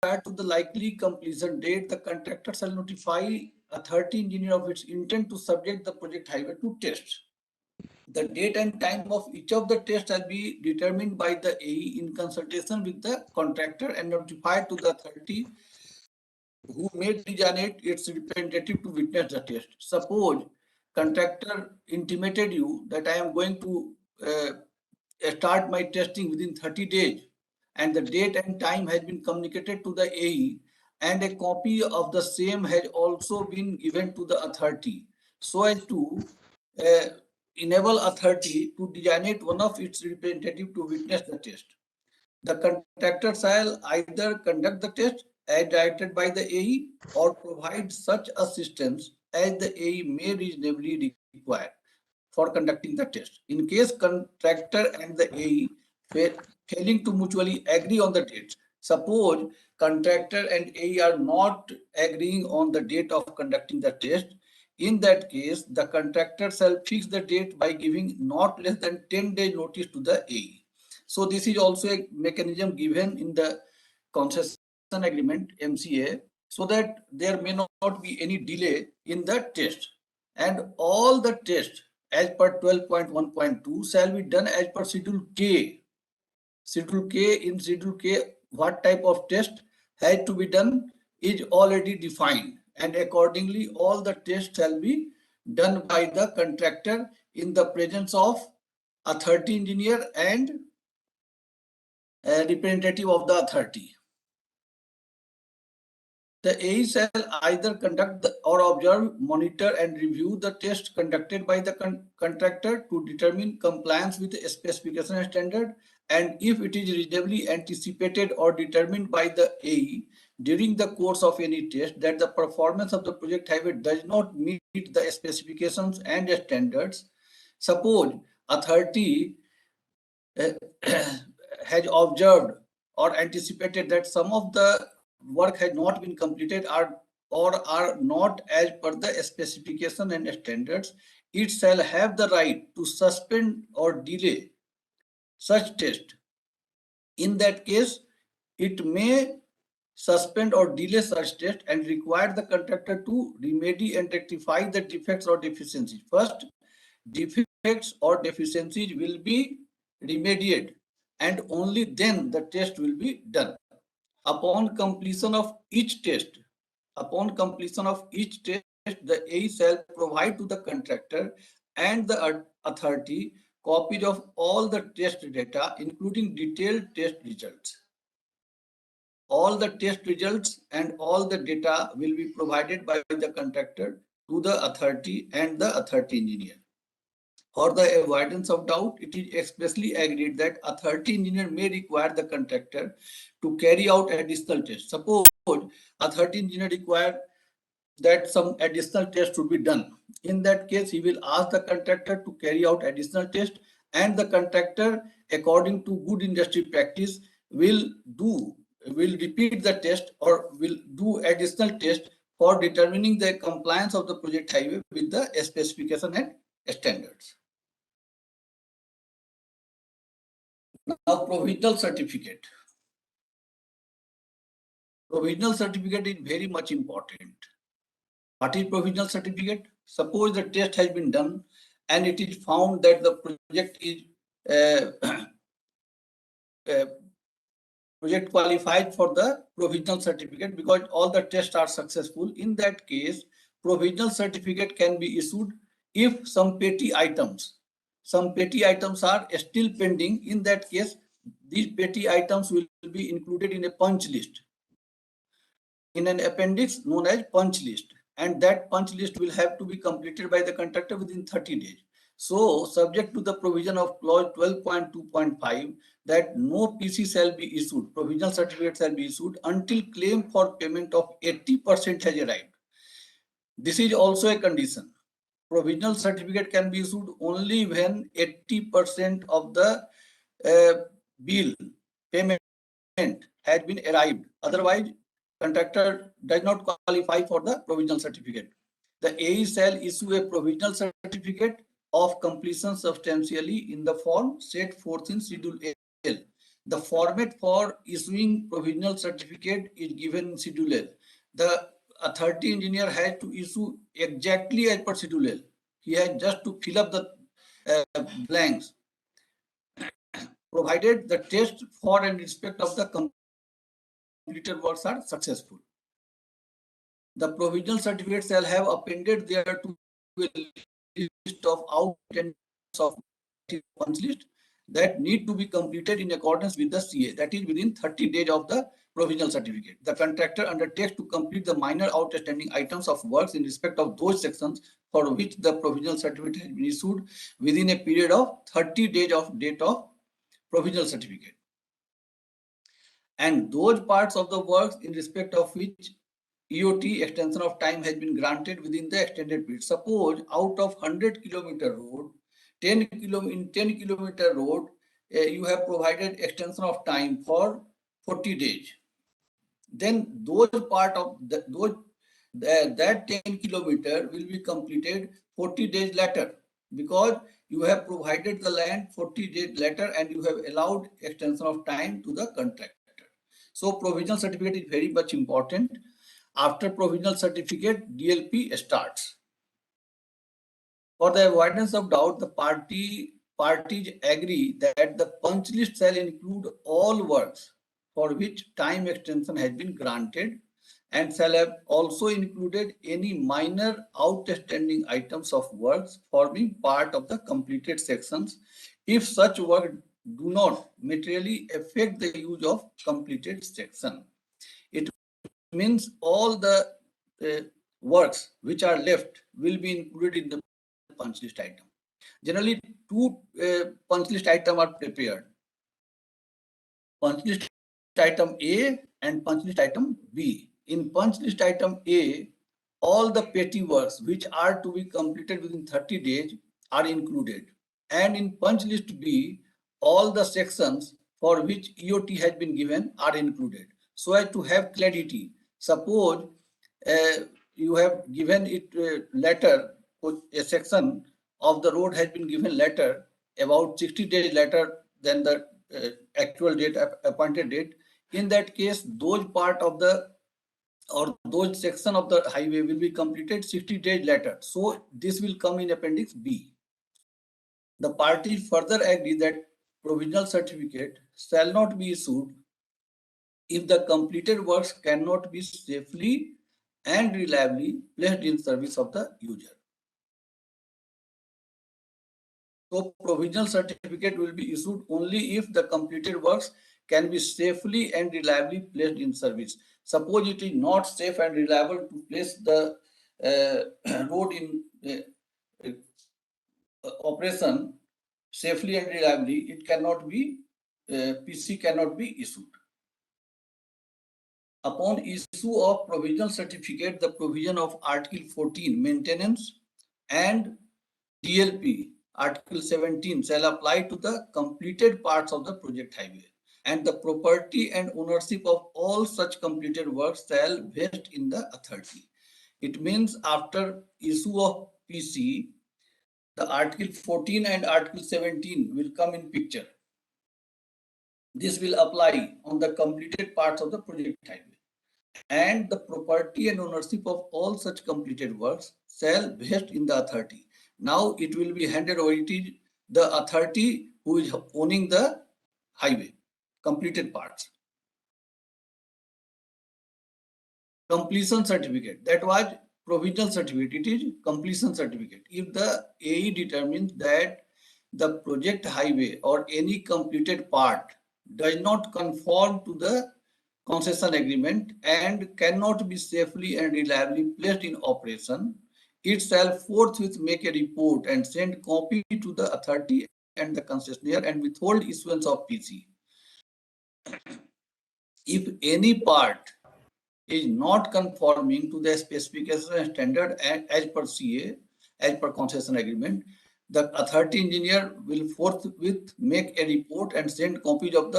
prior to the likely completion date, the contractor shall notify authority engineer of its intent to subject the project highway to test. The date and time of each of the tests shall be determined by the AE in consultation with the contractor and notified to the authority who may designate its representative to witness the test. Suppose contractor intimated you that I am going to start my testing within 30 days and the date and time has been communicated to the AE and a copy of the same has also been given to the authority so as to uh, enable authority to designate one of its representative to witness the test. The contractor shall either conduct the test as directed by the AE or provide such assistance as the AE may reasonably require for conducting the test. In case contractor and the AE failing to mutually agree on the dates, suppose contractor and AE are not agreeing on the date of conducting the test, in that case, the contractor shall fix the date by giving not less than 10 days notice to the AE. So this is also a mechanism given in the concession agreement MCA so that there may not be any delay in the test. And all the tests as per 12.1.2 shall be done as per Schedule K. Schedule K, in Schedule K, what type of test has to be done is already defined, and accordingly all the tests shall be done by the contractor in the presence of authority engineer and a representative of the authority. The AE shall either conduct or observe, monitor and review the test conducted by the contractor to determine compliance with the specification and standard, and if it is reasonably anticipated or determined by the AE during the course of any test that the performance of the project highway does not meet the specifications and standards. Suppose authority has observed or anticipated that some of the work has not been completed or are not as per the specification and standards, it shall have the right to suspend or delay such test. In that case, it may suspend or delay such test and require the contractor to remedy and rectify the defects or deficiencies. First, defects or deficiencies will be remediated and only then the test will be done. Upon completion of each test, the AE shall provide to the contractor and the authority copies of all the test data, including detailed test results. All the test results and all the data will be provided by the contractor to the authority and the authority engineer. For the avoidance of doubt, it is expressly agreed that authority engineer may require the contractor to carry out additional tests. Suppose authority engineer require that some additional tests should be done. In that case, he will ask the contractor to carry out additional tests, and the contractor, according to good industry practice, will repeat the test or will do additional test for determining the compliance of the project highway with the specification and standards. Now, provisional certificate. Provisional certificate is very much important. What is provisional certificate? Suppose the test has been done and it is found that the project is project qualified for the provisional certificate because all the tests are successful. In that case, provisional certificate can be issued if some petty items are still pending. In that case, these petty items will be included in a punch list, in an appendix known as punch list, and that punch list will have to be completed by the contractor within 30 days. So, subject to the provision of clause 12.2.5 that no PC shall be issued, provisional certificate shall be issued until claim for payment of 80% has arrived. This is also a condition. Provisional certificate can be issued only when 80% of the bill payment has been arrived. Otherwise, contractor does not qualify for the provisional certificate. The AE shall issue a provisional certificate of completion substantially in the form set forth in Schedule L. The format for issuing provisional certificate is given in Schedule L. The authority engineer has to issue exactly as per Schedule L. He has just to fill up the blanks, provided the test for and respect of the completed works are successful. The provisional certificate shall have appended thereto a list of outstanding of punch list that need to be completed in accordance with the CA, that is within 30 days of the provisional certificate. The contractor undertakes to complete the minor outstanding items of works in respect of those sections for which the provisional certificate has been issued within a period of 30 days of date of provisional certificate. And those parts of the works in respect of which EOT extension of time has been granted within the extended period. Suppose out of 100-kilometer road, 10 kilometer road, you have provided extension of time for 40 days. Then those part of that 10 kilometer will be completed 40 days later, because you have provided the land 40 days later and you have allowed extension of time to the contractor. So provisional certificate is very much important. After provisional certificate, DLP starts. For the avoidance of doubt, the parties agree that the punch list shall include all works for which time extension has been granted and shall have also included any minor outstanding items of works forming part of the completed sections if such work do not materially affect the use of completed section. It means all the works which are left will be included in the punch list item. Generally, two punch list items are prepared. Punch list item A and punch list item B. In punch list item A, all the petty works which are to be completed within 30 days are included. And in punch list B, all the sections for which EOT has been given are included. So as to have clarity, suppose you have given it letter, a section of the road has been given later, about 60 days later than the actual date, appointed date. In that case, those part of the or those section of the highway will be completed 60 days later. So this will come in Appendix B. The parties further agree that provisional certificate shall not be issued if the completed works cannot be safely and reliably placed in service of the user. So provisional certificate will be issued only if the completed works can be safely and reliably placed in service. Suppose it is not safe and reliable to place the road in operation safely and reliably, it cannot be, PC cannot be issued. Upon issue of provisional certificate, the provision of Article 14, maintenance, and DLP, Article 17, shall apply to the completed parts of the project highway, and the property and ownership of all such completed works shall vest in the authority. It means after issue of PC, the Article 14 and Article 17 will come in picture. This will apply on the completed parts of the project highway, and the property and ownership of all such completed works shall vest in the authority. Now it will be handed over. It is the authority who is owning the highway, completed parts. Completion certificate, that was provisional certificate, it is completion certificate. If the AE determines that the project highway or any completed part does not conform to the concession agreement and cannot be safely and reliably placed in operation, it shall forthwith make a report and send copy to the authority and the concessionaire and withhold issuance of PC. If any part is not conforming to the specification and standard as per CA, as per concession agreement, the authority engineer will forthwith make a report and send copies to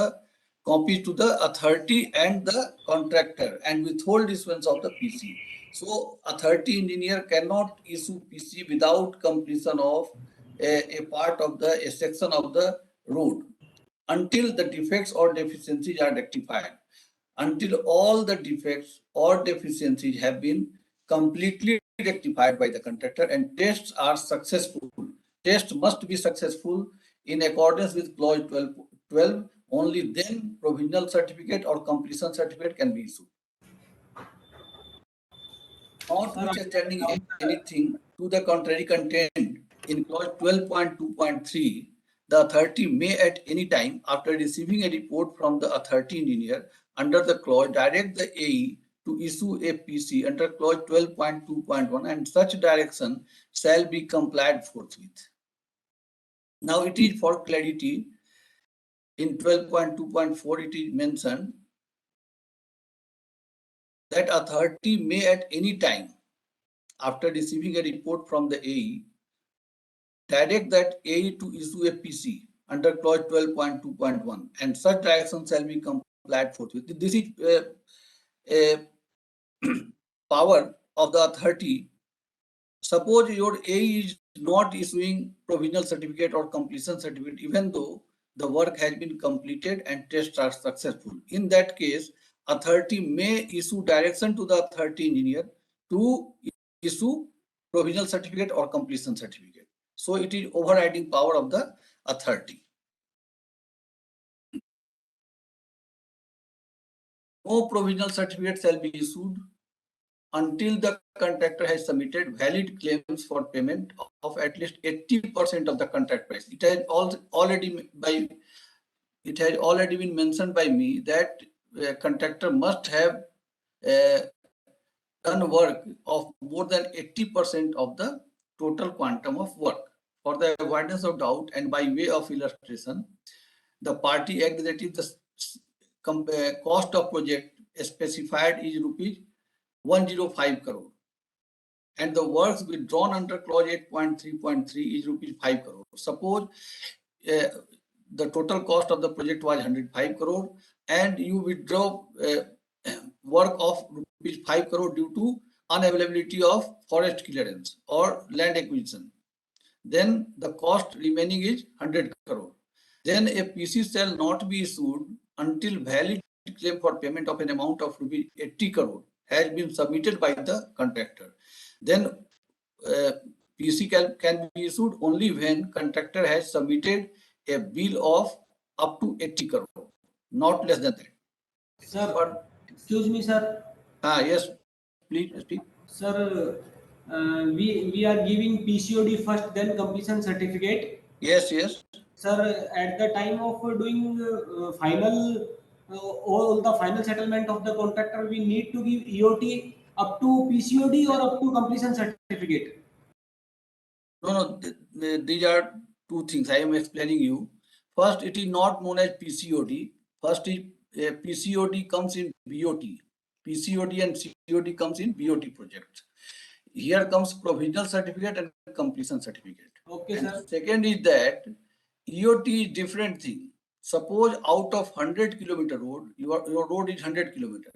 the authority and the contractor and withhold issuance of the PC. So authority engineer cannot issue PC without completion of a part of a section of the road. until the defects or deficiencies are rectified. Until all the defects or deficiencies have been completely rectified by the contractor and tests are successful. Tests must be successful in accordance with clause 12. Only then provisional certificate or completion certificate can be issued. Notwithstanding anything to the contrary contained in clause 12.2.3, the authority may at any time after receiving a report from the authority engineer under the clause direct the AE to issue a PC under clause 12.2.1 and such direction shall be complied forthwith. Now it is for clarity in 12.2.4 it is mentioned that authority may at any time after receiving a report from the AE direct that AE to issue a PC under clause 12.2.1 and such direction shall be complied forthwith. This is a power of the authority. Suppose your AE is not issuing provisional certificate or completion certificate even though the work has been completed and tests are successful. In that case, authority may issue direction to the authority engineer to issue provisional certificate or completion certificate. So it is overriding power of the authority. No provisional certificate shall be issued until the contractor has submitted valid claims for payment of at least 80% of the contract price. It has already been mentioned by me that a contractor must have done work of more than 80% of the total quantum of work. For the avoidance of doubt and by way of illustration, the party agrees that if the cost of project specified is rupees 105 crore and the works withdrawn under clause 8.3.3 is rupees 5 crore. Suppose the total cost of the project was 105 crore and you withdraw work of rupees 5 crore due to unavailability of forest clearance or land acquisition. Then the cost remaining is 100 crore. Then a PC shall not be issued until valid claim for payment of an amount of rupees 80 crore has been submitted by the contractor. Then PC can be issued only when contractor has submitted a bill of up to 80 crore, not less than that. Sir, excuse me, sir. Yes, please speak. Sir, we are giving PCOD first, then completion certificate. Yes. Sir, at the time of doing final, all the final settlement of the contractor, we need to give EOT up to PCOD or up to completion certificate. No, these are two things I am explaining you. First, it is not known as PCOD. First, PCOD comes in BOT. PCOD and COD comes in BOT projects. Here comes provisional certificate and completion certificate. Okay, and sir. Second is that EOT is different thing. Suppose out of 100 kilometer road, your road is 100 kilometer,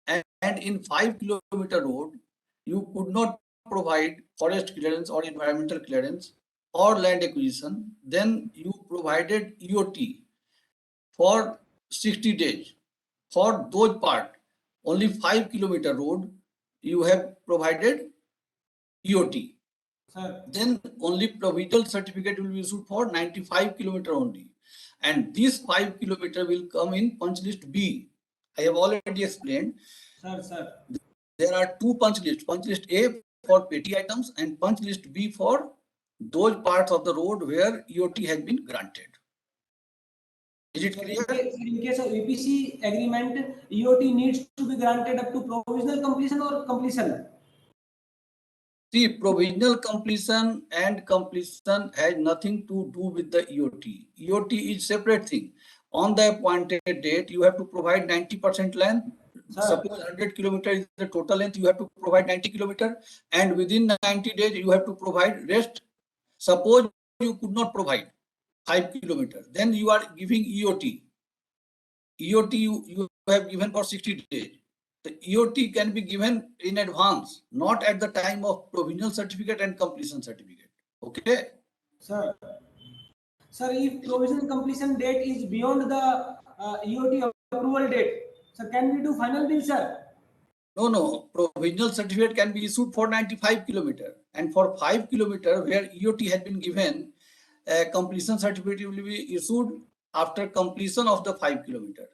and in 5 kilometer road, you could not provide forest clearance or environmental clearance or land acquisition. Then you provided EOT for 60 days. For those part, only 5 kilometer road, you have provided EOT. Sir. Then only provisional certificate will be issued for 95 kilometer only. And this 5 kilometer will come in punch list B. I have already explained. Sir. There are two punch lists. Punch list A for petty items and punch list B for those parts of the road where EOT has been granted. Is it clear? In case of EPC agreement, EOT needs to be granted up to provisional completion or completion? See, provisional completion and completion has nothing to do with the EOT. EOT is separate thing. On the appointed date, you have to provide 90% length. Sir. Suppose 100 kilometer is the total length, you have to provide 90 kilometer, and within 90 days, you have to provide rest. Suppose you could not provide 5 kilometers, then you are giving EOT. EOT you have given for 60 days. The EOT can be given in advance, not at the time of provisional certificate and completion certificate. Okay? Sir, Sir, if provisional completion date is beyond the EOT approval date, sir, can we do final bill, sir? No, no. Provisional certificate can be issued for 95 kilometer, and for 5 kilometer where EOT has been given, a completion certificate will be issued after completion of the 5 kilometer.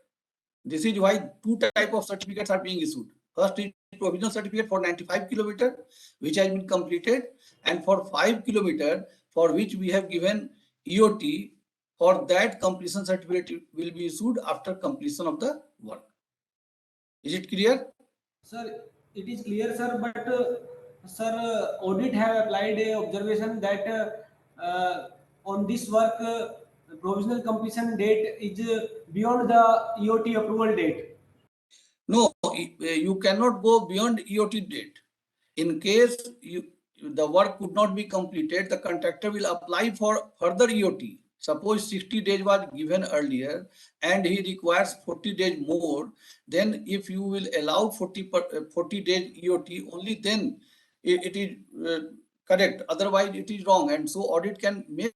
This is why two type of certificates are being issued. First is provisional certificate for 95 kilometer, which has been completed, and for 5 kilometer, for which we have given EOT, for that completion certificate will be issued after completion of the work. Is it clear? Sir, it is clear, sir, but sir, audit have applied a observation that on this work, provisional completion date is beyond the EOT approval date. No, you cannot go beyond EOT date. In case the work could not be completed, the contractor will apply for further EOT. Suppose 60 days was given earlier and he requires 40 days more, then if you will allow 40 days EOT, only then it is correct. Otherwise, it is wrong. And so audit can make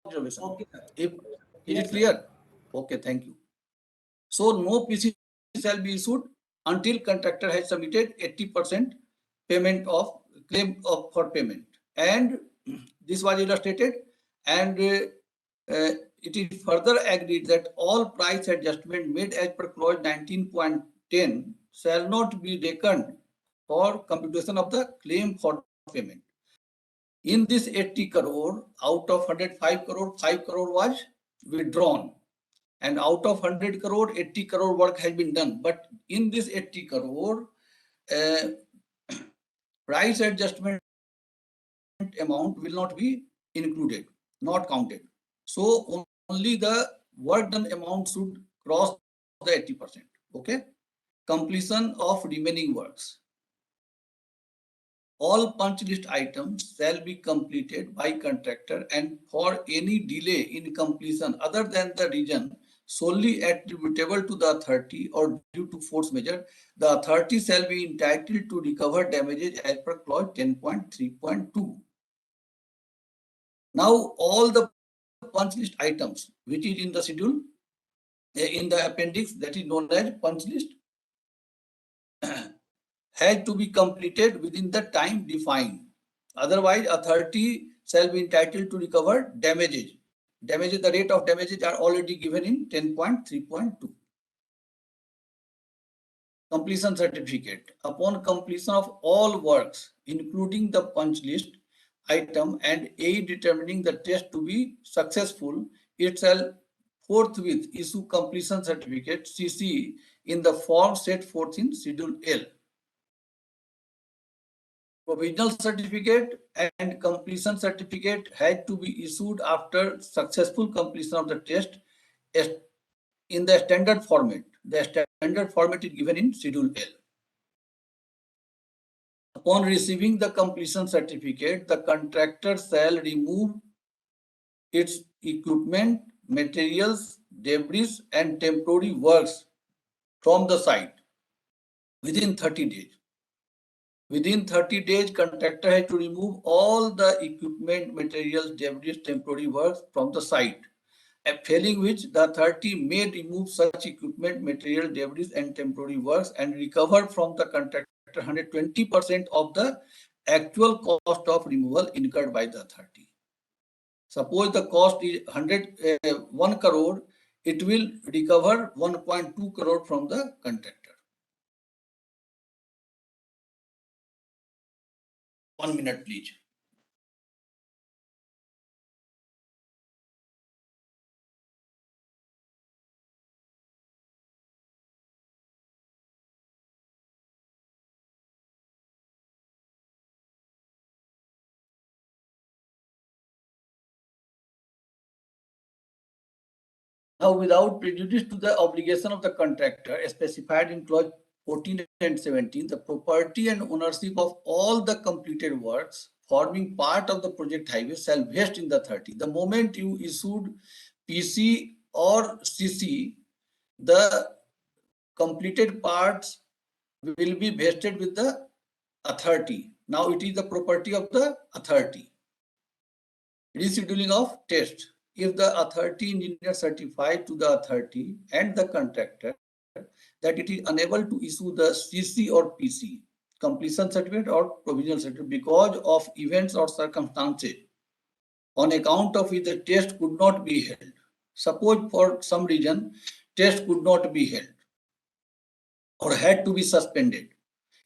observation. Okay, sir. If is Yes, it sir. clear? Okay, thank you. So no PC shall be issued until contractor has submitted 80% payment of claim of for payment. And this was illustrated, and it is further agreed that all price adjustment made as per clause 19.10 shall not be reckoned for computation of the claim for payment. In this 80 crore, out of 105 crore, 5 crore was withdrawn. And out of 100 crore, 80 crore work has been done. But in this 80 crore, uh, price adjustment amount will not be included, not counted. So only the work done amount should cross the 80%. Okay. Completion of remaining works. All punch list items shall be completed by contractor, and for any delay in completion other than the reason solely attributable to the authority or due to force majeure, the authority shall be entitled to recover damages as per clause 10.3.2. Now all the punch list items which is in the schedule, in the appendix, that is known as punch list, has to be completed within the time defined. Otherwise, authority shall be entitled to recover damages. Damages, the rate of damages are already given in 10.3.2. Completion certificate. Upon completion of all works, including the punch list item and A determining the test to be successful, it shall forthwith issue completion certificate CC in the form set forth in Schedule L. Provisional certificate and completion certificate had to be issued after successful completion of the test in the standard format. The standard format is given in Schedule L. Upon receiving the completion certificate, the contractor shall remove its equipment, materials, debris, and temporary works from the site within 30 days. Within 30 days, contractor has to remove all the equipment, materials, debris, temporary works from the site. Failing which, the authority may remove such equipment, material, debris, and temporary works and recover from the contractor 120% of the actual cost of removal incurred by the authority. Suppose the cost is 1 crore, it will recover 1.2 crore from the contractor. 1 minute, please. Now, without prejudice to the obligation of the contractor specified in clause 14 and 17, the property and ownership of all the completed works forming part of the project highway shall vest in the authority. The moment you issued PC or CC, the completed parts will be vested with the authority. Now it is the property of the authority. rescheduling of test. If the authority engineer certified to the authority and the contractor that it is unable to issue the CC or PC, completion certificate or provisional certificate, because of events or circumstances on account of which the test could not be held. Suppose for some reason test could not be held or had to be suspended.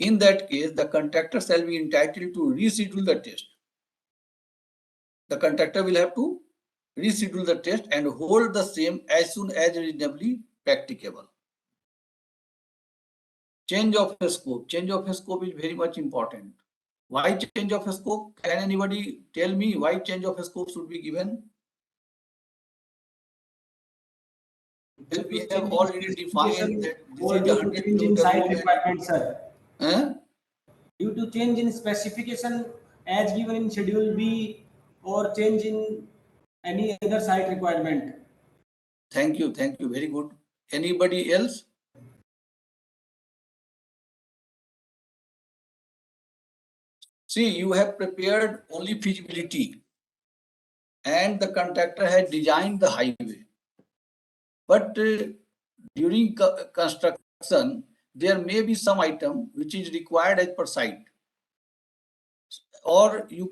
In that case, the contractor shall be entitled to reschedule the test. The contractor will have to reschedule the test and hold the same as soon as reasonably practicable. Change of a scope. Change of a scope is very much important. Why change of a scope? Can anybody tell me why change of a scope should be given? Well, we have already defined that this is the 100 kilometer road. Sir. Due to change in specification as given in schedule B or change in any other site requirement. Thank you, very good. Anybody else? See, you have prepared only feasibility and the contractor had designed the highway. But during construction, there may be some item which is required as per site. Or you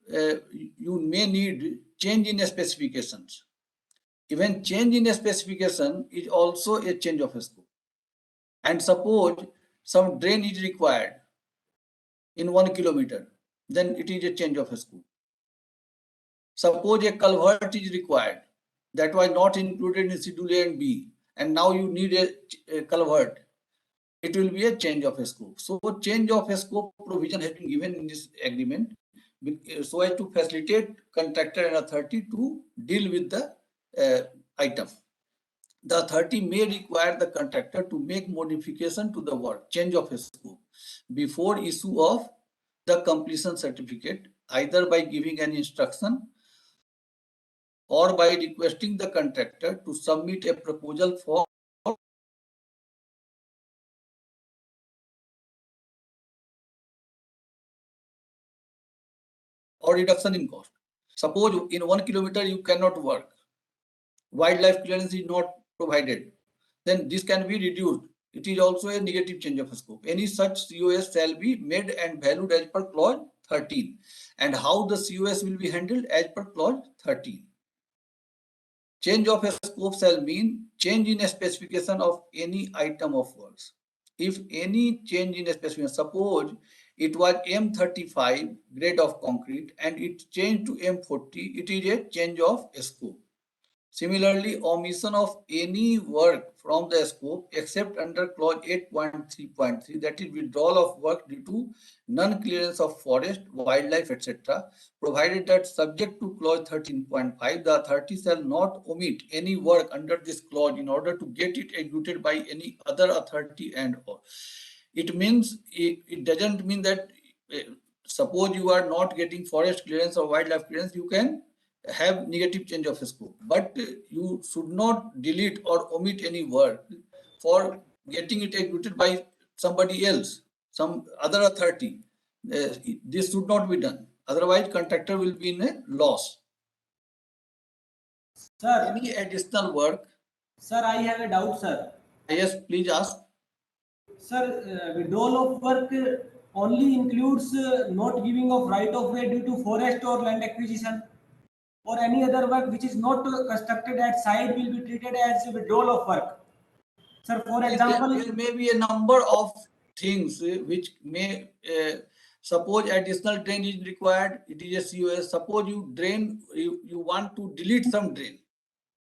may need change in specifications. Even change in specification is also a change of scope. And suppose some drain is required in 1 kilometer, then it is a change of scope. Suppose a culvert is required that was not included in Schedule A and B, and now you need a culvert. It will be a change of scope. So change of scope provision has been given in this agreement so as to facilitate contractor and authority to deal with the item. The authority may require the contractor to make modification to the work, change of scope, before issue of the completion certificate, either by giving an instruction or by requesting the contractor to submit a proposal for or reduction in cost. Suppose in 1 kilometer you cannot work, wildlife clearance is not provided, then this can be reduced. It is also a negative change of scope. Any such COS shall be made and valued as per clause 13. And how the COS will be handled as per clause 13. Change of a scope shall mean change in a specification of any item of works. If any change in a specification, suppose it was M35 grade of concrete and it changed to M40, it is a change of scope. Similarly, omission of any work from the scope except under clause 8.3.3, that is withdrawal of work due to non-clearance of forest, wildlife, etc., provided that subject to clause 13.5, the authority shall not omit any work under this clause in order to get it executed by any other authority and or. It means, it doesn't mean that suppose you are not getting forest clearance or wildlife clearance, you can have negative change of scope, but you should not delete or omit any work for getting it executed by somebody else, some other authority. This should not be done. Otherwise, contractor will be in a loss. Sir, any additional work? Sir, I have a doubt, sir. Yes, please ask. Sir, withdrawal of work only includes not giving of right of way due to forest or land acquisition, or any other work which is not constructed at site will be treated as withdrawal of work. Sir, for example, there may be a number of things which may suppose additional drain is required, it is a COS. Suppose you drain, you want to delete some drain.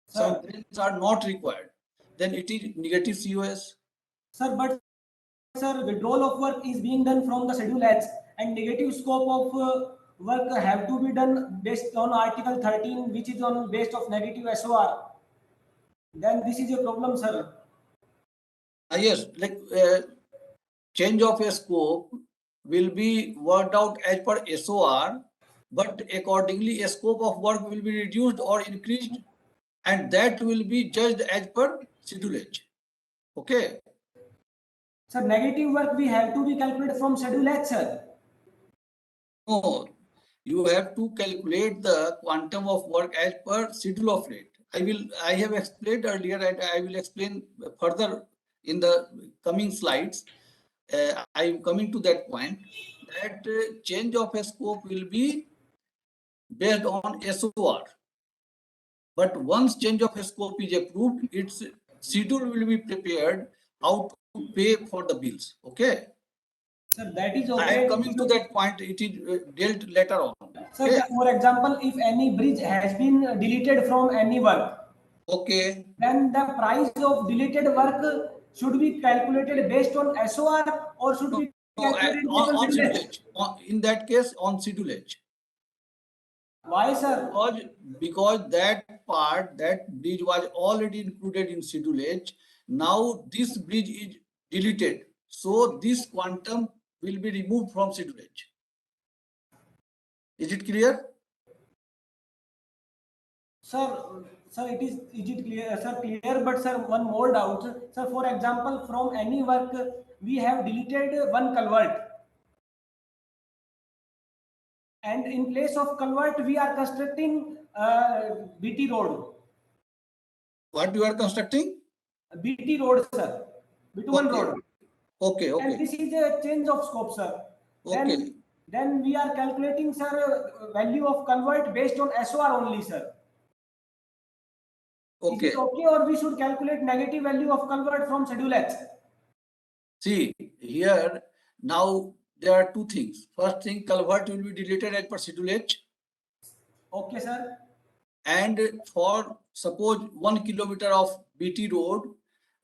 Some drains are not required, then it is negative COS. Sir, but sir, withdrawal of work is being done from the Schedule H, and negative scope of work have to be done based on Article 13, which is on based of negative SOR. Then this is a problem, sir. Yes, like change of a scope will be worked out as per SOR, but accordingly a scope of work will be reduced or increased, and that will be judged as per Schedule H. Okay. Sir, negative work we have to be calculated from Schedule H, sir. No, you have to calculate the quantum of work as per schedule of rate. I have explained earlier and I will explain further in the coming slides. I am coming to that point that change of a scope will be based on SOR. But once change of a scope is approved, its schedule will be prepared how to pay for the bills. Okay. Sir, that is I am okay. coming to that point. It is dealt later on. Sir, Okay. for example, if any bridge has been deleted from any work, Okay. then the price of deleted work should be calculated based on SOR or should be No, calculated based on on schedule schedule H? H. In that case, on schedule H. Why, sir? Because that part, that bridge was already included in schedule H. Now this bridge is deleted. So this quantum will be removed from schedule H. Is it clear? Sir, is it clear, sir? Clear, but sir, one more doubt, sir. For example, from any work, we have deleted one culvert, and in place of culvert, we are constructing BT road. What you are constructing? BT road, sir. Bitumen Okay. road. Okay. And Okay. this is a change of scope, sir. Okay. Then we are calculating, sir, value of culvert based on SOR only, sir. Is it Okay. okay, or we should calculate negative value of culvert from schedule H? See, here now there are two things. First thing, culvert will be deleted as per schedule H. Okay, sir. And for suppose 1 kilometer of BT road,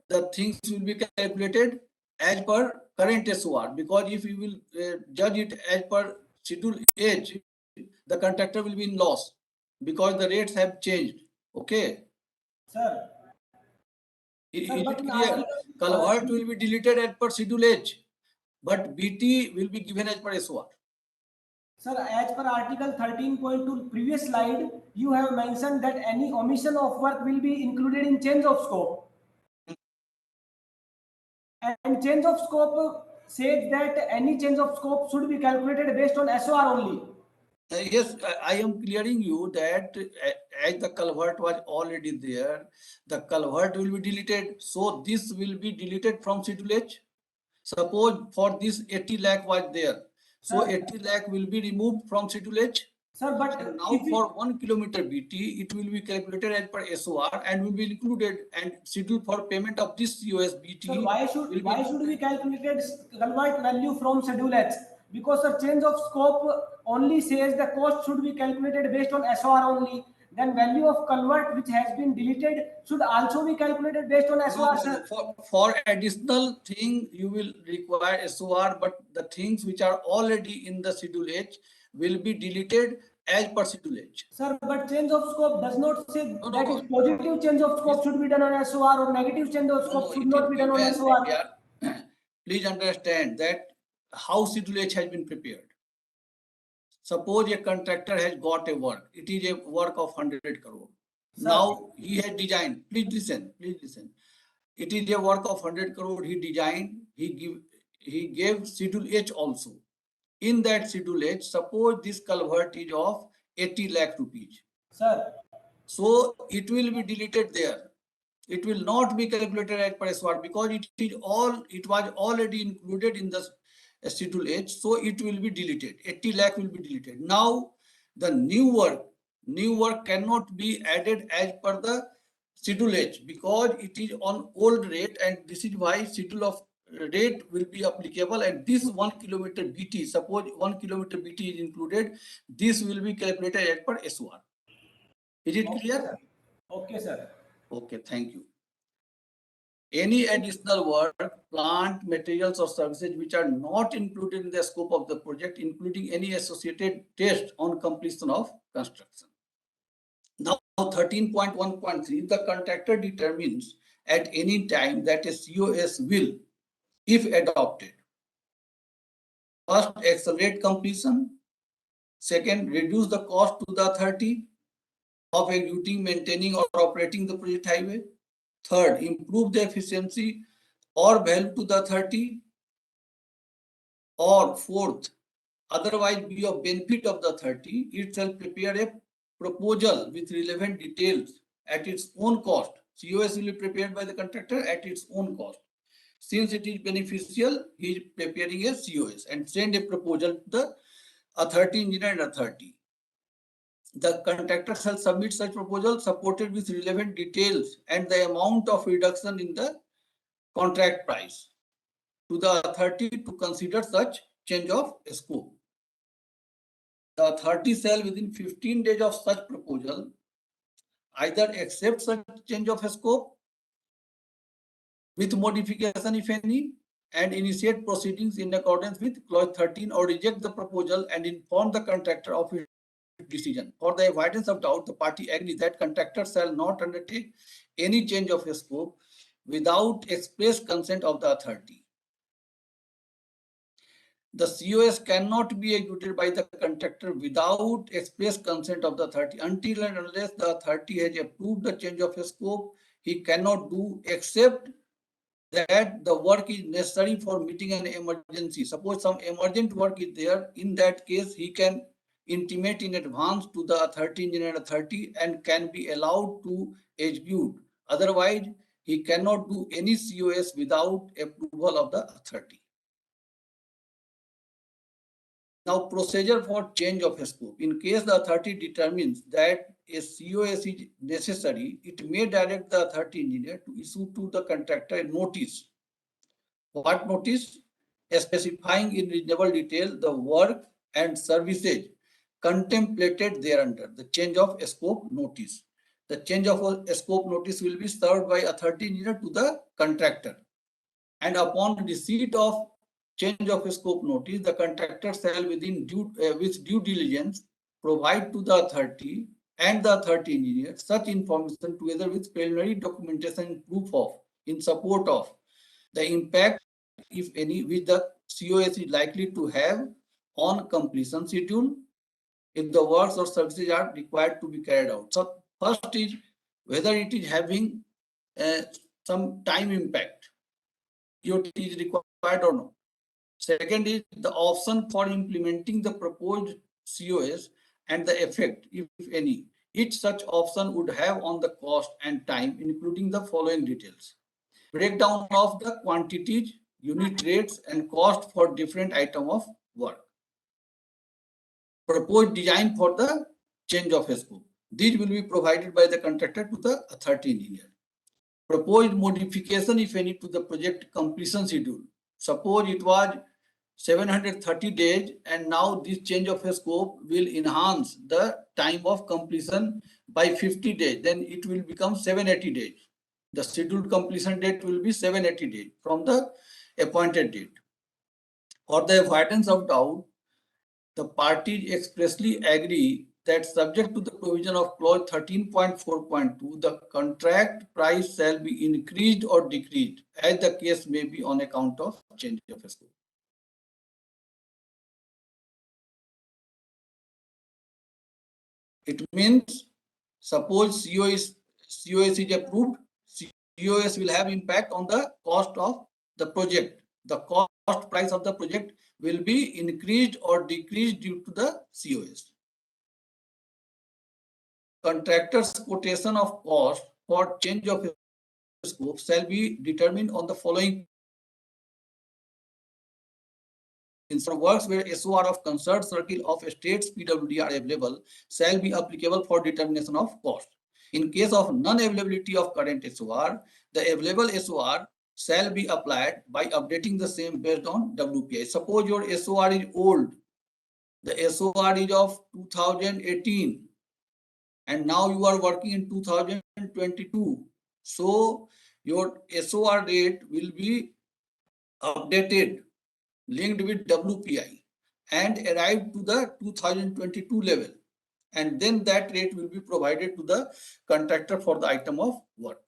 the things will be calculated as per current SOR, because if you will judge it as per schedule H, the contractor will be in loss because the rates have changed. Okay. Sir, Is but it in clear? Culvert will be deleted as per schedule H, but BT will be given as per SOR. sir, as per Article 13.2 previous slide, you have mentioned that any omission of work will be included in change of scope. And change of scope says that any change of scope should be calculated based on SOR only. Yes, I am clearing you that as the culvert was already there, the culvert will be deleted. So this will be deleted from schedule H. Suppose for this 80 lakh was there. So Sir, 80 lakh will be removed from schedule H. sir, but And now if for 1 kilometer BT, it will be calculated as per SOR and will be included, and schedule for payment of this COS BT sir, will be why should we included. calculate culvert value from schedule H? Because the change of scope only says the cost should be calculated based on SOR only. Then value of culvert which has been deleted should also be calculated based on No, SOR, no, sir. no. For additional thing, you will require SOR, but the things which are already in the schedule H will be deleted as per schedule H. Sir, but change of scope does not say No, no, that is no. positive change of This, scope should be done on SOR or negative change of no, no, scope should it is not be done on given SOR. here. Please understand that how schedule H has been prepared. Suppose a contractor has got a work. It is a work of 100 crore. Sir, Now he has designed. Please listen. Please listen. It is a work of 100 crore. He designed. He gave schedule H also. In that schedule H, suppose this culvert is of 80 lakh rupees. sir, So it will be deleted there. It will not be calculated as per SWOT because it was already included in the schedule H. So it will be deleted. 80 lakh will be deleted. Now the new work cannot be added as per the schedule H because it is on old rate, and this is why schedule of rate will be applicable, and this 1 kilometer BT, suppose 1 kilometer BT is included, this will be calculated as per SOR. Is it okay, clear? sir. Okay, sir. Okay, thank you. Any additional work, plant, materials or services which are not included in the scope of the project, including any associated test on completion of construction. Now 13.1.3, the contractor determines at any time that a COS will, if adopted, first accelerate completion, second reduce the cost to the authority of executing, maintaining or operating the project highway, third improve the efficiency or value to the authority, or fourth otherwise be of benefit of the authority, it shall prepare a proposal with relevant details at its own cost. COS will be prepared by the contractor at its own cost. Since it is beneficial, he is preparing a COS and send a proposal to the authority engineer and authority. The contractor shall submit such proposal supported with relevant details and the amount of reduction in the contract price to the authority to consider such change of scope. The authority shall within 15 days of such proposal either accept such change of scope with modification if any and initiate proceedings in accordance with clause 13 or reject the proposal and inform the contractor of its decision. For the avoidance of doubt, the party agrees that contractor shall not undertake any change of scope without express consent of the authority. The COS cannot be executed by the contractor without express consent of the authority. Until and unless the authority has approved the change of scope, he cannot do except that the work is necessary for meeting an emergency. Suppose some emergent work is there, in that case, he can intimate in advance to the authority engineer authority and can be allowed to execute. Otherwise, he cannot do any COS without approval of the authority. Now, procedure for change of scope. In case the authority determines that a COS is necessary, it may direct the authority engineer to issue to the contractor a notice. What notice? Specifying in reasonable detail the work and services contemplated thereunder, the change of scope notice. The change of scope notice will be served by authority engineer to the contractor. And upon receipt of change of scope notice, the contractor shall with due diligence provide to the authority and the authority engineer such information together with preliminary documentation proof of in support of the impact, if any, which the COS is likely to have on completion schedule if the works or services are required to be carried out. So first is whether it is having some time impact, EOT is required or not. Second is the option for implementing the proposed COS and the effect, if any, each such option would have on the cost and time, including the following details. Breakdown of the quantities, unit rates, and cost for different item of work. Proposed design for the change of scope. These will be provided by the contractor to the authority engineer. Proposed modification, if any, to the project completion schedule. Suppose it was 730 days and now this change of scope will enhance the time of completion by 50 days. Then it will become 780 days. The scheduled completion date will be 780 days from the appointed date. For the avoidance of doubt, the parties expressly agree that subject to the provision of clause 13.4.2, the contract price shall be increased or decreased as the case may be on account of change of scope. It means suppose COS is approved, COS will have impact on the cost of the project. The cost price of the project will be increased or decreased due to the COS. Contractor's quotation of cost for change of scope shall be determined on the following. In some works where SOR of concerned circle of states PWD are available, shall be applicable for determination of cost. In case of non-availability of current SOR, the available SOR shall be applied by updating the same based on WPI. Suppose your SOR is old, the SOR is of 2018, and now you are working in 2022. So your SOR rate will be updated, linked with WPI, and arrive to the 2022 level. And then that rate will be provided to the contractor for the item of work.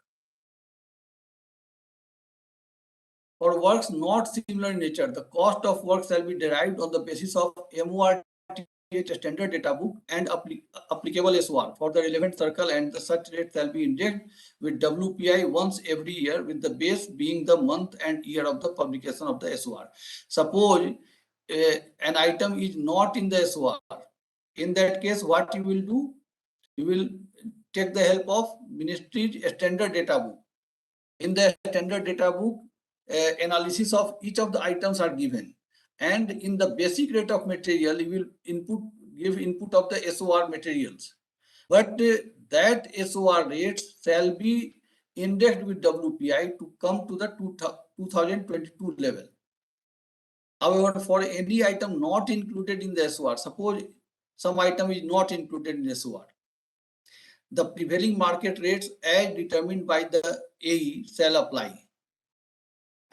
For works not similar in nature, the cost of work shall be derived on the basis of MORTH standard data book and applicable SOR for the relevant circle, and the such rate shall be indexed with WPI once every year, with the base being the month and year of the publication of the SOR. Suppose an item is not in the SOR, in that case, what you will do? You will take the help of ministry's standard data book. In the standard data book, analysis of each of the items are given. And in the basic rate of material, you will give input of the SOR materials. But that SOR rates shall be indexed with WPI to come to the 2022 level. However, for any item not included in the SOR, suppose some item is not included in the SOR, the prevailing market rates as determined by the AE shall apply.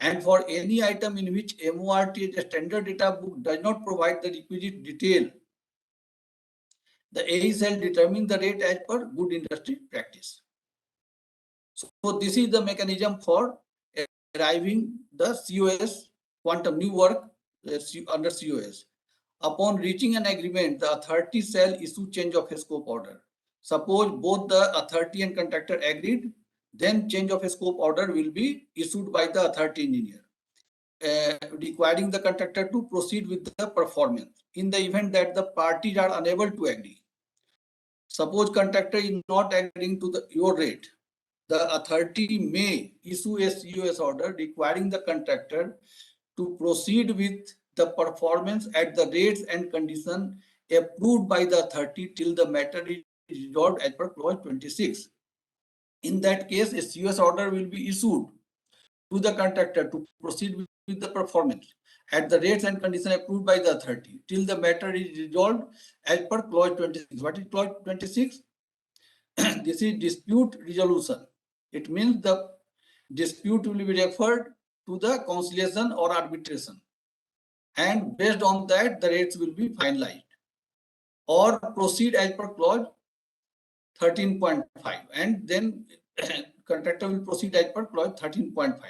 And for any item in which MORT, the standard data book, does not provide the requisite detail, the AE shall determine the rate as per good industry practice. So this is the mechanism for arriving the COS quantum new work under COS. Upon reaching an agreement, the authority shall issue change of scope order. Suppose both the authority and contractor agreed, then change of scope order will be issued by the authority engineer, requiring the contractor to proceed with the performance. In the event that the parties are unable to agree, suppose contractor is not agreeing to your rate, the authority may issue a COS order requiring the contractor to proceed with the performance at the rates and conditions approved by the authority till the matter is resolved as per clause 26. In that case, a COS order will be issued to the contractor to proceed with the performance at the rates and conditions approved by the authority till the matter is resolved as per clause 26. What is clause 26? This is dispute resolution. It means the dispute will be referred to the conciliation or arbitration, and based on that the rates will be finalized or proceed as per clause 13.5, and then contractor will proceed as per clause 13.5.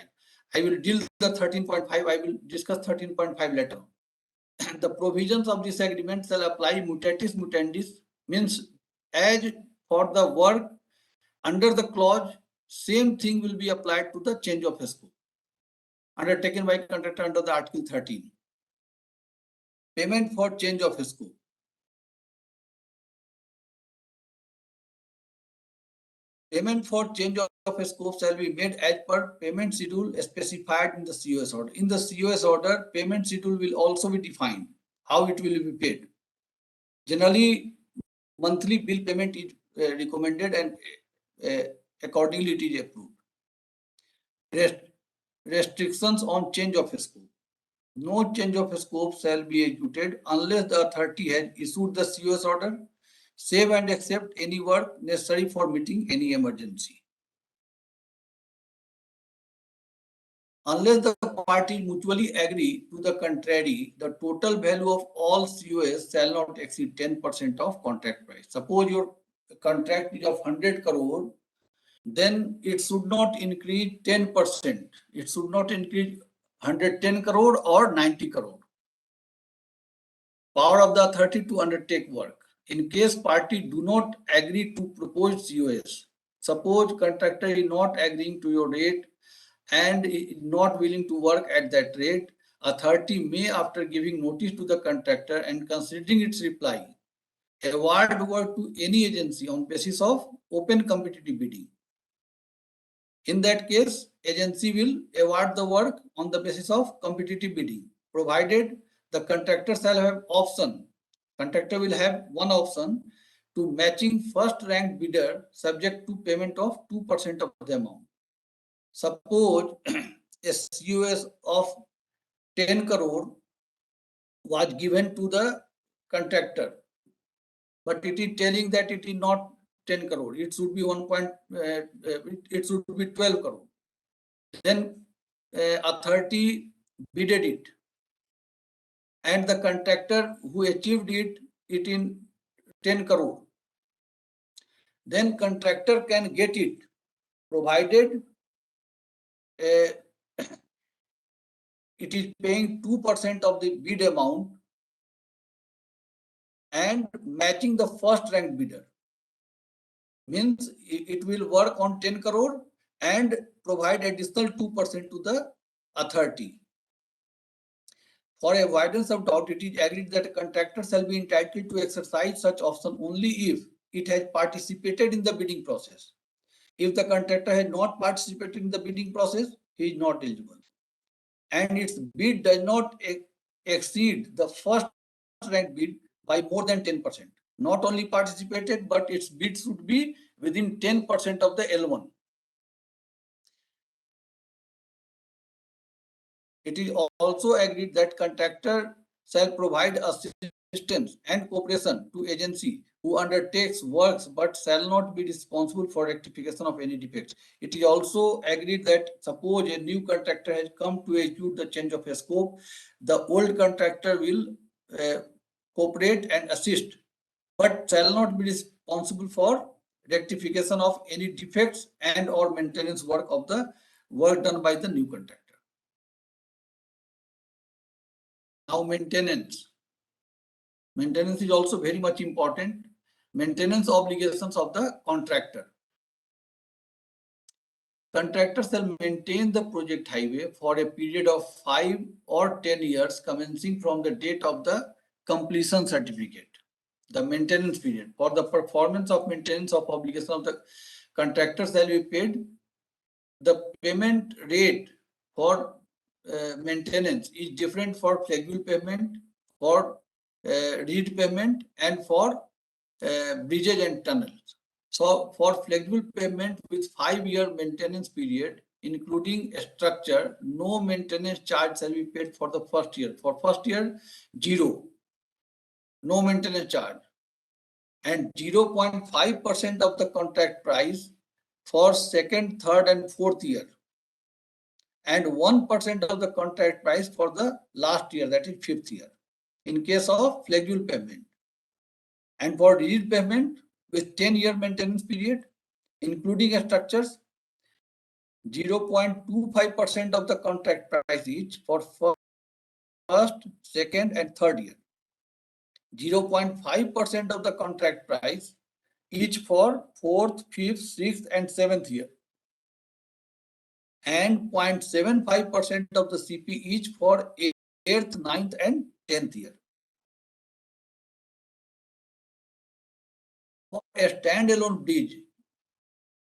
I will deal the 13.5. I will discuss 13.5 later. The provisions of this agreement shall apply mutatis mutandis, means as for the work under the clause, same thing will be applied to the change of scope undertaken by contractor under the Article 13. Payment for change of scope. Payment for change of scope shall be made as per payment schedule specified in the COS order. In the COS order, payment schedule will also be defined, how it will be paid. Generally, monthly bill payment is recommended, and accordingly it is approved. Restrictions on change of scope. No change of scope shall be executed unless the authority has issued the COS order, save and accept any work necessary for meeting any emergency. Unless the parties mutually agree to the contrary, the total value of all COS shall not exceed 10% of contract price. Suppose your contract is of 100 crore, then it should not increase 10%. It should not increase 110 crore or 90 crore. Power of the authority to undertake work. In case party do not agree to propose COS, suppose contractor is not agreeing to your rate and is not willing to work at that rate, authority may, after giving notice to the contractor and considering its reply, award work to any agency on basis of open competitive bidding. In that case, agency will award the work on the basis of competitive bidding, provided the contractor shall have option. Contractor will have one option to matching first ranked bidder subject to payment of 2% of the amount. Suppose a COS of 10 crore was given to the contractor, but it is telling that it is not 10 crore. It should be it should be 12 crore. Then authority bidded it, and the contractor who achieved it in 10 crore. Then contractor can get it, provided it is paying 2% of the bid amount and matching the first ranked bidder. Means it will work on 10 crore and provide additional 2% to the authority. For avoidance of doubt, it is agreed that a contractor shall be entitled to exercise such option only if it has participated in the bidding process. If the contractor has not participated in the bidding process, he is not eligible. And its bid does not exceed the first ranked bid by more than 10%. Not only participated, but its bid should be within 10% of the L1. It is also agreed that contractor shall provide assistance and cooperation to agency who undertakes works but shall not be responsible for rectification of any defects. It is also agreed that suppose a new contractor has come to execute the change of a scope, the old contractor will cooperate and assist but shall not be responsible for rectification of any defects and or maintenance work of the work done by the new contractor. Now maintenance. Maintenance is also very much important. Maintenance obligations of the contractor. Contractor shall maintain the project highway for a period of 5 or 10 years commencing from the date of the completion certificate. The maintenance period. For the performance of maintenance of obligation of the contractor shall be paid. The payment rate for maintenance is different for flexible payment, for reed payment, and for bridges and tunnels. So for flexible payment with 5-year maintenance period, including a structure, no maintenance charge shall be paid for the first year. For first year, 0, no maintenance charge, and 0.5% of the contract price for second, third, and fourth year, and 1% of the contract price for the last year, that is 5th year, in case of flexible payment. And for rigid payment with 10-year maintenance period, including structures, 0.25% of the contract price each for first, second, and third year. 0.5% of the contract price each for fourth, fifth, sixth, and seventh year. And 0.75% of the CP each for 8th, 9th, and 10th year. For a standalone bridge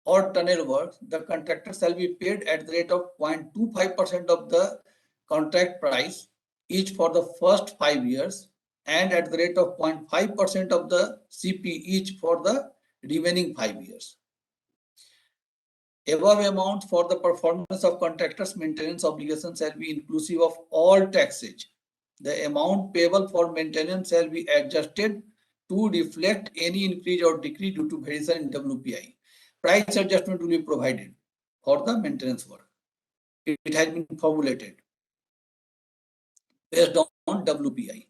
or tunnel works, the contractor shall be paid at the rate of 0.25% of the contract price each for the first 5 years, and at the rate of 0.5% of the CP each for the remaining 5 years. Above amounts for the performance of contractors' maintenance obligations shall be inclusive of all taxes. The amount payable for maintenance shall be adjusted to reflect any increase or decrease due to variation in WPI. Price adjustment will be provided for the maintenance work. It has been formulated based on WPI.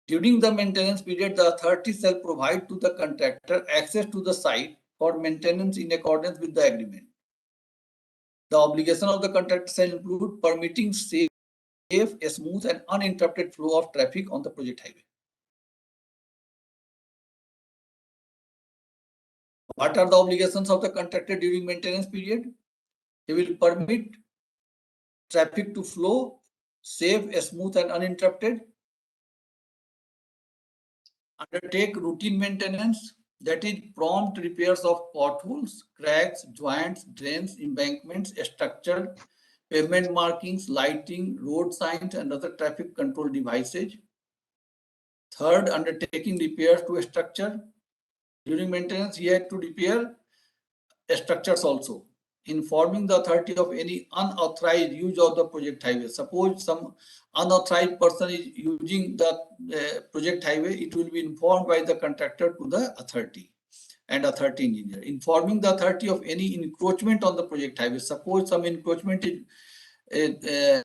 During the maintenance period, the authority shall provide to the contractor access to the site for maintenance in accordance with the agreement. The obligation of the contractor shall include permitting safe, a smooth, and uninterrupted flow of traffic on the project highway. What are the obligations of the contractor during maintenance period? He will permit traffic to flow safe, smooth, and uninterrupted. Undertake routine maintenance, that is prompt repairs of potholes, cracks, joints, drains, embankments, structure, pavement markings, lighting, road signs, and other traffic control devices. Third, undertaking repairs to a structure. During maintenance, he had to repair structures also. Informing the authority of any unauthorized use of the project highway. Suppose some unauthorized person is using the project highway, it will be informed by the contractor to the authority and authority engineer. Informing the authority of any encroachment on the project highway. Suppose some encroachment is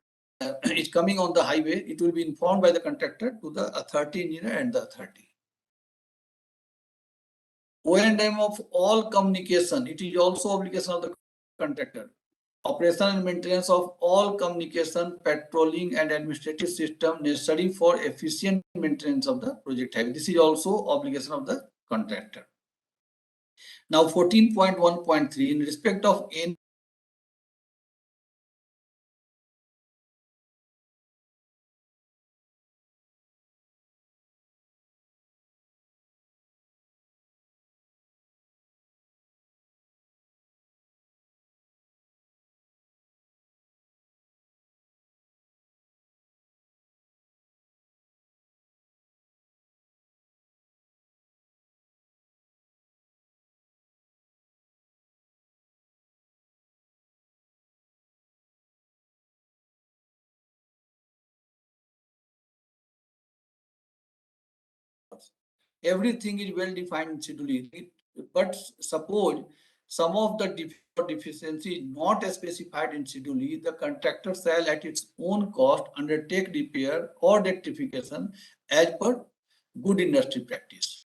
coming on the highway, it will be informed by the contractor to the authority engineer and the authority. O&M of all communication, it is also obligation of the contractor. Operation and maintenance of all communication, patrolling, and administrative system necessary for efficient maintenance of the project highway. This is also obligation of the contractor. Now 14.1.3, in respect of any everything is well defined in Schedule E. But suppose some of the deficiency is not specified in Schedule E, the contractor shall at its own cost undertake repair or rectification as per good industry practice.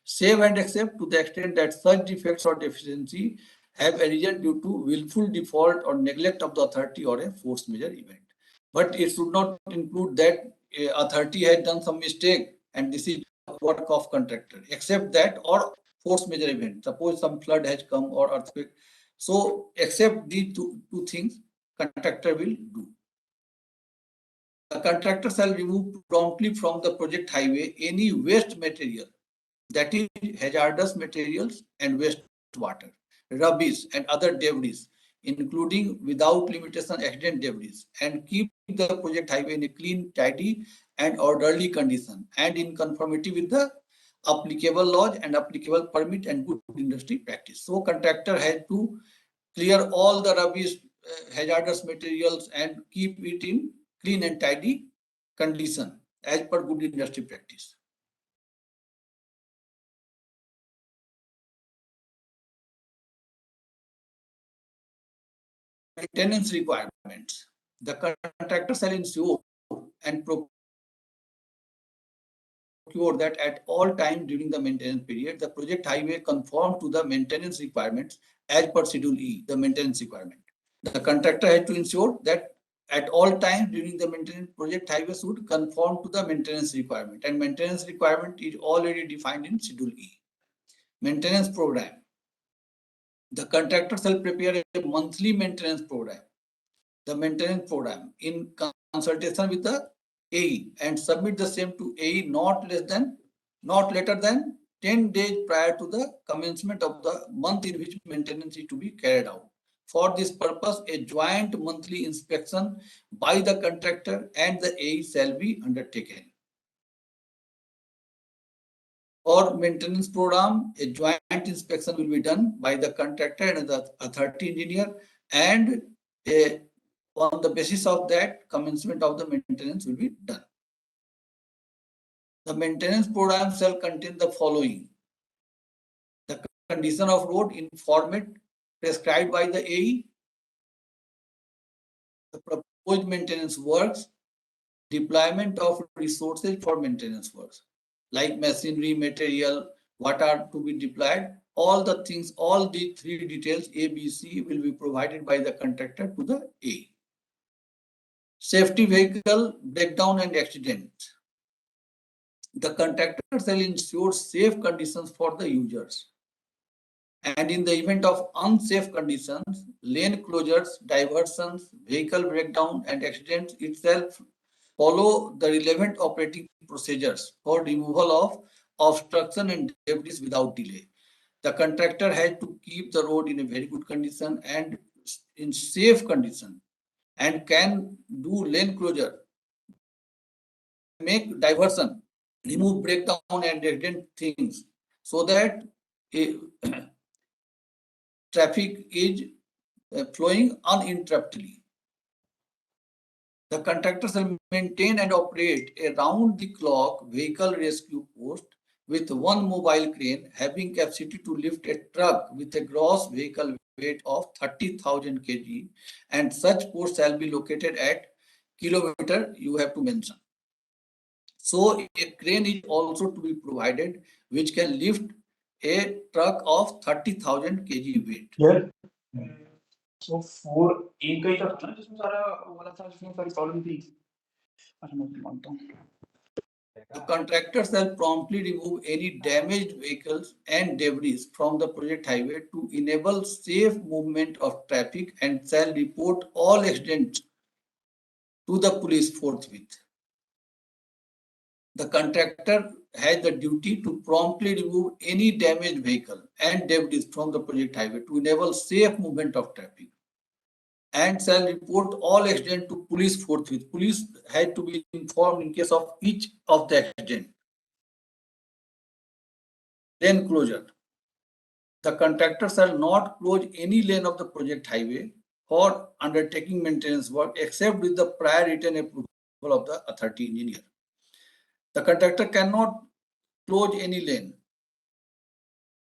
Save and accept to the extent that such defects or deficiency have arisen due to willful default or neglect of the authority or a force majeure event. But it should not include that authority had done some mistake and this is work of contractor, except that or force majeure event. Suppose some flood has come or earthquake. So except these two things, contractor will do. The contractor shall remove promptly from the project highway any waste material, that is hazardous materials and wastewater, rubbish and other debris, including without limitation accident debris, and keep the project highway in a clean, tidy and orderly condition and in conformity with the applicable laws and applicable permit and good industry practice. So contractor has to clear all the rubbish, hazardous materials and keep it in clean and tidy condition as per good industry practice. Maintenance requirements. The contractor shall ensure and procure that at all times during the maintenance period, the project highway conform to the maintenance requirements as per Schedule E, the maintenance requirement. The contractor has to ensure that at all times during the maintenance, project highway should conform to the maintenance requirement, and maintenance requirement is already defined in Schedule E. Maintenance program. The contractor shall prepare a monthly maintenance program, the maintenance program in consultation with the AE and submit the same to AE not later than 10 days prior to the commencement of the month in which maintenance is to be carried out. For this purpose, a joint monthly inspection by the contractor and the AE shall be undertaken. For maintenance program, a joint inspection will be done by the contractor and the authority engineer, and on the basis of that, commencement of the maintenance will be done. The maintenance program shall contain the following: the condition of road in format prescribed by the AE, the proposed maintenance works, deployment of resources for maintenance works, like machinery, material, what are to be deployed, all the things, all the three details A, B, C will be provided by the contractor to the AE. Safety vehicle breakdown and accident. The contractor shall ensure safe conditions for the users. And in the event of unsafe conditions, lane closures, diversions, vehicle breakdown and accidents itself follow the relevant operating procedures for removal of obstruction and debris without delay. The contractor has to keep the road in a very good condition and in safe condition and can do lane closure, make diversion, remove breakdown and accident things so that traffic is flowing uninterruptedly. The contractor shall maintain and operate a round-the-clock vehicle rescue post with one mobile crane having capacity to lift a truck with a gross vehicle weight of 30,000 kg, and such post shall be located at kilometer you have to mention. So a crane is also to be provided which can lift a truck of 30,000 kg weight. यार सो 4 एक का ही था ना जिसमें सारा वाला था जिसमें सारी प्रॉब्लम थी अच्छा मैं मानता हूँ The contractor shall promptly remove any damaged vehicles and debris from the project highway to enable safe movement of traffic and shall report all accidents to the police forthwith. The contractor has the duty to promptly remove any damaged vehicle and debris from the project highway to enable safe movement of traffic and shall report all accident to police forthwith. Police had to be informed in case of each of the accident. Lane closure. The contractor shall not close any lane of the project highway for undertaking maintenance work except with the prior written approval of the authority engineer. The contractor cannot close any lane.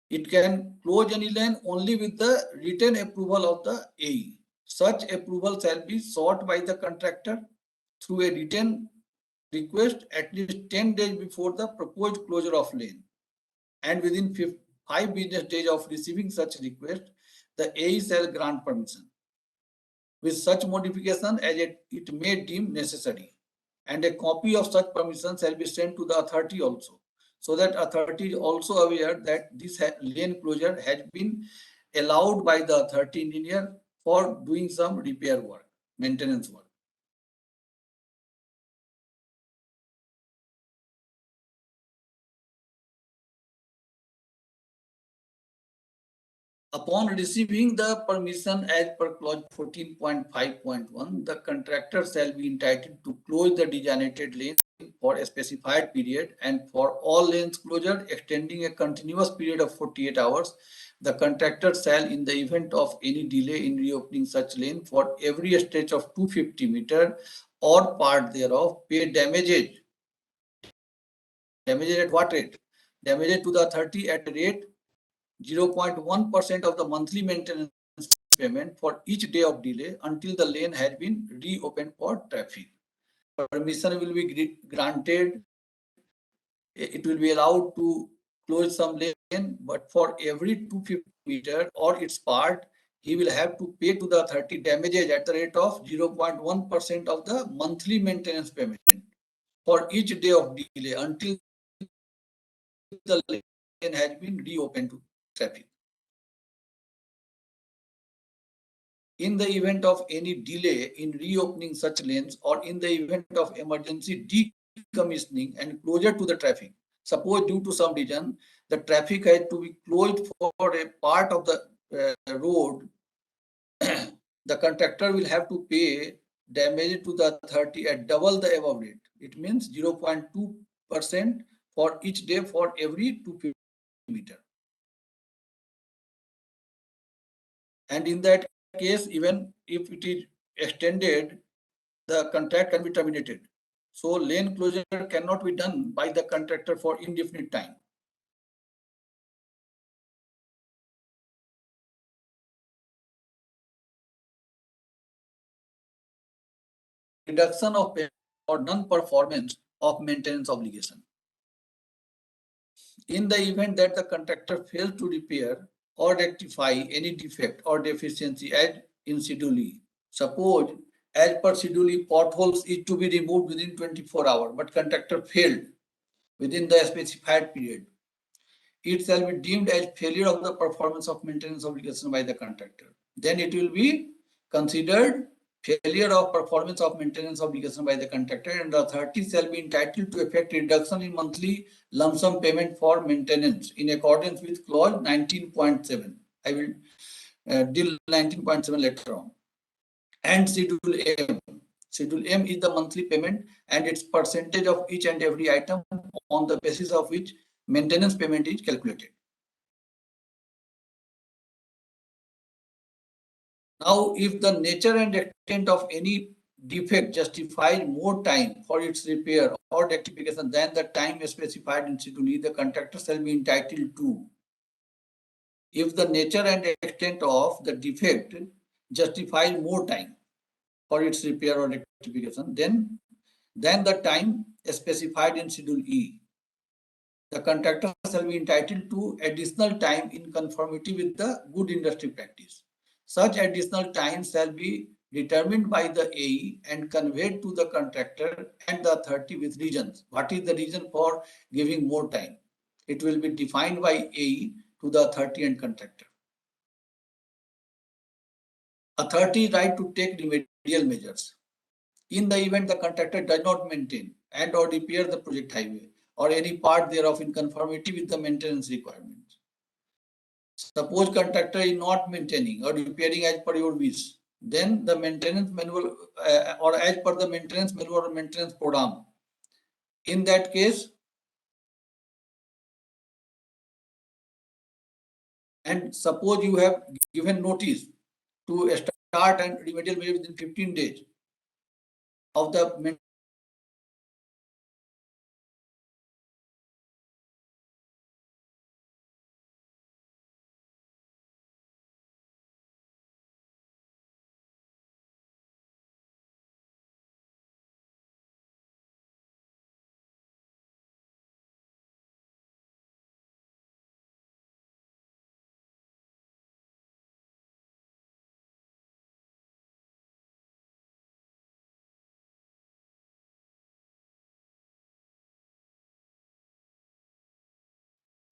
It can close any lane only with the written approval of the AE. Such approval shall be sought by the contractor through a written request at least 10 days before the proposed closure of lane. And within 5 business days of receiving such request, the AE shall grant permission with such modification as it may deem necessary. And a copy of such permission shall be sent to the authority also, so that authority is also aware that this lane closure has been allowed by the authority engineer for doing some repair work, maintenance work. Upon receiving the permission as per clause 14.5.1, the contractor shall be entitled to close the designated lane for a specified period, and for all lanes closure extending a continuous period of 48 hours, the contractor shall, in the event of any delay in reopening such lane for every stretch of 250 meter or part thereof, pay damages. Damages at what rate? Damages to the authority at a rate 0.1% of the monthly maintenance payment for each day of delay until the lane has been reopened for traffic. Permission will be granted. It will be allowed to close some lane, but for every 250 meter or its part, he will have to pay to the authority damages at the rate of 0.1% of the monthly maintenance payment for each day of delay until the lane has been reopened to traffic. In the event of any delay in reopening such lanes, or in the event of emergency decommissioning and closure to the traffic, suppose due to some reason the traffic has to be closed for a part of the road, the contractor will have to pay damage to the authority at double the above rate. It means 0.2% for each day for every 250 meter. And in that case, even if it is extended, the contract can be terminated. So lane closure cannot be done by the contractor for indefinite time. Reduction of payment or non-performance of maintenance obligation. In the event that the contractor fails to repair or rectify any defect or deficiency as in Schedule E, suppose as per Schedule E, potholes is to be removed within 24 hours, but contractor failed within the specified period, it shall be deemed as failure of the performance of maintenance obligation by the contractor. Then it will be considered failure of performance of maintenance obligation by the contractor, and the authority shall be entitled to effect reduction in monthly lump sum payment for maintenance in accordance with clause 19.7. I will deal 19.7 later on. And Schedule M. Schedule M is the monthly payment and its percentage of each and every item on the basis of which maintenance payment is calculated. Now, if the nature and extent of any defect justifies more time for its repair or rectification than the time specified in Schedule E, the contractor shall be entitled to. If the nature and extent of the defect justifies more time for its repair or rectification, then the time specified in Schedule E, the contractor shall be entitled to additional time in conformity with the good industry practice. Such additional time shall be determined by the AE and conveyed to the contractor and the authority with reasons. What is the reason for giving more time? It will be defined by AE to the authority and contractor. Authority right to take remedial measures. In the event the contractor does not maintain and or repair the project highway or any part thereof in conformity with the maintenance requirements. Suppose contractor is not maintaining or repairing as per your wish, then the maintenance manual or as per the maintenance manual or maintenance program. In that case, and suppose you have given notice to start and remedial measure within 15 days of the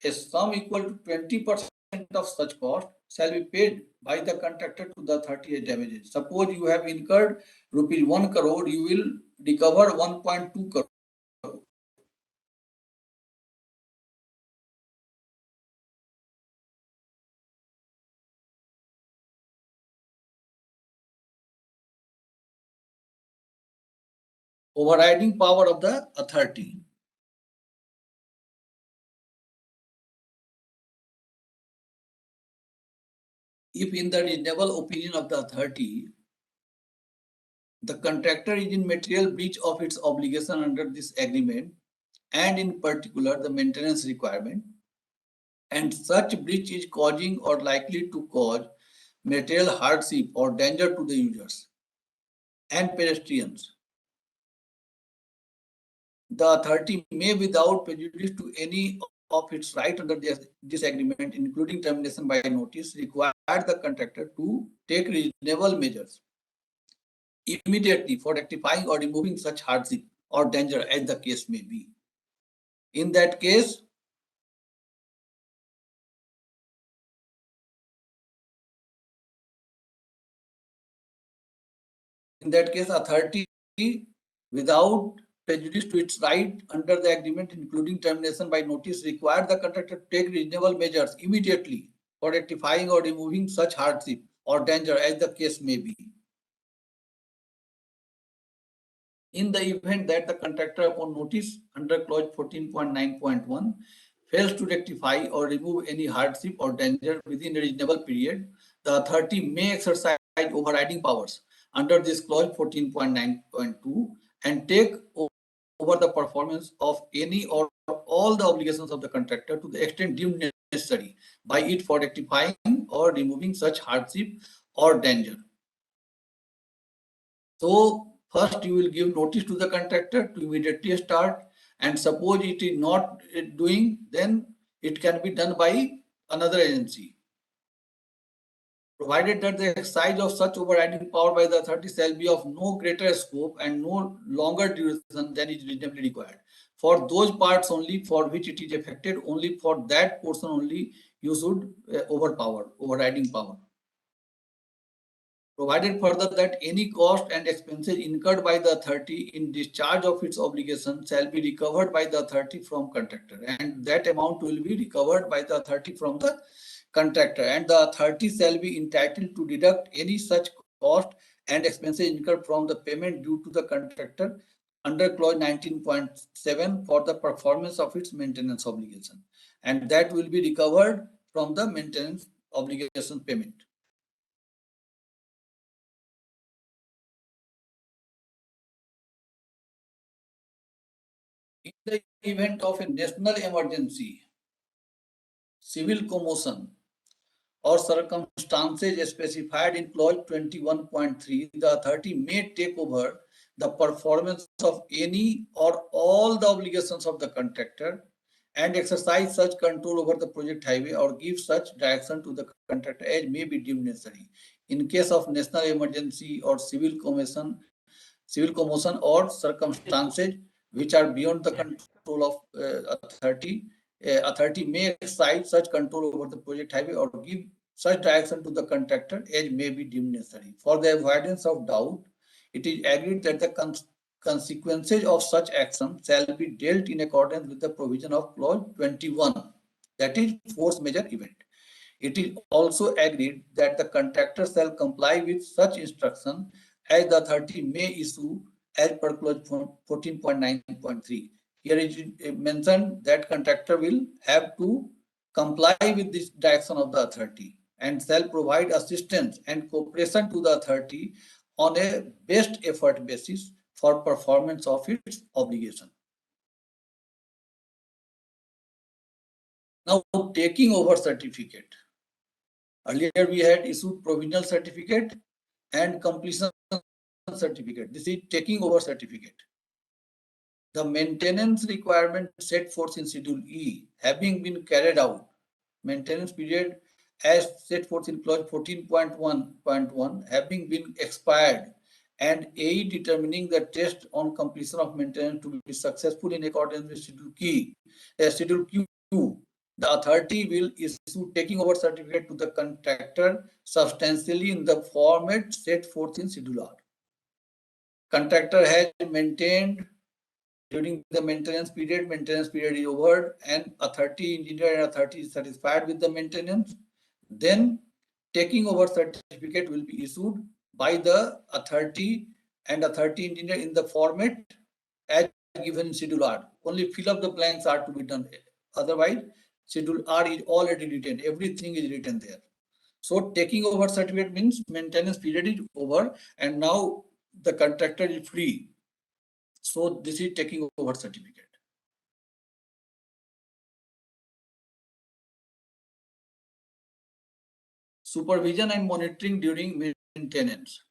a sum equal to 20% of such cost shall be paid by the contractor to the 30 damages. Suppose you have incurred rupees 1 crore, you will recover 1.2 crore. Overriding power of the authority. If in the reasonable opinion of the authority, the contractor is in material breach of its obligation under this agreement, and in particular the maintenance requirement, and such breach is causing or likely to cause material hardship or danger to the users and pedestrians, the authority may, without prejudice to any of its right under this agreement, including termination by notice, require the contractor to take reasonable measures immediately for rectifying or removing such hardship or danger as the case may be. In that case, authority, without prejudice to its right under the agreement, including termination by notice, require the contractor to take reasonable measures immediately for rectifying or removing such hardship or danger as the case may be. In the event that the contractor, upon notice under clause 14.9.1, fails to rectify or remove any hardship or danger within a reasonable period, the authority may exercise overriding powers under this clause 14.9.2 and take over the performance of any or all the obligations of the contractor to the extent deemed necessary by it for rectifying or removing such hardship or danger. So first you will give notice to the contractor to immediately start, and suppose it is not doing, then it can be done by another agency. Provided that the exercise of such overriding power by the authority shall be of no greater scope and no longer duration than is reasonably required. For those parts only for which it is affected, only for that portion only you should overriding power. Provided further that any cost and expenses incurred by the authority in discharge of its obligation shall be recovered by the authority from contractor, and that amount will be recovered by the authority from the contractor, and the authority shall be entitled to deduct any such cost and expenses incurred from the payment due to the contractor under clause 19.7 for the performance of its maintenance obligation, and that will be recovered from the maintenance obligation payment. In the event of a national emergency, civil commotion, or circumstances specified in clause 21.3, the authority may take over the performance of any or all the obligations of the contractor and exercise such control over the project highway or give such direction to the contractor as may be deemed necessary. In case of national emergency or civil commotion or circumstances which are beyond the control of authority, authority may exercise such control over the project highway or give such direction to the contractor as may be deemed necessary. For the avoidance of doubt, it is agreed that the consequences of such action shall be dealt in accordance with the provision of clause 21, that is force majeure event. It is also agreed that the contractor shall comply with such instruction as the authority may issue as per clause 14.9.3. Here it is mentioned that contractor will have to comply with this direction of the authority and shall provide assistance and cooperation to the authority on a best effort basis for performance of its obligation. Now, taking over certificate. Earlier we had issued provisional certificate and completion certificate. This is taking over certificate. The maintenance requirement set forth in Schedule E having been carried out, maintenance period as set forth in clause 14.1.1 having been expired, and AE determining the test on completion of maintenance to be successful in accordance with Schedule Q, the authority will issue taking over certificate to the contractor substantially in the format set forth in Schedule R. Contractor has maintained during the maintenance period is over, and authority engineer and authority is satisfied with the maintenance, then taking over certificate will be issued by the authority and authority engineer in the format as given in Schedule R. Only fill up the blanks are to be done. Otherwise, Schedule R is already written. Everything is written there. So taking over certificate means maintenance period is over and now the contractor is free. So this is taking over certificate. Supervision and monitoring during maintenance.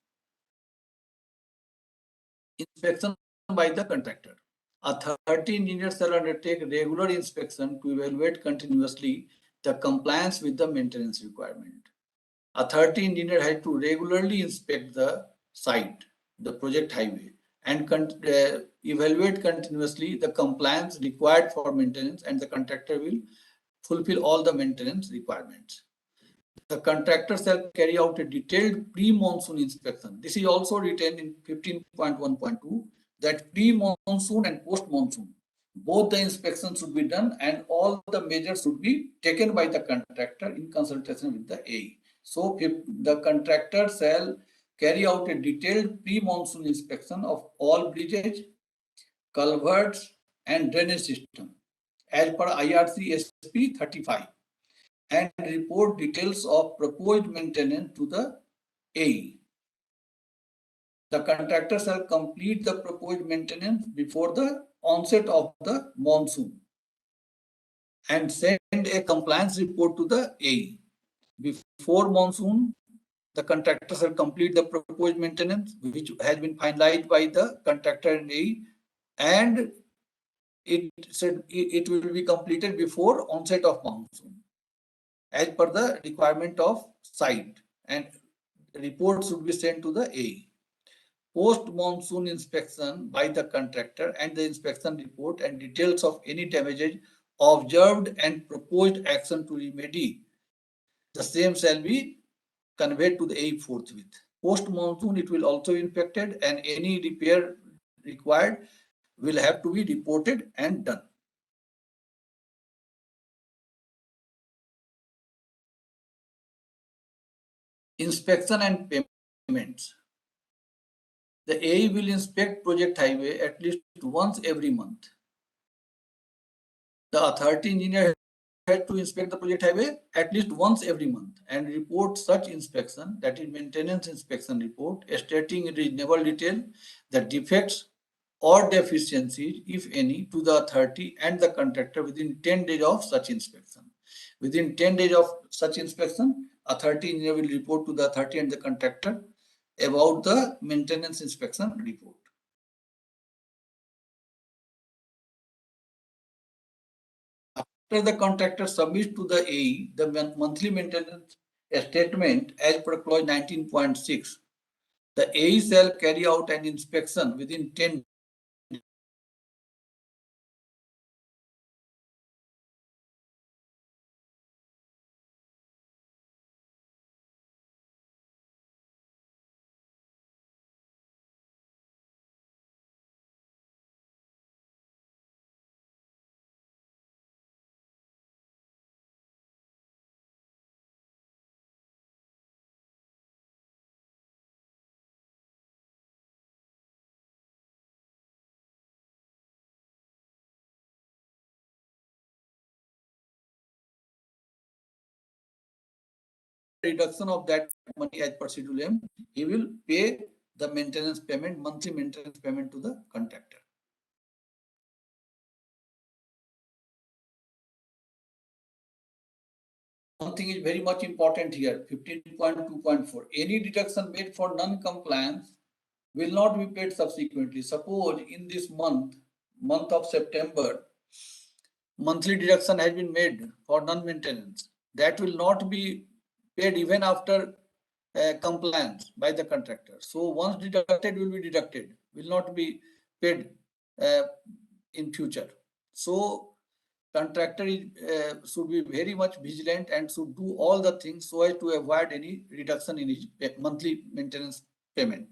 Inspection by the contractor. Authority engineers shall undertake regular inspection to evaluate continuously the compliance with the maintenance requirement. Authority engineer has to regularly inspect the site, the project highway, and evaluate continuously the compliance required for maintenance, and the contractor will fulfill all the maintenance requirements. The contractor shall carry out a detailed pre-monsoon inspection. This is also written in 15.1.2 that pre-monsoon and post-monsoon, both the inspections should be done and all the measures should be taken by the contractor in consultation with the AE. So if the contractor shall carry out a detailed pre-monsoon inspection of all bridges, culverts, and drainage system as per IRC SP 35 and report details of proposed maintenance to the AE. The contractor shall complete the proposed maintenance before the onset of the monsoon and send a compliance report to the AE. Before monsoon, the contractor shall complete the proposed maintenance, which has been finalized by the contractor and AE, and it will be completed before onset of monsoon as per the requirement of site, and report should be sent to the AE. Post-monsoon inspection by the contractor and the inspection report and details of any damages observed and proposed action to remedy the same shall be conveyed to the AE forthwith. Post-monsoon, it will also be inspected and any repair required will have to be reported and done. Inspection and payments. The AE will inspect project highway at least once every month. The authority engineer had to inspect the project highway at least once every month and report such inspection, that is maintenance inspection report, stating in reasonable detail the defects or deficiencies, if any, to the authority and the contractor within 10 days of such inspection. Within 10 days of such inspection, authority engineer will report to the authority and the contractor about the maintenance inspection report. After the contractor submits to the AE the monthly maintenance statement as per clause 19.6, the AE shall carry out an inspection within 10 reduction of that money as per Schedule M, he will pay the maintenance payment, monthly maintenance payment to the contractor. One thing is very much important here, 15.2.4. Any deduction made for non-compliance will not be paid subsequently. Suppose in this month of September, monthly deduction has been made for non-maintenance. That will not be paid even after compliance by the contractor. So once deducted, will be deducted, will not be paid in future. So contractor should be very much vigilant and should do all the things so as to avoid any reduction in his monthly maintenance payment.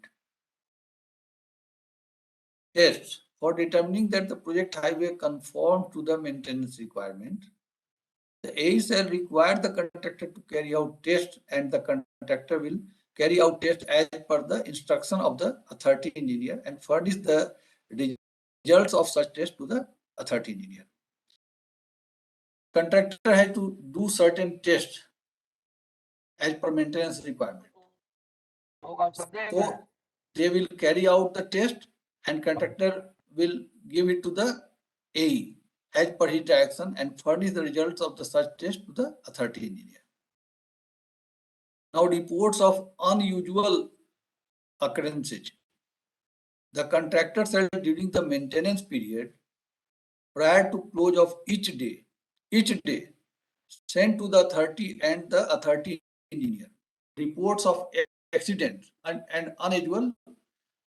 Test. For determining that the project highway conforms to the maintenance requirement, the AE shall require the contractor to carry out tests, and the contractor will carry out tests as per the instruction of the authority engineer and furnish the results of such tests to the authority engineer. Contractor has to do certain tests as per maintenance requirement. So they will carry out the test and contractor will give it to the AE as per his direction and furnish the results of the such test to the authority engineer. Now, reports of unusual occurrences. The contractor shall during the maintenance period prior to close of each day send to the authority and the authority engineer reports of accidents and unusual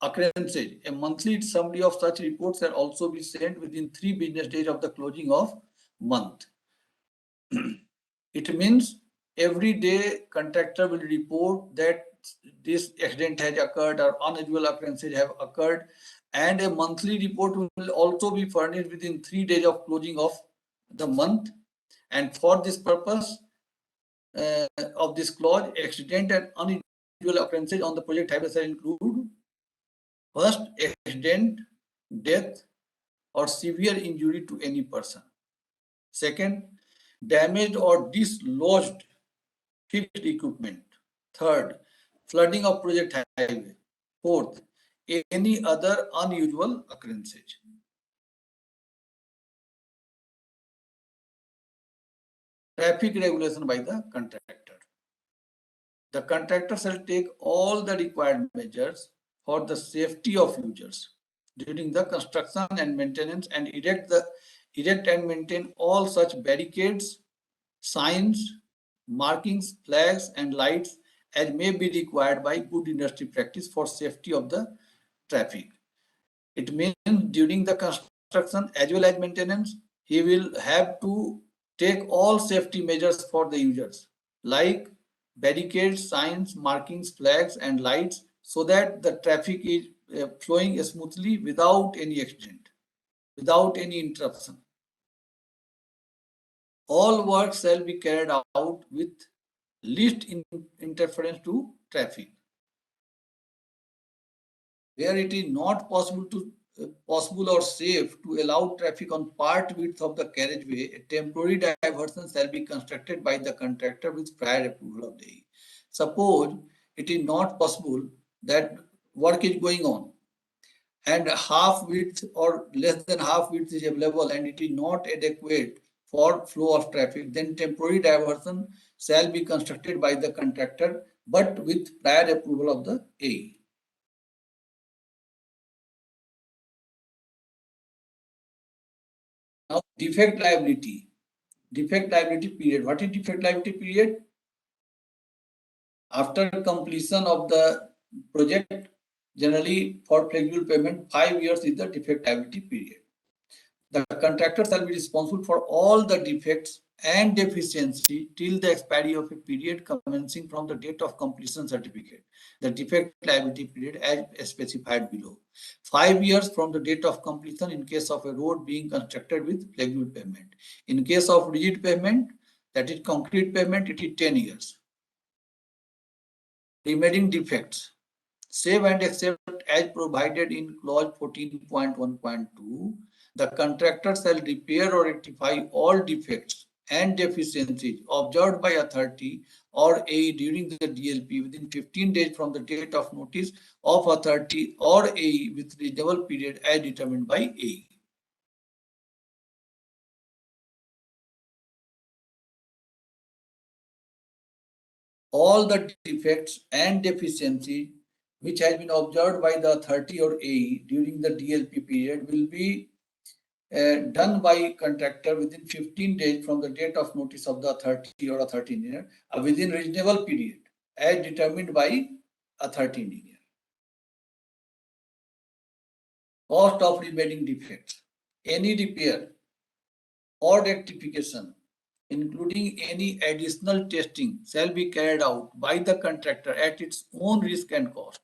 occurrences. A monthly summary of such reports shall also be sent within 3 business days of the closing of month. It means every day contractor will report that this accident has occurred or unusual occurrences have occurred, and a monthly report will also be furnished within 3 days of closing of the month. And for this purpose of this clause, accident and unusual occurrences on the project highway shall include: first, accident, death, or severe injury to any person. Second, damaged or dislodged fixed equipment. Third, flooding of project highway. Fourth, any other unusual occurrences. Traffic regulation by the contractor. The contractor shall take all the required measures for the safety of users during the construction and maintenance and erect and maintain all such barricades, signs, markings, flags, and lights as may be required by good industry practice for safety of the traffic. It means during the construction as well as maintenance, he will have to take all safety measures for the users like barricades, signs, markings, flags, and lights so that the traffic is flowing smoothly without any accident, without any interruption. All work shall be carried out with least interference to traffic. Where it is not possible or safe to allow traffic on part width of the carriageway, a temporary diversion shall be constructed by the contractor with prior approval of the AE. Suppose it is not possible that work is going on and half width or less than half width is available and it is not adequate for flow of traffic, then temporary diversion shall be constructed by the contractor but with prior approval of the AE. Now, defect liability. Defect liability period. What is defect liability period? After completion of the project, generally for flexible payment, 5 years is the defect liability period. The contractor shall be responsible for all the defects and deficiency till the expiry of a period commencing from the date of completion certificate, the defect liability period as specified below. 5 years from the date of completion in case of a road being constructed with flexible pavement. In case of rigid pavement, that is concrete pavement, it is 10 years. Remaining defects. Save and accept as provided in clause 14.1.2. The contractor shall repair or rectify all defects and deficiencies observed by authority or AE during the DLP within 15 days from the date of notice of authority or AE with reasonable period as determined by AE. All the defects and deficiencies which has been observed by the authority or AE during the DLP period will be done by contractor within 15 days from the date of notice of the authority or authority engineer within reasonable period as determined by authority engineer. Cost of remaining defects. Any repair or rectification, including any additional testing, shall be carried out by the contractor at its own risk and cost,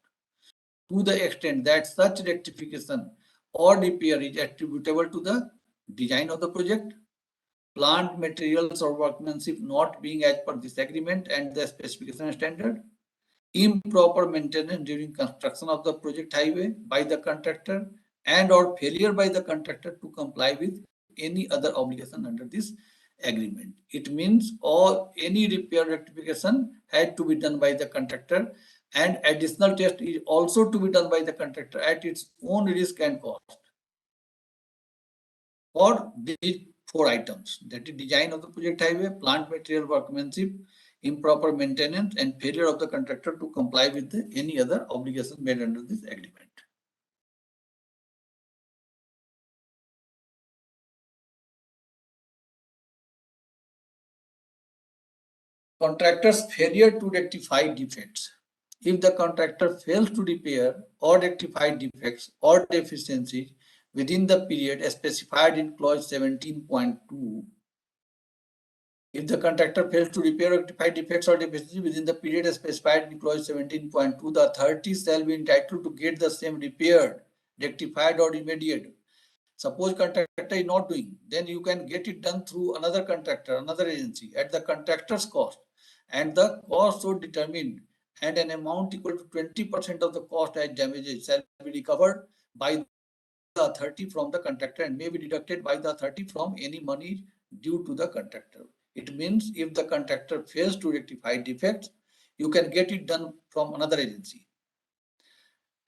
to the extent that such rectification or repair is attributable to the design of the project, plant materials or workmanship not being as per this agreement and the specification standard, improper maintenance during construction of the project highway by the contractor, and or failure by the contractor to comply with any other obligation under this agreement. It means any repair rectification had to be done by the contractor, and additional test is also to be done by the contractor at its own risk and cost for these four items, that is design of the project highway, plant material workmanship, improper maintenance, and failure of the contractor to comply with any other obligation made under this agreement. Contractor's failure to rectify defects. If the contractor fails to repair or rectify defects or deficiencies within the period specified in clause 17.2, if the contractor fails to repair or rectify defects or deficiencies within the period specified in clause 17.2, the authority shall be entitled to get the same repaired, rectified, or remediated. Suppose contractor is not doing, then you can get it done through another contractor, another agency at the contractor's cost, and the cost so determined, and an amount equal to 20% of the cost as damages shall be recovered by the authority from the contractor and may be deducted by the authority from any money due to the contractor. It means if the contractor fails to rectify defects, you can get it done from another agency,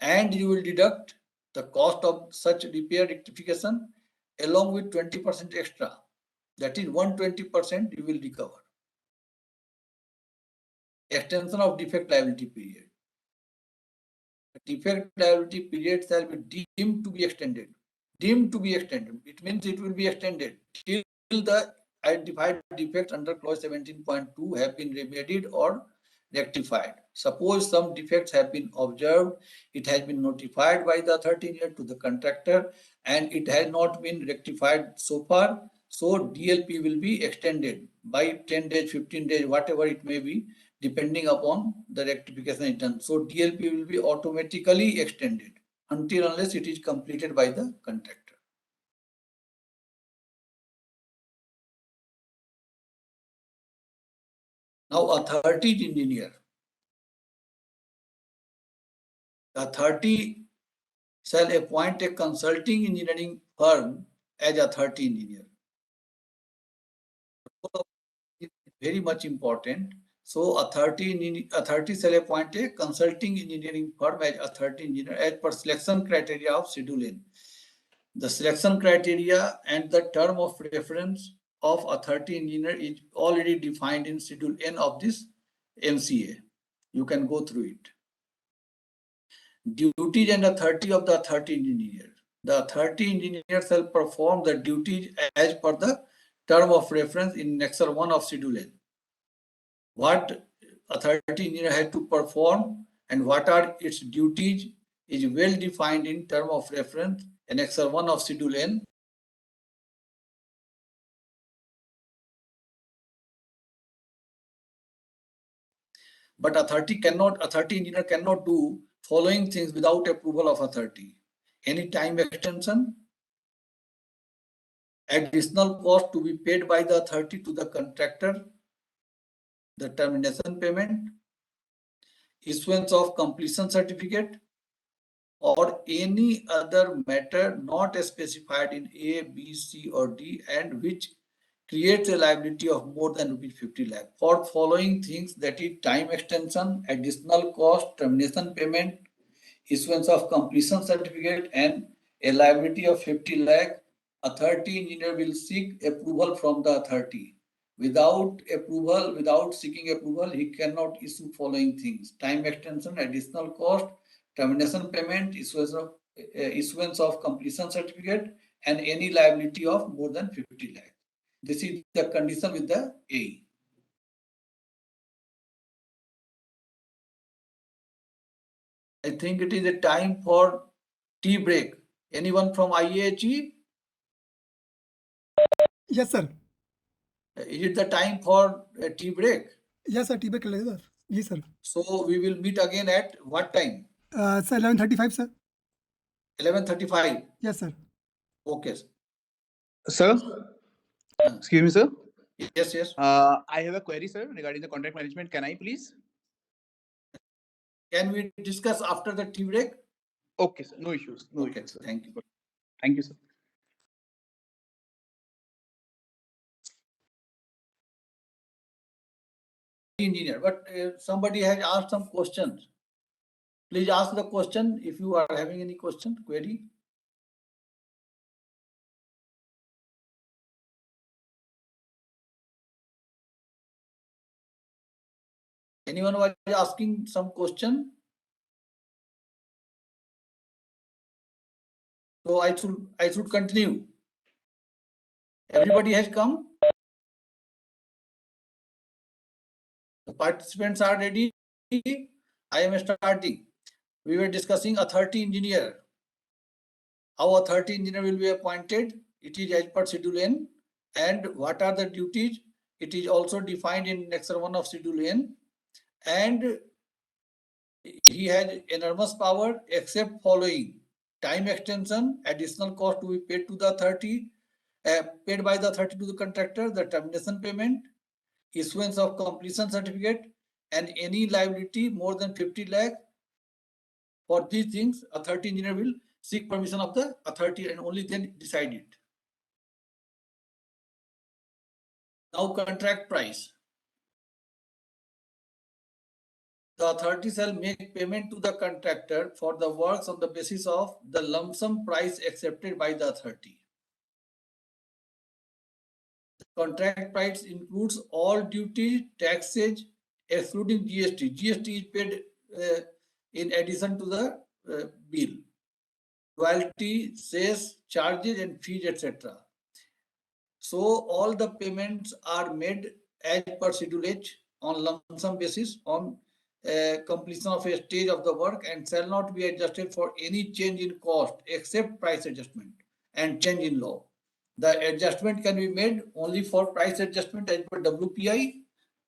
and you will deduct the cost of such repair rectification along with 20% extra. That is 120% you will recover. Extension of defect liability period. The defect liability period shall be deemed to be extended. Deemed to be extended. It means it will be extended till the identified defects under clause 17.2 have been remedied or rectified. Suppose some defects have been observed, it has been notified by the authority engineer to the contractor, and it has not been rectified so far. So DLP will be extended by 10 days, 15 days, whatever it may be, depending upon the rectification is done. So DLP will be automatically extended until unless it is completed by the contractor. Now, authority engineer. The authority shall appoint a consulting engineering firm as authority engineer. Very much important. So authority shall appoint a consulting engineering firm as authority engineer as per selection criteria of Schedule N. The selection criteria and the term of reference of authority engineer is already defined in Schedule N of this MCA. You can go through it. Duties and authority of the authority engineer. The authority engineer shall perform the duties as per the term of reference in Annexure 1 of Schedule N. What authority engineer has to perform and what are its duties is well defined in term of reference Annexure 1 of Schedule N. But authority engineer cannot do following things without approval of authority. Any time extension, additional cost to be paid by the authority to the contractor, the termination payment, issuance of completion certificate, or any other matter not specified in A, B, C, or D, and which creates a liability of more than rupees 50 lakh for following things, that is time extension, additional cost, termination payment, issuance of completion certificate, and a liability of 50 lakh. Authority engineer will seek approval from the authority. Without approval, without seeking approval, he cannot issue following things: time extension, additional cost, termination payment, issuance of completion certificate, and any liability of more than 50 lakh. This is the condition with the A. I think it is a time for tea break. Anyone from IAHE? Yes, sir. Is it the time for a tea break? Yes, sir. Tea break कर लेते sir. जी sir. So we will meet again at what time? Sir, 11:35, sir. 11:35. Yes, sir. Okay. Sir, Uh, excuse me, sir. yes, yes. I have a query, sir, regarding the contract management. Can I please? Can we discuss after the tea break? Okay, sir. No issues. No Okay, issues, sir. thank you. Thank you, sir. Engineer, but somebody has asked some questions. Please ask the question if you are having any question, query. Anyone was asking some question? So I should continue. Everybody has come. The participants are ready. I am starting. We were discussing authority engineer. How authority engineer will be appointed? It is as per Schedule N. And what are the duties? It is also defined in Annexure 1 of Schedule N. And he has enormous power except following: time extension, additional cost to be paid to the authority, paid by the authority to the contractor, the termination payment, issuance of completion certificate, and any liability more than 50 lakh. For these things, authority engineer will seek permission of the authority and only then decide it. Now contract price. The authority shall make payment to the contractor for the works on the basis of the lump sum price accepted by the authority. The contract price includes all duties, taxes, excluding GST. GST is paid in addition to the bill. Royalty, cess, charges, and fees, etc. So all the payments are made as per Schedule H on lump sum basis on completion of a stage of the work and shall not be adjusted for any change in cost except price adjustment and change in law. The adjustment can be made only for price adjustment as per WPI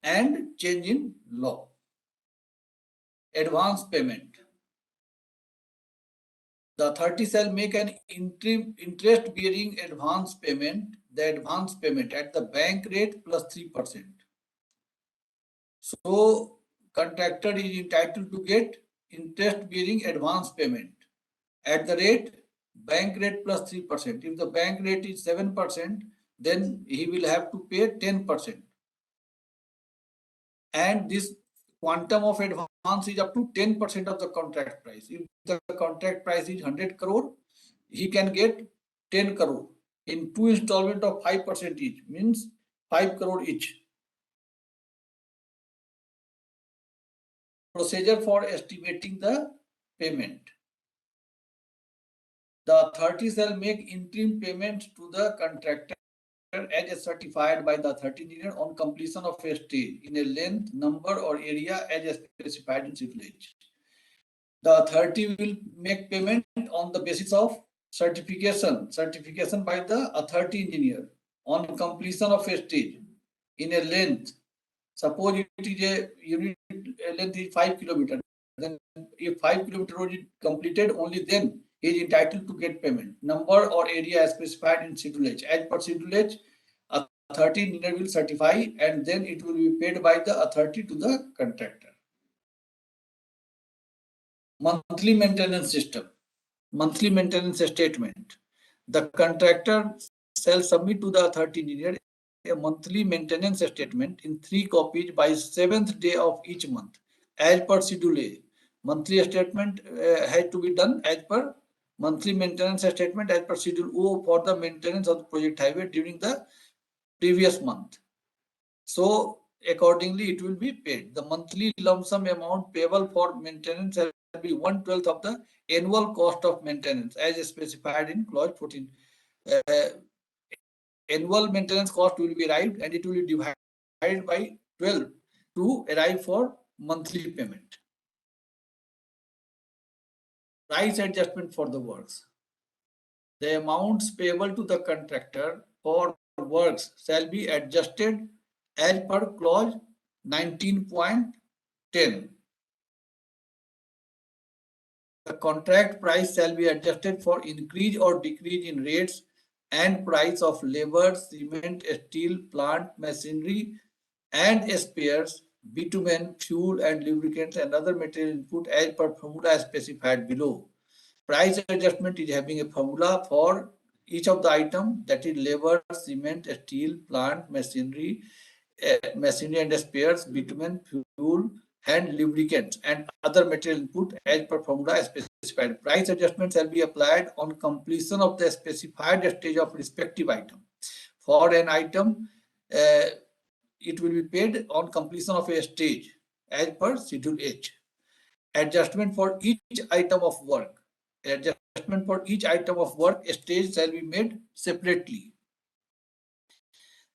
and change in law. Advance payment. The authority shall make an interest-bearing advance payment, the advance payment at the bank rate plus 3%. So, contractor is entitled to get interest-bearing advance payment at the rate, bank rate plus 3%. If the bank rate is 7%, then he will have to pay 10%. And this quantum of advance is up to 10% of the contract price. If the contract price is 100 crore, he can get 10 crore in two installment of 5% each, means 5 crore each. Procedure for estimating the payment. The authority shall make interim payment to the contractor as certified by the authority engineer on completion of a stage in a length, number, or area as specified in Schedule H. The authority will make payment on the basis of certification by the authority engineer on completion of a stage in a length. Suppose it is a unit length is 5 kilometers. Then if 5 kilometer road is completed, only then he is entitled to get payment. Number or area as specified in Schedule H. As per Schedule H, authority engineer will certify and then it will be paid by the authority to the contractor. Monthly maintenance system. Monthly maintenance statement. The contractor shall submit to the authority engineer a monthly maintenance statement in 3 copies by 7th day of each month as per Schedule A. Monthly statement has to be done as per monthly maintenance statement as per Schedule O for the maintenance of the project highway during the previous month. So accordingly it will be paid. The monthly lump sum amount payable for maintenance shall be 1/12 of the annual cost of maintenance as specified in clause 14. Annual maintenance cost will be arrived and it will be divided by 12 to arrive for monthly payment. Price adjustment for the works. The amounts payable to the contractor for works shall be adjusted as per clause 19.10. The contract price shall be adjusted for increase or decrease in rates and price of labor, cement, steel, plant, machinery, and spares, bitumen, fuel, and lubricants and other material input as per formula specified below. Price adjustment is having a formula for each of the item, that is labor, cement, steel, plant, machinery, machinery and spares, bitumen, fuel, and lubricants and other material input as per formula specified. Price adjustment shall be applied on completion of the specified stage of respective item. For an item, it will be paid on completion of a stage as per Schedule H. Adjustment for each item of work. Adjustment for each item of work stage shall be made separately.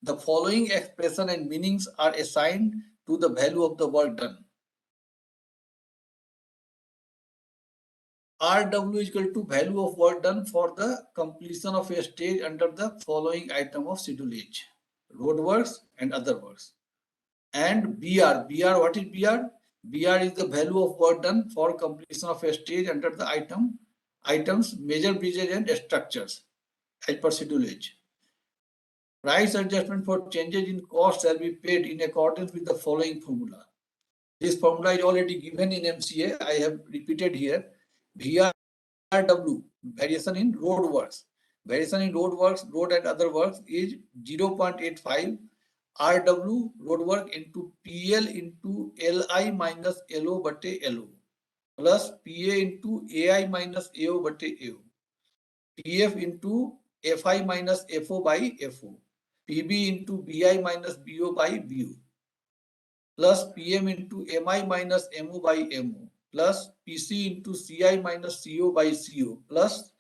The following expression and meanings are assigned to the value of the work done. RW is equal to value of work done for the completion of a stage under the following item of Schedule H: road works and other works. And BR, what is BR? BR is the value of work done for completion of a stage under the items major bridges and structures as per Schedule H. Price adjustment for changes in cost shall be paid in accordance with the following formula. This formula is already given in MCA. I have repeated here. VRW, variation in road works. Variation in road works, road and other works is 0.85 RW road work into PL into LI minus LO bate LO plus PA into AI minus AO bate AO. PF into FI minus FO by FO. PB into BI minus BO by BO plus PM into MI minus MO by MO plus PC into CI minus CO by CO plus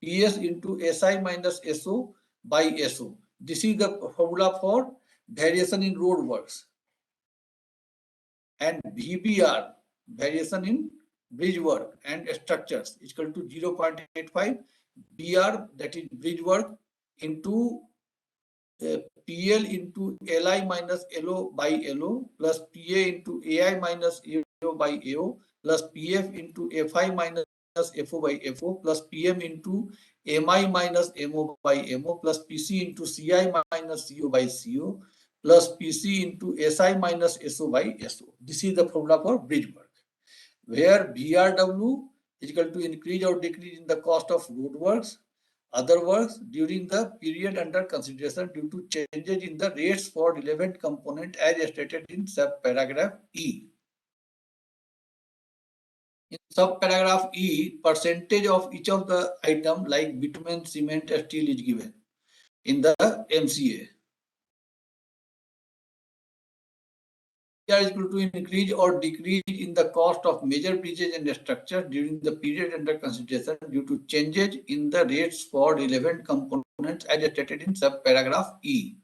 PS into SI minus SO by SO. This is the formula for variation in road works. And VBR, variation in bridge work and structures, is equal to 0.85 BR, that is bridge work, into PL into LI minus LO by LO plus PA into AI minus AO by AO plus PF into FI minus FO by FO plus PM into MI minus MO by MO plus PC into CI minus CO by CO plus PC into SI minus SO by SO. This is the formula for bridge work, where VRW is equal to increase or decrease in the cost of road works, other works during the period under consideration due to changes in the rates for relevant component as stated in subparagraph E. In subparagraph E, percentage of each of the item like bitumen, cement, steel is given in the MCA. Are equal to increase or decrease in the cost of major bridges and structures during the period under consideration due to changes in the rates for relevant components as stated in subparagraph E.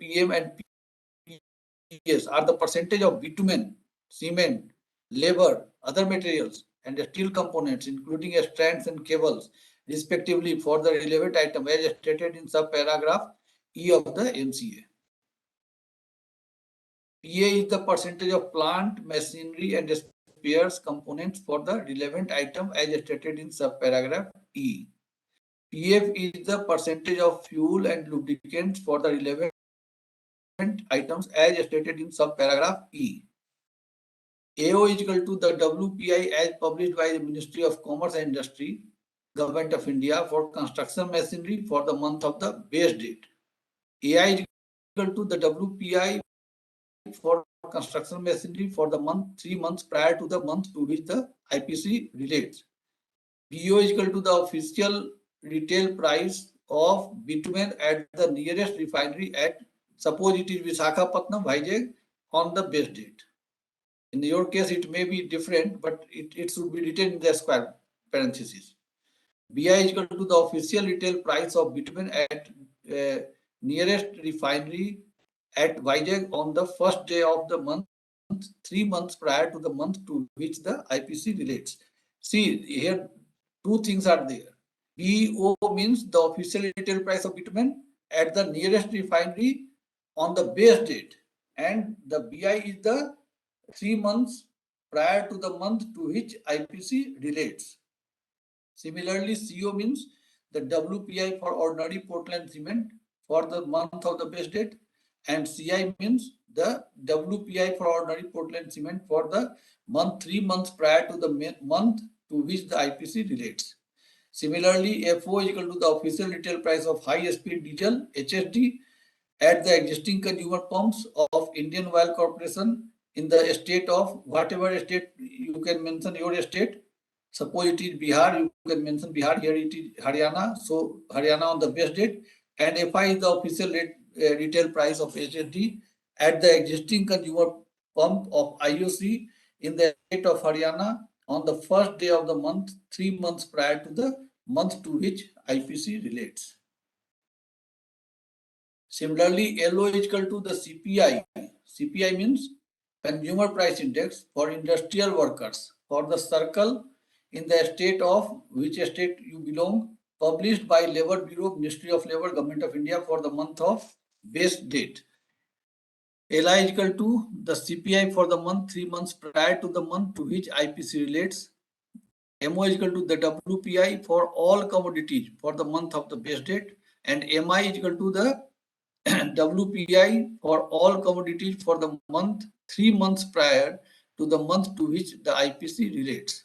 PM and PS are the percentage of bitumen, cement, labor, other materials, and steel components, including strands and cables, respectively, for the relevant item as stated in subparagraph E of the MCA. PA is the percentage of plant, machinery, and spares components for the relevant item as stated in subparagraph E. PF is the percentage of fuel and lubricants for the relevant items as stated in subparagraph E. AO is equal to the WPI as published by the Ministry of Commerce and Industry, Government of India, for construction machinery for the month of the base date. AI is equal to the WPI for construction machinery for the month 3 months prior to the month to which the IPC relates. BO is equal to the official retail price of bitumen at the nearest refinery at, suppose it is Visakhapatnam, Vizag, on the base date. In your case, it may be different, but it should be written in the square parenthesis. BI is equal to the official retail price of bitumen at nearest refinery at Vizag on the first day of the month, 3 months prior to the month to which the IPC relates. See, here two things are there. BO means the official retail price of bitumen at the nearest refinery on the base date, and the BI is the 3 months prior to the month to which IPC relates. Similarly, CO means the WPI for ordinary Portland cement for the month of the base date, and CI means the WPI for ordinary Portland cement for the month 3 months prior to the month to which the IPC relates. Similarly, FO is equal to the official retail price of high speed diesel HSD at the existing consumer pumps of Indian Oil Corporation in the state of whatever state you can mention your state. Suppose it is Bihar, you can mention Bihar, here it is Haryana. So Haryana on the base date, and FI is the official retail price of HSD at the existing consumer pump of IOC in the state of Haryana on the first day of the month, 3 months prior to the month to which IPC relates. Similarly, LO is equal to the CPI. CPI means Consumer Price Index for industrial workers for the circle in the state of which state you belong, published by Labour Bureau, Ministry of Labour, Government of India for the month of base date. LI is equal to the CPI for the month 3 months prior to the month to which IPC relates. MO is equal to the WPI for all commodities for the month of the base date, and MI is equal to the WPI for all commodities for the month 3 months prior to the month to which the IPC relates.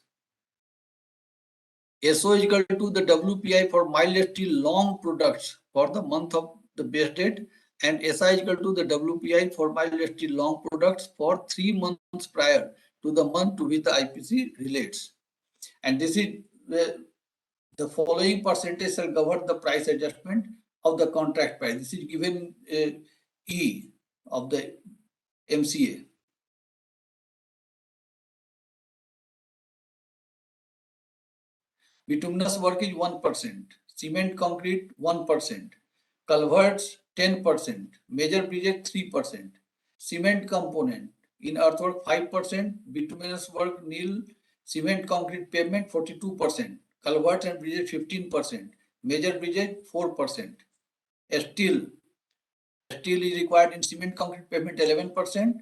SO is equal to the WPI for mild steel long products for the month of the base date, and SI is equal to the WPI for mild steel long products for 3 months prior to the month to which the IPC relates. And this is the following percentage shall govern the price adjustment of the contract price. This is given E of the MCA. Bituminous work is 1%, cement concrete 1%, culverts 10%, major bridges 3%, cement component in earthwork 5%, bituminous work nil, cement concrete pavement 42%, culverts and bridges 15%, major bridges 4%. Steel is required in cement concrete pavement 11%,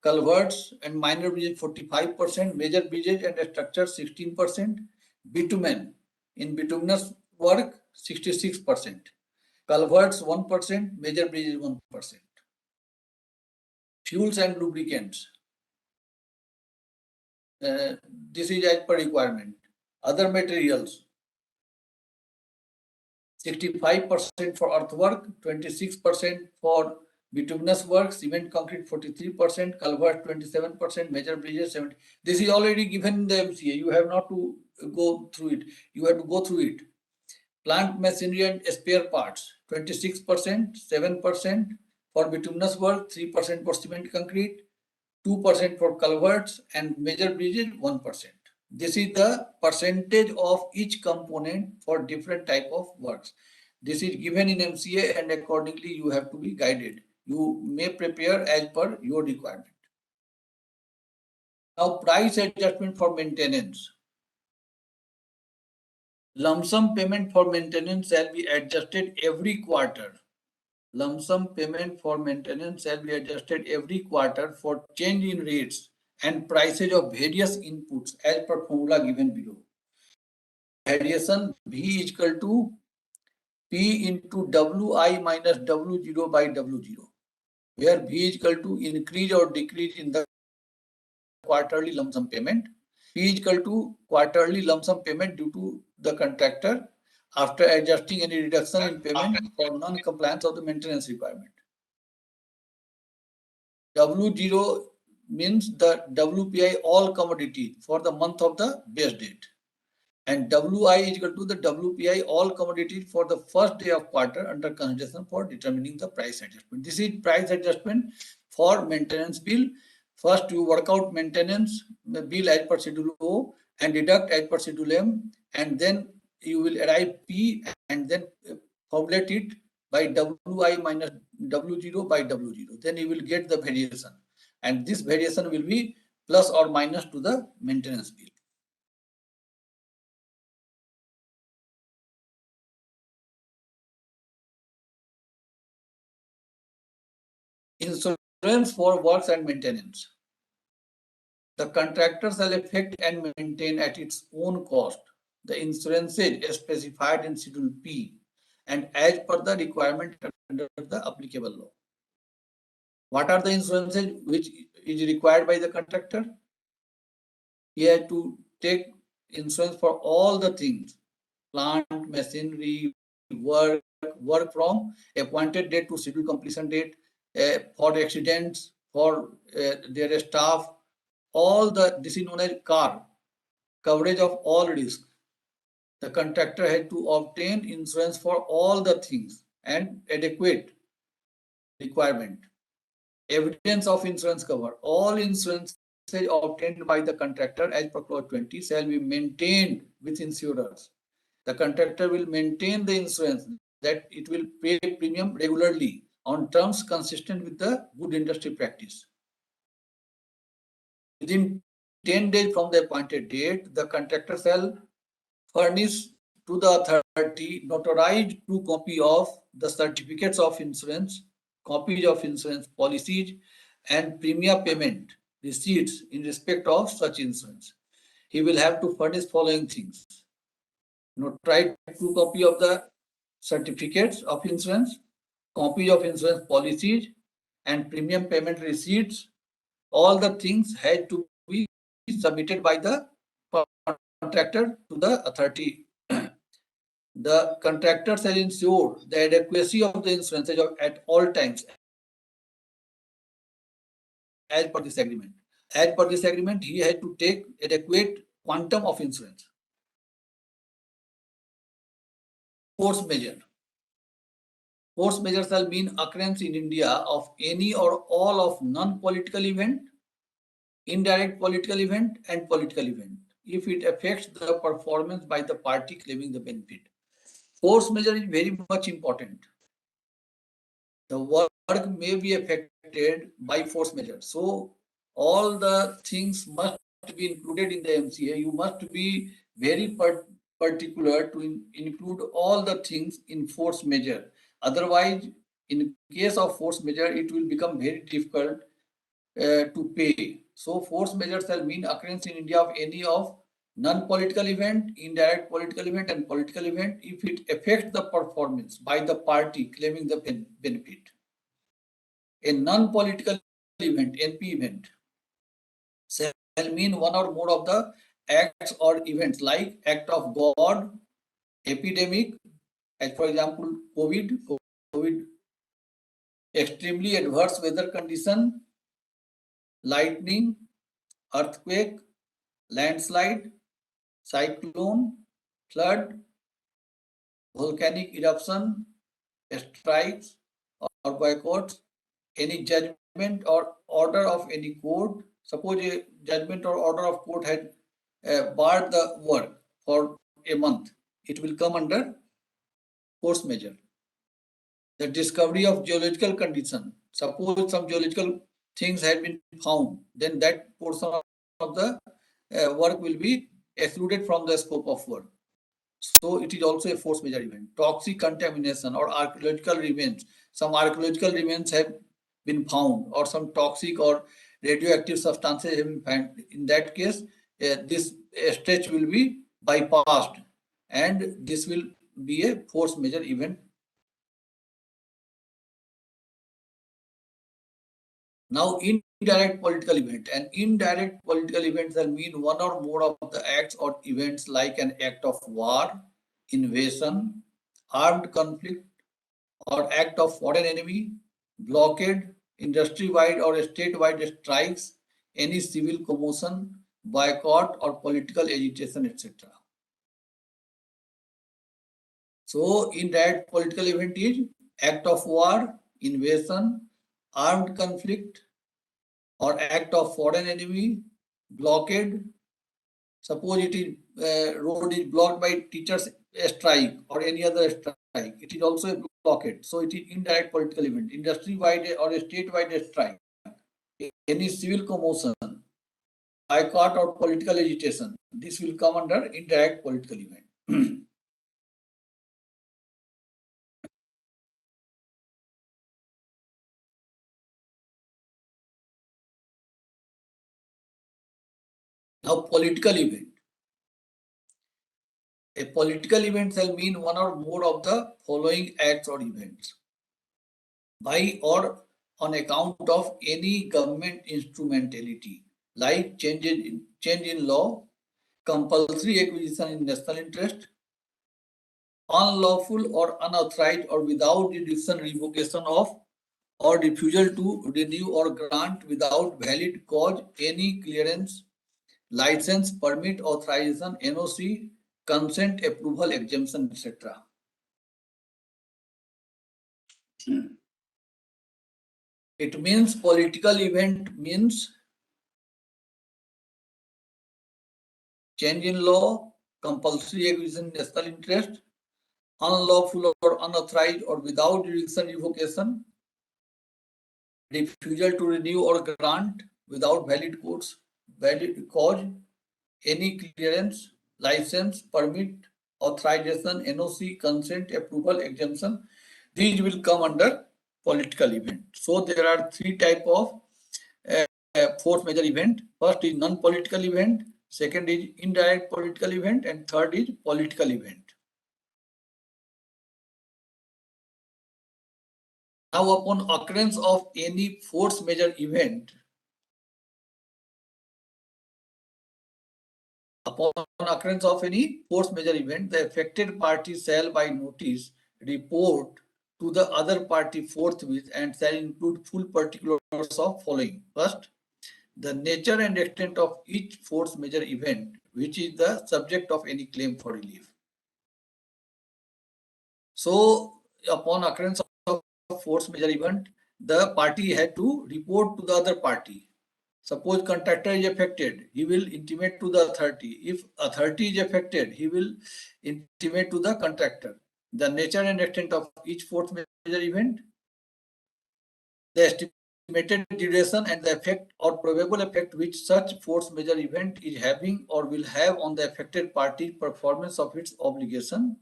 culverts and minor bridges 45%, major bridges and structures 16%, bitumen in bituminous work 66%, culverts 1%, major bridges 1%. Fuels and lubricants. This is as per requirement. Other materials 65% for earthwork, 26% for bituminous work, cement concrete 43%, culvert 27%, major bridges 70%. This is already given in the MCA. You have not to go through it. You have to go through it. Plant machinery and spare parts 26%, 7% for bituminous work, 3% for cement concrete, 2% for culverts, and major bridges 1%. This is the percentage of each component for different type of works. This is given in MCA, and accordingly you have to be guided. You may prepare as per your requirement. Now, price adjustment for maintenance. Lump sum payment for maintenance shall be adjusted every quarter. Lump sum payment for maintenance shall be adjusted every quarter for change in rates and prices of various inputs as per formula given below. Variation V is equal to P into Wi minus W0 by W0, where V is equal to increase or decrease in the quarterly lump sum payment. P is equal to quarterly lump sum payment due to the contractor after adjusting any reduction in payment for non-compliance of the maintenance requirement. W0 means the WPI all commodity for the month of the base date, and WI is equal to the WPI all commodities for the first day of quarter under consideration for determining the price adjustment. This is price adjustment for maintenance bill. First you work out maintenance bill as per schedule O and deduct as per schedule M, and then you will arrive P and then formulate it by Wi minus W0 by W0. Then you will get the variation, and this variation will be plus or minus to the maintenance bill. insurance for works and maintenance. The contractor shall effect and maintain at its own cost the insurances specified in Schedule P and as per the requirement under the applicable law. What are the insurances which is required by the contractor? He has to take insurance for all the things, plant, machinery, work from appointed date to scheduled completion date, for accidents, for their staff, all this is known as CAR, coverage of all risks. The contractor had to obtain insurance for all the things and adequate requirement. Evidence of insurance cover. All insurance obtained by the contractor as per clause 20 shall be maintained with insurers. The contractor will maintain the insurance that it will pay premium regularly on terms consistent with the good industry practice. Within 10 days from the appointed date, the contractor shall furnish to the authority notarized true copy of the certificates of insurance, copies of insurance policies, and premium payment receipts in respect of such insurance. He will have to furnish following things: notarized true copy of the certificates of insurance, copies of insurance policies, and premium payment receipts. All the things had to be submitted by the contractor to the authority. The contractor shall ensure the adequacy of the insurance at all times as per this agreement. As per this agreement, he had to take adequate quantum of insurance. Force measure. Force measure shall mean occurrence in India of any or all of non-political event, indirect political event, and political event, if it affects the performance by the party claiming the benefit. Force measure is very much important. The work may be affected by force measure. So all the things must be included in the MCA. You must be very particular to include all the things in force measure. Otherwise, in case of force measure, it will become very difficult to pay. So force measure shall mean occurrence in India of any of non-political event, indirect political event, and political event if it affects the performance by the party claiming the benefit. A non-political event, NP event, shall mean one or more of the acts or events like act of God, epidemic, as for example, COVID, extremely adverse weather condition, lightning, earthquake, landslide, cyclone, flood, volcanic eruption, strikes or boycotts, any judgment or order of any court. Suppose a judgment or order of court had barred the work for a month, it will come under force measure. The discovery of geological condition. Suppose some geological things had been found, then that portion of the work will be excluded from the scope of work. So it is also a force majeure event. Toxic contamination or archaeological remains. Some archaeological remains have been found, or some toxic or radioactive substances have been found. In that case, this stretch will be bypassed, and this will be a force majeure event. Now, indirect political event. An indirect political event will mean one or more of the acts or events like an act of war, invasion, armed conflict, or act of foreign enemy, blockade, industry-wide or state-wide strikes, any civil commotion, boycott, or political agitation, etc. So, indirect political event is act of war, invasion, armed conflict, or act of foreign enemy, blockade. Suppose it is road is blocked by teachers strike or any other strike. It is also a blockade. So it is indirect political event. Industry-wide or a state-wide strike. Any civil commotion, boycott or political agitation. This will come under indirect political event. Now, political event. A political event shall mean one or more of the following acts or events by or on account of any government instrumentality, like change in law, compulsory acquisition in national interest, unlawful or unauthorized or without jurisdiction revocation of or refusal to renew or grant without valid cause any clearance, license, permit, authorization, NOC, consent, approval, exemption, etc. It means political event means change in law, compulsory acquisition in national interest, unlawful or unauthorized or without jurisdiction revocation, refusal to renew or grant without valid cause, any clearance, license, permit, authorization, NOC, consent, approval, exemption. These will come under political event. So there are three type of fourth major event. First is non-political event, second is indirect political event, and third is political event. Now, upon occurrence of any force major event, the affected party shall by notice report to the other party forthwith and shall include full particulars of following. First, the nature and extent of each force major event, which is the subject of any claim for relief. So, upon occurrence of force major event, the party had to report to the other party. Suppose contractor is affected, he will intimate to the authority. If authority is affected, he will intimate to the contractor. The nature and extent of each force major event, the estimated duration and the effect or probable effect which such force major event is having or will have on the affected party performance of its obligation.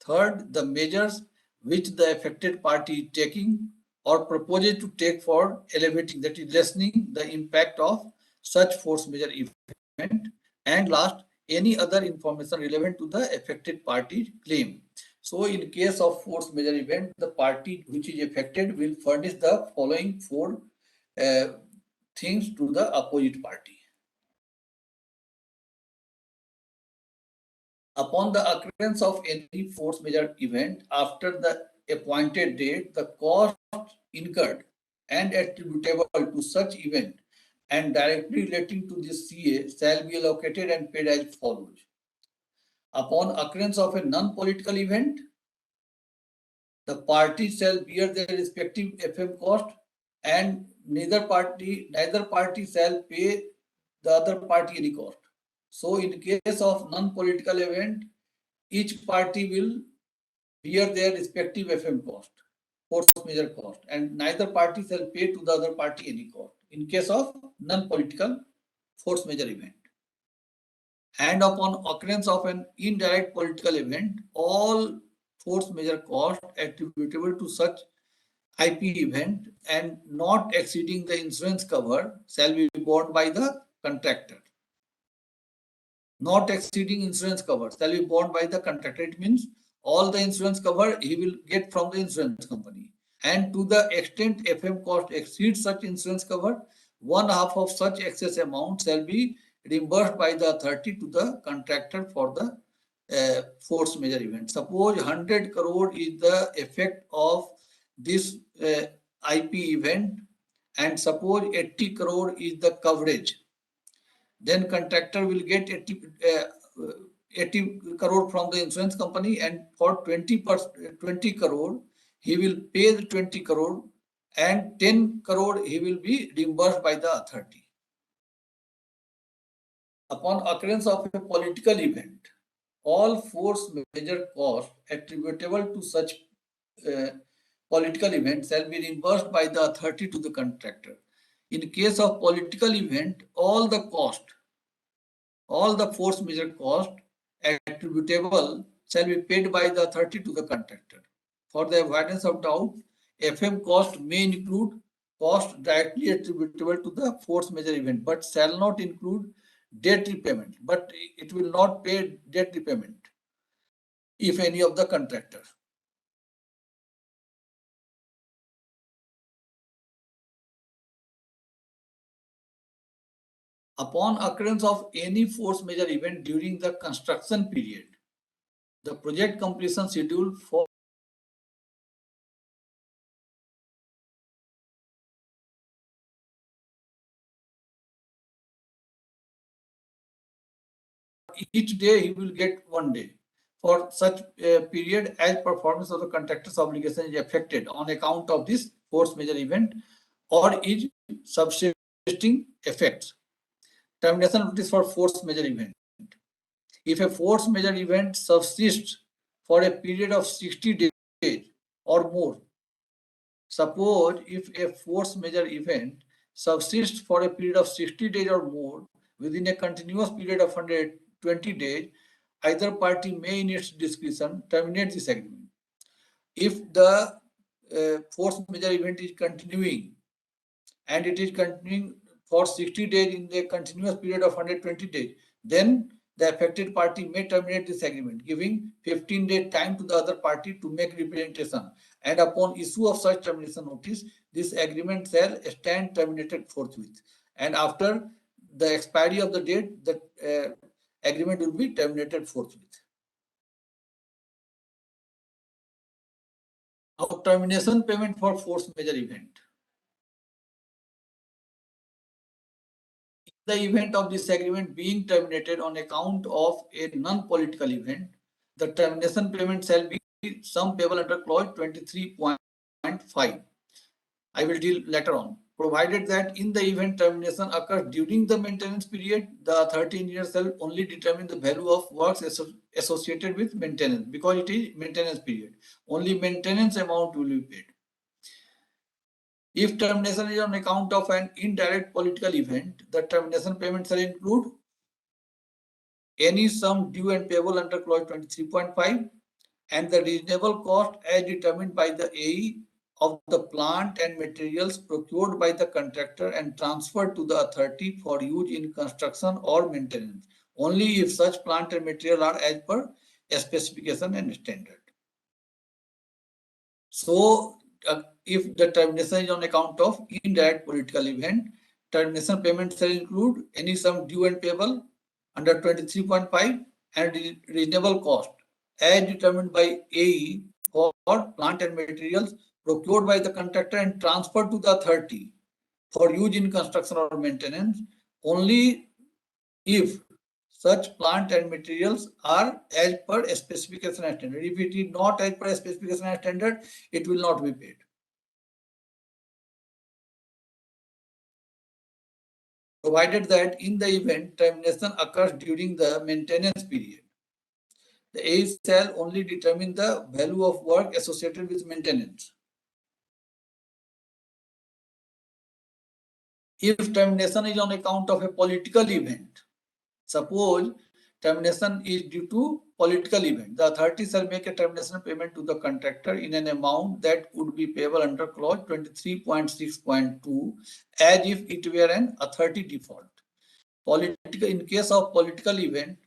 Third, the measures which the affected party is taking or proposes to take for elevating, that is lessening the impact of such force major event. And last, any other information relevant to the affected party claim. So in case of force major event, the party which is affected will furnish the following four things to the opposite party. Upon the occurrence of any force major event after the appointed date, the cost incurred and attributable to such event and directly relating to this CA shall be allocated and paid as follows. Upon occurrence of a non-political event, the parties shall bear their respective FM cost and neither party shall pay the other party any cost. So in case of non-political event, each party will bear their respective FM cost, force major cost, and neither party shall pay to the other party any cost in case of non-political force major event. And upon occurrence of an indirect political event, all force major cost attributable to such IP event and not exceeding the insurance cover shall be borne by the contractor. Not exceeding insurance cover shall be borne by the contractor. It means all the insurance cover he will get from the insurance company. And to the extent FM cost exceeds such insurance cover, one half of such excess amount shall be reimbursed by the authority to the contractor for the force major event. Suppose 100 crore is the effect of this IP event, and suppose 80 crore is the coverage. Then contractor will get 80 crore from the insurance company, and for 20 crore, he will pay the 20 crore and 10 crore he will be reimbursed by the authority. Upon occurrence of a political event, all force major costs attributable to such political event shall be reimbursed by the authority to the contractor. In case of political event, all the force major cost attributable shall be paid by the authority to the contractor. For the avoidance of doubt, FM cost may include cost directly attributable to the force major event, but shall not include debt repayment, but it will not pay debt repayment if any of the contractor. Upon occurrence of any force majeure event during the construction period, the project completion schedule for each day he will get 1 day. For such a period as performance of the contractor's obligation is affected on account of this force majeure event or is subsisting effects. Termination notice for force majeure event. If a force majeure event subsists for a period of 60 days or more, suppose if a force majeure event subsists for a period of 60 days or more within a continuous period of 120 days, either party may in its discretion terminate this agreement. If the force majeure event is continuing and it is continuing for 60 days in the continuous period of 120 days, then the affected party may terminate this agreement, giving 15-day time to the other party to make representation. And upon issue of such termination notice, this agreement shall stand terminated forthwith. And after the expiry of the date, the agreement will be terminated forthwith. Now, termination payment for force majeure event. The event of this agreement being terminated on account of a non-political event, the termination payment shall be sum payable under clause 23.5. I will deal later on. Provided that in the event termination occurs during the maintenance period, the authority engineer shall only determine the value of works associated with maintenance because it is maintenance period. Only maintenance amount will be paid. If termination is on account of an indirect political event, the termination payment shall include any sum due and payable under clause 23.5 and the reasonable cost as determined by the AE of the plant and materials procured by the contractor and transferred to the authority for use in construction or maintenance, only if such plant and material are as per specification and standard. So, if the termination is on account of indirect political event, termination payment shall include any sum due and payable under 23.5 and reasonable cost as determined by AE for plant and materials procured by the contractor and transferred to the authority for use in construction or maintenance, only if such plant and materials are as per specification and standard. If it is not as per specification and standard, it will not be paid. Provided that in the event termination occurs during the maintenance period, the A shall only determine the value of work associated with maintenance. If termination is on account of a political event, suppose termination is due to political event, the authority shall make a termination payment to the contractor in an amount that would be payable under clause 23.6.2 as if it were an authority default. In case of political event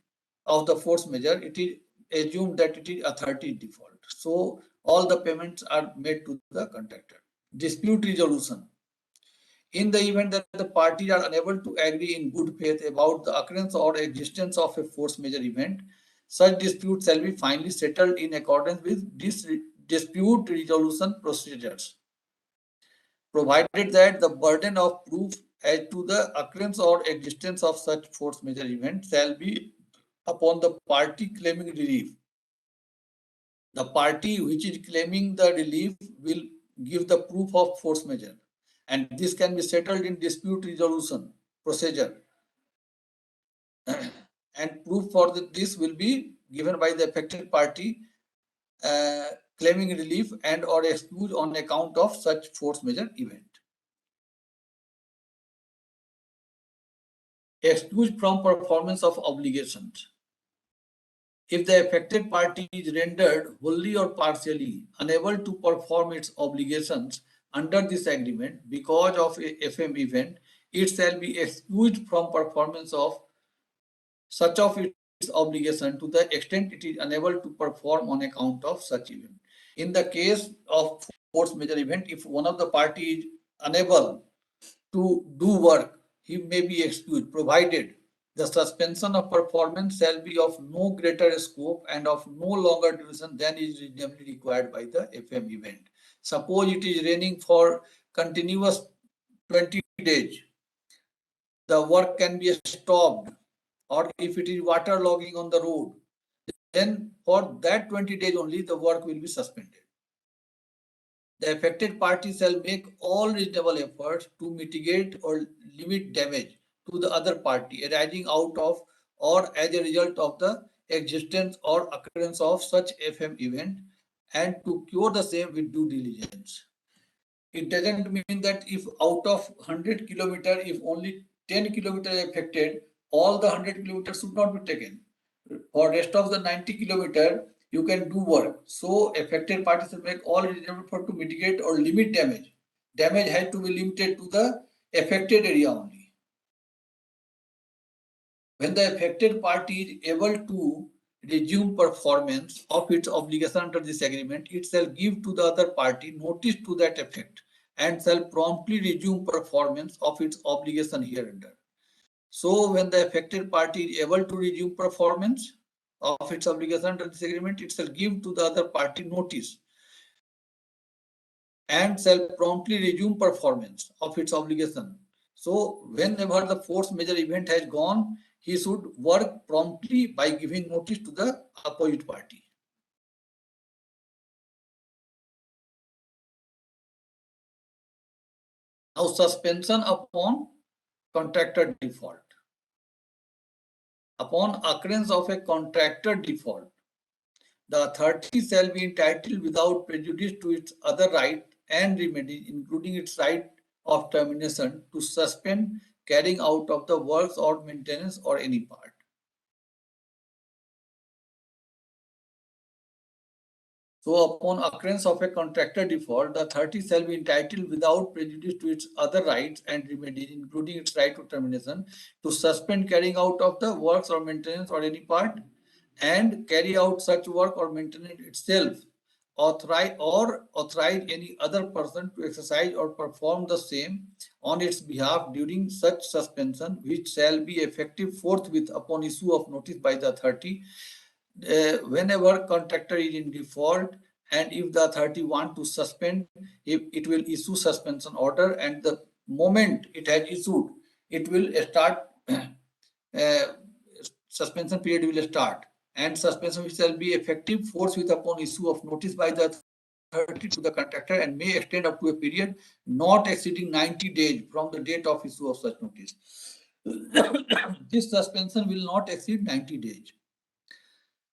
of the force majeure, it is assumed that it is authority default. So all the payments are made to the contractor. Dispute resolution. In the event that the parties are unable to agree in good faith about the occurrence or existence of a force majeure event, such dispute shall be finally settled in accordance with dispute resolution procedures, provided that the burden of proof as to the occurrence or existence of such force majeure event shall be upon the party claiming relief. The party which is claiming the relief will give the proof of force majeure, and this can be settled in dispute resolution procedure. And proof for this will be given by the affected party claiming relief and or excuse on account of such force majeure event. Excuse from performance of obligations. If the affected party is rendered wholly or partially unable to perform its obligations under this agreement because of a FM event, it shall be excused from performance of such of its obligation to the extent it is unable to perform on account of such event. In the case of force majeure event, if one of the party is unable to do work, he may be excused, provided the suspension of performance shall be of no greater scope and of no longer duration than is reasonably required by the FM event. Suppose it is raining for continuous 20 days, the work can be stopped, or if it is waterlogging on the road, then for that 20 days only the work will be suspended. The affected party shall make all reasonable efforts to mitigate or limit damage to the other party arising out of or as a result of the existence or occurrence of such FM event, and to cure the same with due diligence. It doesn't mean that if out of 100 kilometer, if only 10 kilometer affected, all the 100 kilometers should not be taken. For rest of the 90 kilometer, you can do work. So affected parties will make all reasonable effort to mitigate or limit damage. Damage has to be limited to the affected area only. When the affected party is able to resume performance of its obligation under this agreement, it shall give to the other party notice to that effect and shall promptly resume performance of its obligation hereunder. So when the affected party is able to resume performance of its obligation under this agreement, it shall give to the other party notice and shall promptly resume performance of its obligation. So whenever the force majeure event has gone, he should work promptly by giving notice to the opposite party. Now, suspension upon contractor default. Upon occurrence of a contractor default, the authority shall be entitled without prejudice to its other right and remedies, including its right of termination, to suspend carrying out of the works or maintenance or any part. So upon occurrence of a contractor default, the authority shall be entitled without prejudice to its other rights and remedies, including its right to termination, to suspend carrying out of the works or maintenance or any part, and carry out such work or maintenance itself, authorize any other person to exercise or perform the same on its behalf during such suspension, which shall be effective forthwith upon issue of notice by the authority. Whenever contractor is in default, and if the authority want to suspend, if it will issue suspension order, and the moment it has issued, it will start suspension period will start, and suspension which shall be effective forthwith upon issue of notice by the authority to the contractor, and may extend up to a period not exceeding 90 days from the date of issue of such notice. This suspension will not exceed 90 days.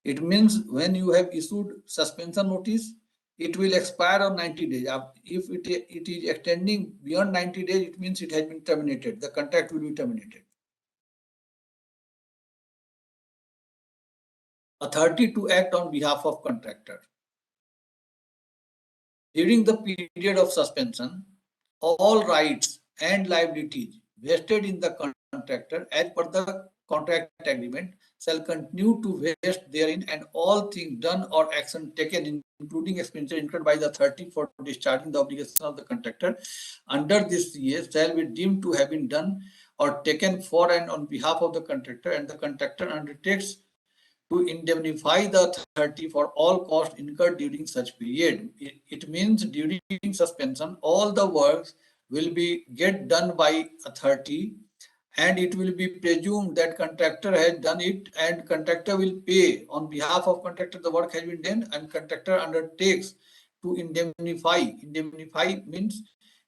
It means when you have issued suspension notice, it will expire on 90 days. If it is extending beyond 90 days, it means it has been terminated. The contract will be terminated. Authority to act on behalf of contractor. During the period of suspension, all rights and liabilities vested in the contractor as per the contract agreement shall continue to vest therein, and all things done or action taken, including expenditure incurred by the authority for discharging the obligation of the contractor under this CA, shall be deemed to have been done or taken for and on behalf of the contractor, and the contractor undertakes to indemnify the authority for all costs incurred during such period. It means during suspension, all the works will be get done by authority, and it will be presumed that contractor has done it, and contractor will pay on behalf of contractor. The work has been done, and contractor undertakes to indemnify. Indemnify means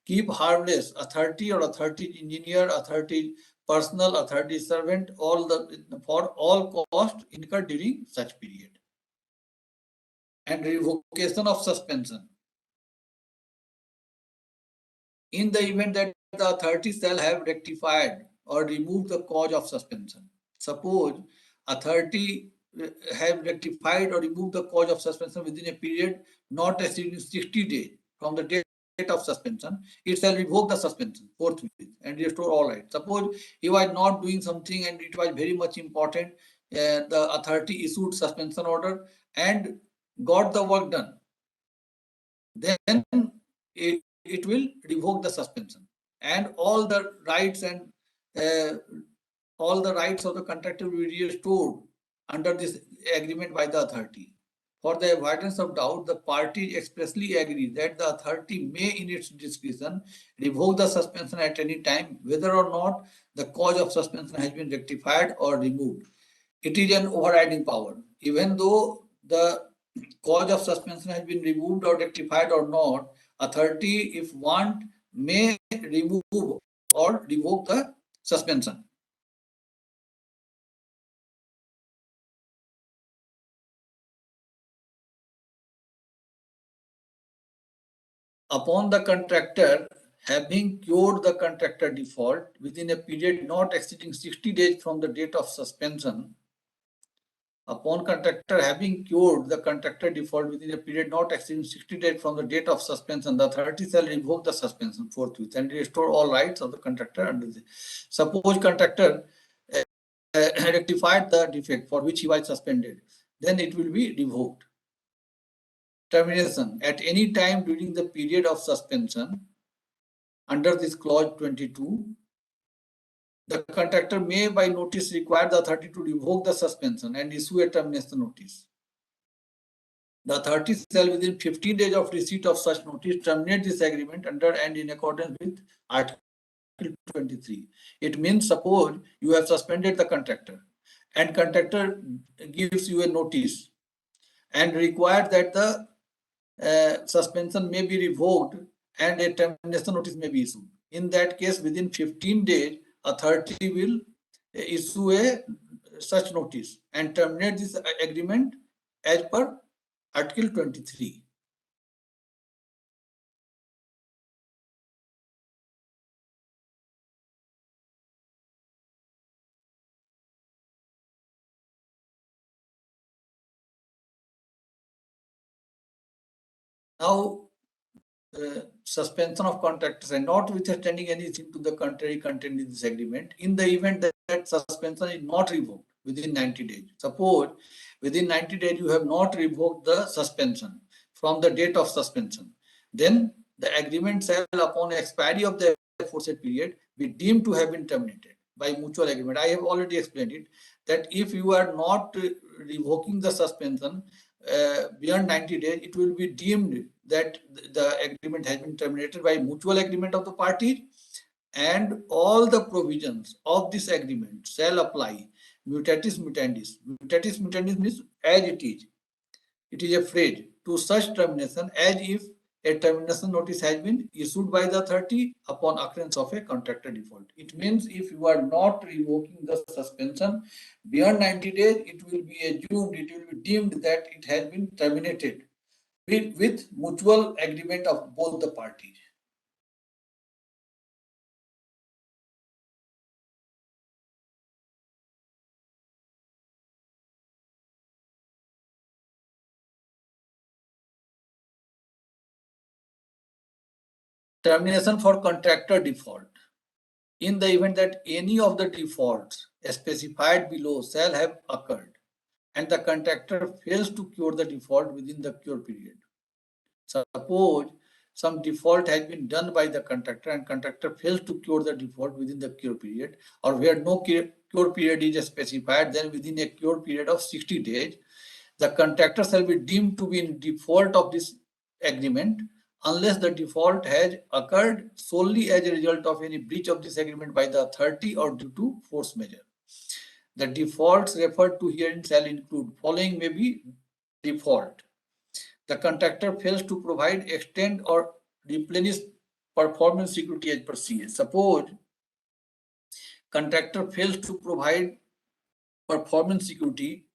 keep harmless authority or authority engineer, authority personal, authority servant, for all costs incurred during such period. And revocation of suspension. In the event that the authority shall have rectified or removed the cause of suspension. Suppose authority have rectified or removed the cause of suspension within a period not exceeding 60 days from the date of suspension, it shall revoke the suspension forthwith and restore all rights. Suppose he was not doing something and it was very much important, the authority issued suspension order and got the work done, then it will revoke the suspension and all the rights and all the rights of the contractor will be restored under this agreement by the authority. For the avoidance of doubt, the parties expressly agree that the authority may, in its discretion, revoke the suspension at any time, whether or not the cause of suspension has been rectified or removed. It is an overriding power. Even though the cause of suspension has been removed or rectified or not, authority, if want, may remove or revoke the suspension. Upon the contractor having cured the contractor default within a period not exceeding 60 days from the date of suspension, upon contractor having cured the contractor default within a period not exceeding 60 days from the date of suspension, the authority shall revoke the suspension forthwith and restore all rights of the contractor under the. Suppose contractor rectified the defect for which he was suspended, then it will be revoked. Termination at any time during the period of suspension under this clause 22, the contractor may by notice require the authority to revoke the suspension and issue a termination notice. The authority shall within 15 days of receipt of such notice terminate this agreement under and in accordance with Article 23. It means suppose you have suspended the contractor and contractor gives you a notice and requires that the suspension may be revoked and a termination notice may be issued. In that case, within 15 days, authority will issue a such notice and terminate this agreement as per Article 23. Now, suspension of contractors and notwithstanding anything to the contrary contained in this agreement, in the event that suspension is not revoked within 90 days. Suppose within 90 days you have not revoked the suspension from the date of suspension, then the agreement shall, upon expiry of the aforesaid period, be deemed to have been terminated by mutual agreement. I have already explained it that if you are not revoking the suspension beyond 90 days, it will be deemed that the agreement has been terminated by mutual agreement of the parties, and all the provisions of this agreement shall apply mutatis mutandis. Mutatis mutandis means as it is. It is a phrase to such termination as if a termination notice has been issued by the authority upon occurrence of a contractor default. It means if you are not revoking the suspension beyond 90 days, it will be assumed, it will be deemed that it has been terminated with mutual agreement of both the parties. Termination for contractor default. In the event that any of the defaults specified below shall have occurred and the contractor fails to cure the default within the cure period. Suppose some default has been done by the contractor and contractor fails to cure the default within the cure period, or where no cure period is specified, then within a cure period of 60 days, the contractor shall be deemed to be in default of this agreement unless the default has occurred solely as a result of any breach of this agreement by the authority or due to force majeure. The defaults referred to herein shall include following: may be default. The contractor fails to provide, extend or replenish performance security as per CA. Suppose contractor fails to provide performance security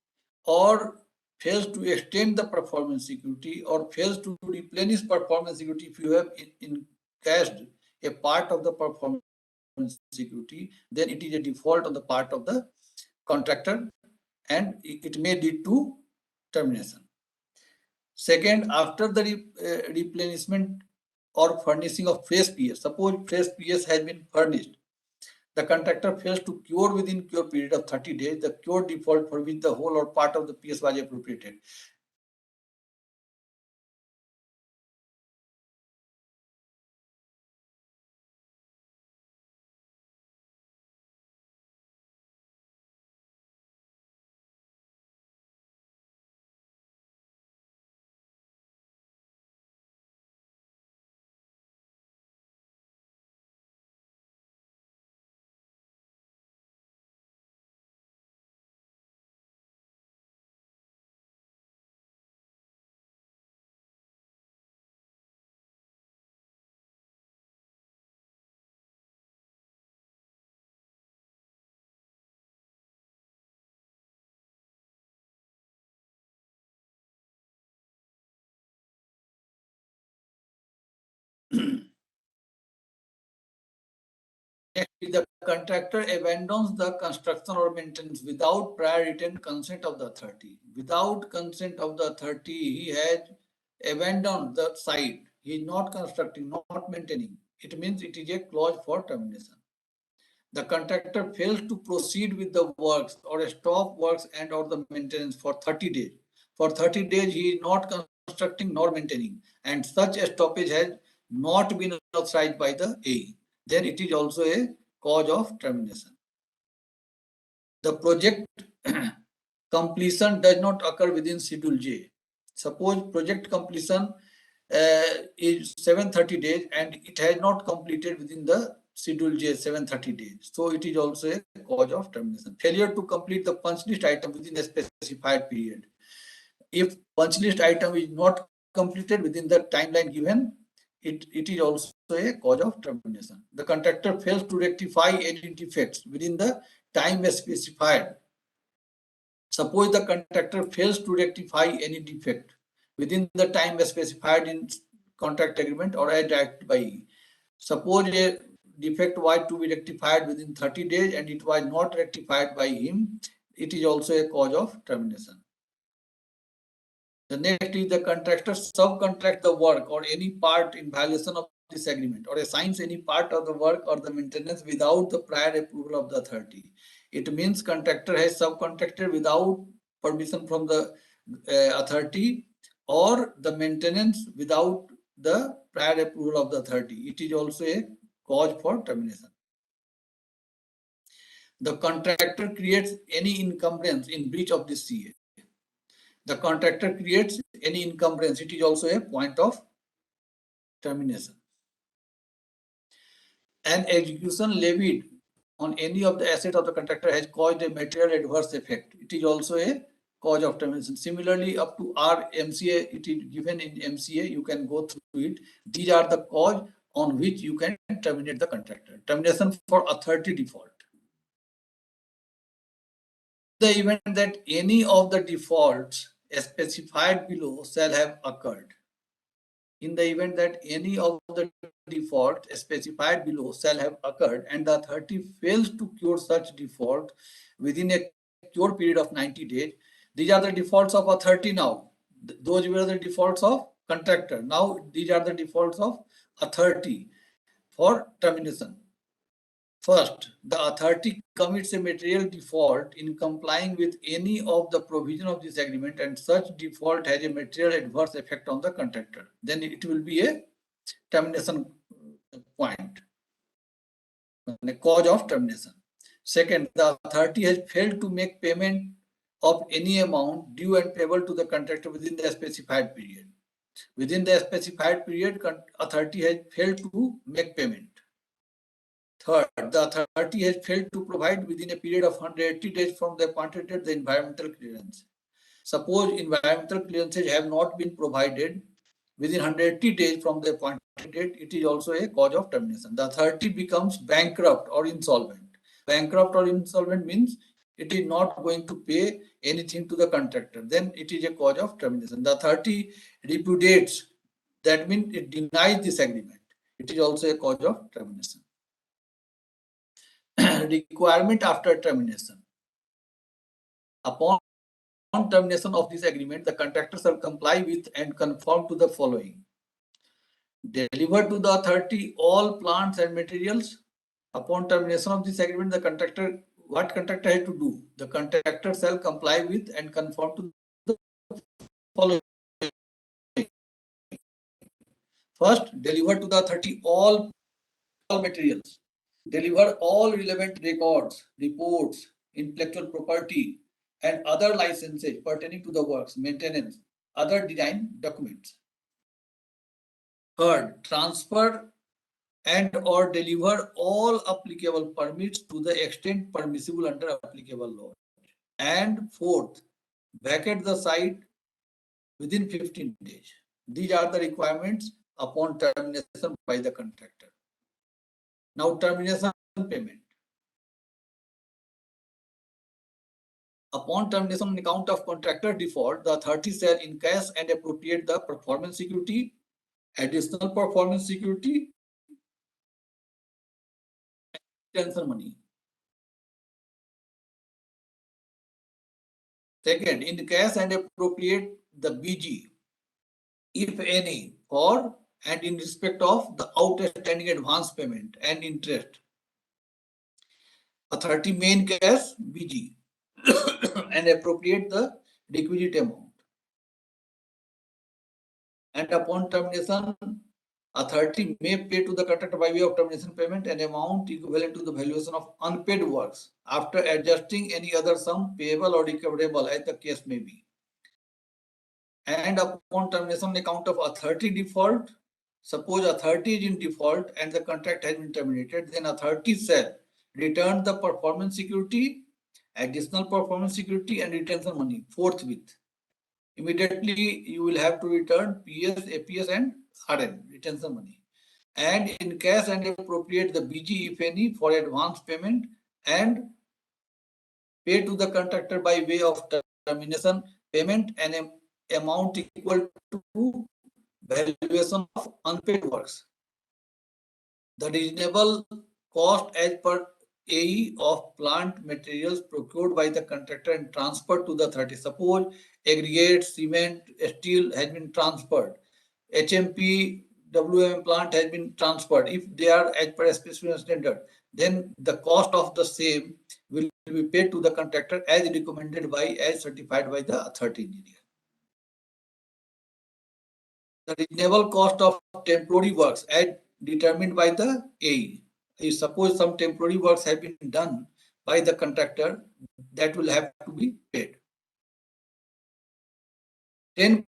or fails to extend the performance security or fails to replenish performance security. If you have encashed a part of the performance security, then it is a default on the part of the contractor and it may lead to termination. Second, after the replenishment or furnishing of fresh PS. Suppose fresh PS has been furnished. The contractor fails to cure within cure period of 30 days the cure default for which the whole or part of the PS was appropriated. Next, the contractor abandons the construction or maintenance without prior written consent of the authority. Without consent of the authority, he has abandoned the site. He is not constructing, not maintaining. It means it is a clause for termination. The contractor fails to proceed with the works or stop works and or the maintenance for 30 days. For 30 days, he is not constructing nor maintaining, and such a stoppage has not been authorized by the AE. Then it is also a cause of termination. The project completion does not occur within Schedule J. Suppose project completion is 730 days and it has not completed within the Schedule J 730 days. So it is also a cause of termination. Failure to complete the punch list item within a specified period. If punch list item is not completed within the timeline given, it is also a cause of termination. The contractor fails to rectify any defects within the time specified. Suppose the contractor fails to rectify any defect within the time specified in contract agreement or as directed by E. Suppose a defect was to be rectified within 30 days and it was not rectified by him, it is also a cause of termination. The next is the contractor subcontract the work or any part in violation of this agreement or assigns any part of the work or the maintenance without the prior approval of the authority. It means contractor has subcontracted without permission from the authority or the maintenance without the prior approval of the authority. It is also a cause for termination. The contractor creates any encumbrance in breach of this CA. The contractor creates any encumbrance, it is also a point of termination. An execution levied on any of the asset of the contractor has caused a material adverse effect. It is also a cause of termination. Similarly, up to our MCA, it is given in MCA, you can go through it. These are the cause on which you can terminate the contractor. Termination for authority default. The event that any of the defaults specified below shall have occurred. In the event that any of the default specified below shall have occurred and the authority fails to cure such default within a cure period of 90 days, these are the defaults of authority now. Those were the defaults of contractor. Now these are the defaults of authority for termination. First, the authority commits a material default in complying with any of the provision of this agreement and such default has a material adverse effect on the contractor. Then it will be a termination point, a cause of termination. Second, the authority has failed to make payment of any amount due and payable to the contractor within the specified period. Within the specified period, authority has failed to make payment. Third, the authority has failed to provide within a period of 180 days from the appointed date the environmental clearance. Suppose environmental clearances have not been provided within 180 days from the appointed date, it is also a cause of termination. The authority becomes bankrupt or insolvent. Bankrupt or insolvent means it is not going to pay anything to the contractor. Then it is a cause of termination. The authority repudiates, that means it denies this agreement. It is also a cause of termination. Requirement after termination. Upon termination of this agreement, the contractor shall comply with and conform to the following. deliver to the authority all plants and materials. Upon termination of this agreement, the contractor, what contractor has to do? The contractor shall comply with and conform to the following. First, deliver to the authority all materials. Deliver all relevant records, reports, intellectual property, and other licenses pertaining to the works, maintenance, other design documents. Third, transfer and or deliver all applicable permits to the extent permissible under applicable law. And fourth, vacate the site within 15 days. These are the requirements upon termination by the contractor. Now, termination payment. Upon termination on account of contractor default, the authority shall encash and appropriate the performance security, additional performance security, retention money. Second, encash and appropriate the BG, if any, for and in respect of the outstanding advance payment and interest. Authority may encash BG and appropriate the requisite amount. And upon termination, authority may pay to the contractor by way of termination payment an amount equivalent to the valuation of unpaid works after adjusting any other sum payable or recoverable as the case may be. And upon termination on account of authority default, suppose authority is in default and the contract has been terminated, then authority shall return the performance security, additional performance security, and retention money forthwith. Immediately, you will have to return PS, APS, and RN, retention money. And in cash and appropriate the BG, if any, for advance payment and pay to the contractor by way of termination payment an amount equal to valuation of unpaid works. The reasonable cost as per AE of plant materials procured by the contractor and transferred to the authority. Suppose aggregate, cement, steel has been transferred. HMP, WM plant has been transferred. If they are as per specification standard, then the cost of the same will be paid to the contractor as recommended by, as certified by the authority engineer. The reasonable cost of temporary works as determined by the AE. If suppose some temporary works have been done by the contractor, that will have to be paid. 10%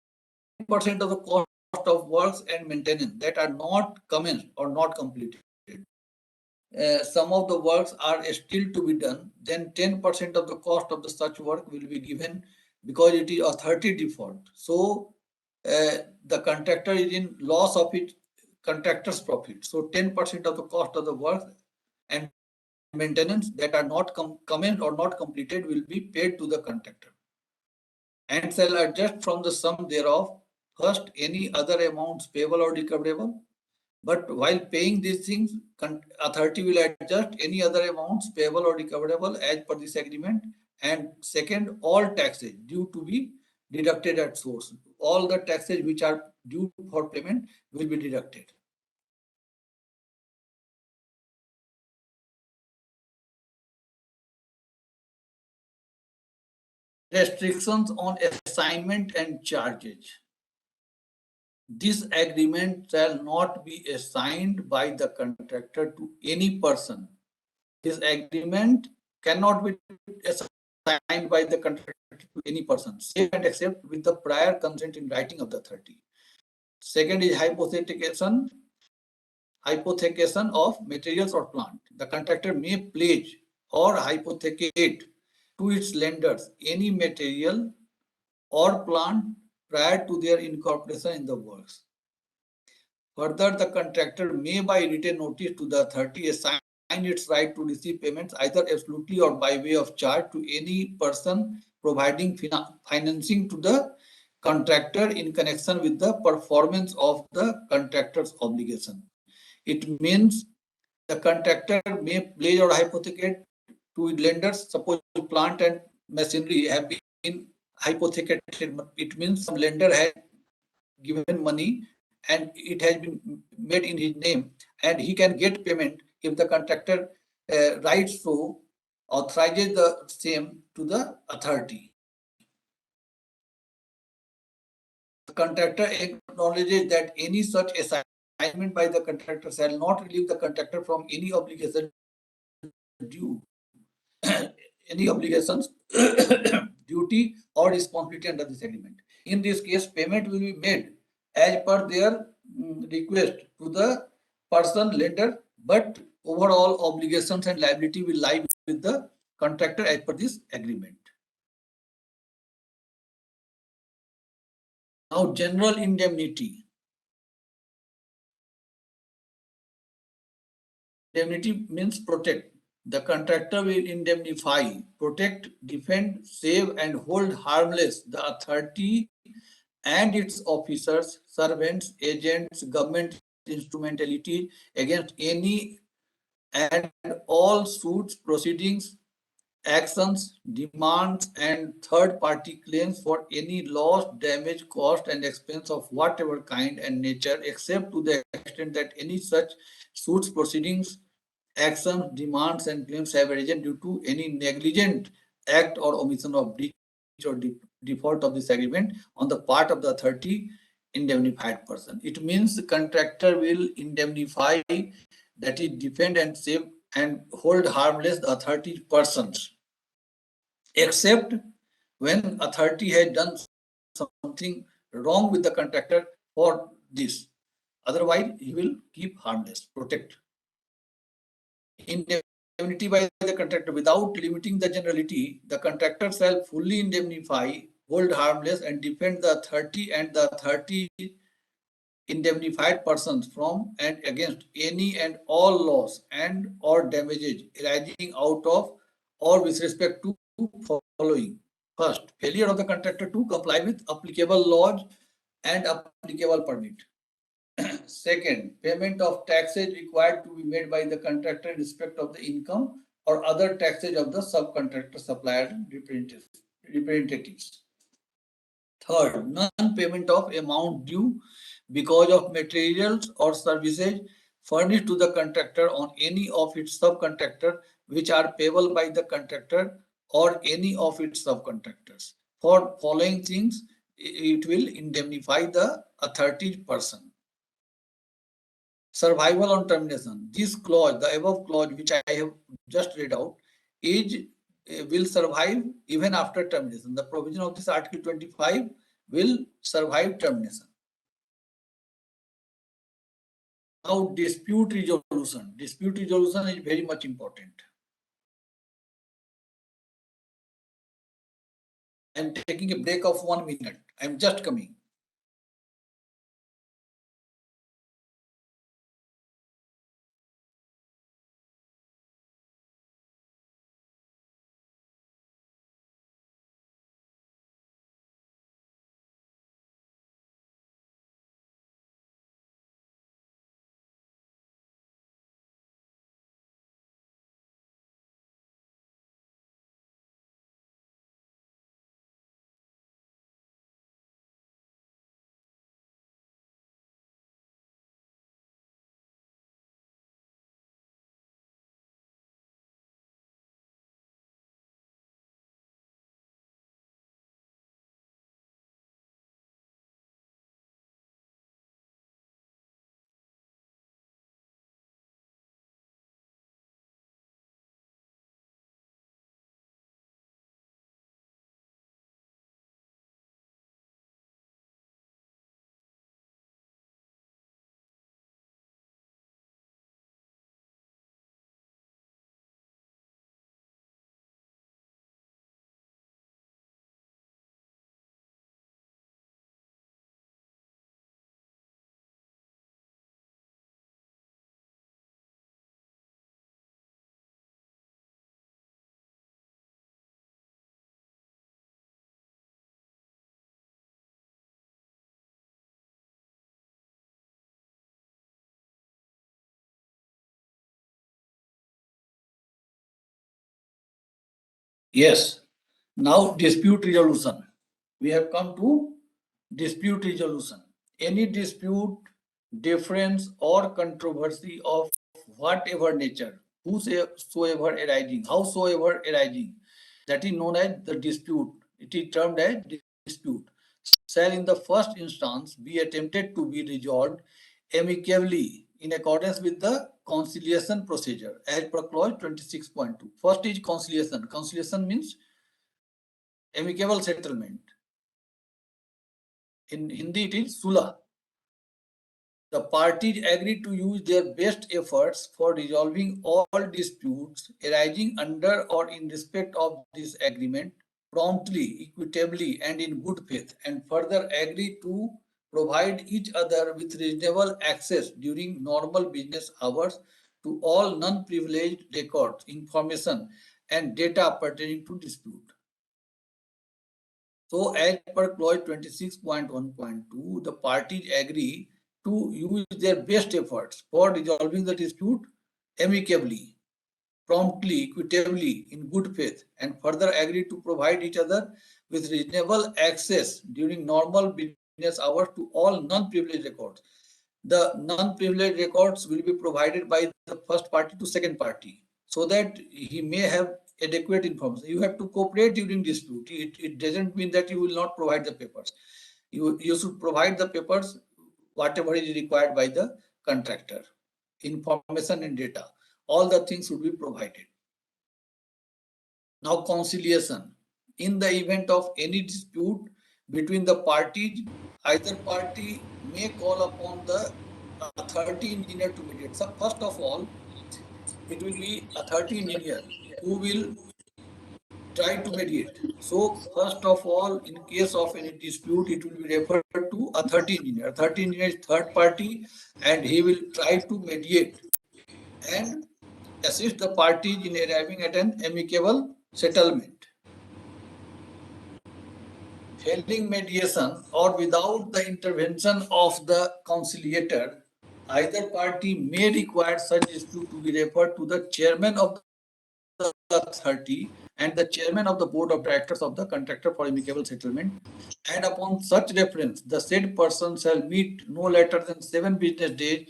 of the cost of works and maintenance that are not commenced or not completed. Some of the works are still to be done, then 10% of the cost of the such work will be given because it is authority default. So the contractor is in loss of its contractor's profit. So 10% of the cost of the work and maintenance that are not commenced or not completed will be paid to the contractor and shall adjust from the sum thereof first any other amounts payable or recoverable. But while paying these things, authority will adjust any other amounts payable or recoverable as per this agreement. And second, all taxes due to be deducted at source. All the taxes which are due for payment will be deducted. Restrictions on assignment and charges. This agreement shall not be assigned by the contractor to any person. This agreement cannot be assigned by the contractor to any person, save and except with the prior consent in writing of the authority. Second is hypothecation of materials or plant. The contractor may pledge or hypothecate to its lenders any material or plant prior to their incorporation in the works. Further, the contractor may by written notice to the authority assign its right to receive payments either absolutely or by way of charge to any person providing financing to the contractor in connection with the performance of the contractor's obligation. It means the contractor may pledge or hypothecate to lenders. Suppose plant and machinery have been hypothecated. It means some lender has given money and it has been made in his name, and he can get payment if the contractor writes so, authorizes the same to the authority. The contractor acknowledges that any such assignment by the contractor shall not relieve the contractor from any obligation due, any obligations, duty, or responsibility under this agreement. In this case, payment will be made as per their request to the person lender, but overall obligations and liability will lie with the contractor as per this agreement. Now, general indemnity. Indemnity means protect. The contractor will indemnify, protect, defend, save, and hold harmless the authority and its officers, servants, agents, government instrumentalities against any and all suits, proceedings, actions, demands, and third-party claims for any loss, damage, cost, and expense of whatever kind and nature, except to the extent that any such suits, proceedings, actions, demands, and claims have arisen due to any negligent act or omission of breach or default of this agreement on the part of the authority indemnified person. It means the contractor will indemnify, that is, defend and save and hold harmless the authority persons, except when authority has done something wrong with the contractor for this. Otherwise, he will keep harmless, protect. Indemnity by the contractor without limiting the generality, the contractor shall fully indemnify, hold harmless, and defend the authority and the authority indemnified persons from and against any and all loss and or damages arising out of or with respect to following. First, failure of the contractor to comply with applicable laws and applicable permit. Second, payment of taxes required to be made by the contractor in respect of the income or other taxes of the subcontractor, supplier, and representatives. Third, non-payment of amount due because of materials or services furnished to the contractor on any of its subcontractor which are payable by the contractor or any of its subcontractors. For following things, it will indemnify the authority person. Survival on termination. This clause, the above clause which I have just read out, is will survive even after termination. The provision of this Article 25 will survive termination. Now, dispute resolution. Dispute resolution is very much important. I am taking a break of 1 minute. I am just coming. Yes. Now, dispute resolution. We have come to dispute resolution. Any dispute difference or controversy of whatever nature, whosoever arising, howsoever arising, that is known as the dispute. It is termed as dispute, shall in the first instance be attempted to be resolved amicably in accordance with the conciliation procedure as per clause 26.2. First is conciliation. Conciliation means amicable settlement. In Hindi it is Sula. The parties agree to use their best efforts for resolving all disputes arising under or in respect of this agreement promptly, equitably, and in good faith, and further agree to provide each other with reasonable access during normal business hours to all non-privileged records, information, and data pertaining to dispute. So, as per clause 26.1.2, the parties agree to use their best efforts for resolving the dispute amicably, promptly, equitably, in good faith, and further agree to provide each other with reasonable access during normal business hours to all non-privileged records. The non-privileged records will be provided by the first party to second party so that he may have adequate information. You have to cooperate during dispute. It doesn't mean that you will not provide the papers. You should provide the papers, whatever is required by the contractor, information and data. All the things should be provided. Now, conciliation. In the event of any dispute between the parties, either party may call upon the authority engineer to mediate. So first of all, it will be authority engineer who will try to mediate. So first of all, in case of any dispute, it will be referred to authority engineer. Authority engineer is third party and he will try to mediate and assist the parties in arriving at an amicable settlement. Failing mediation or without the intervention of the conciliator, either party may require such dispute to be referred to the chairman of the authority and the chairman of the board of directors of the contractor for amicable settlement. And upon such reference, the said person shall meet no later than 7 business days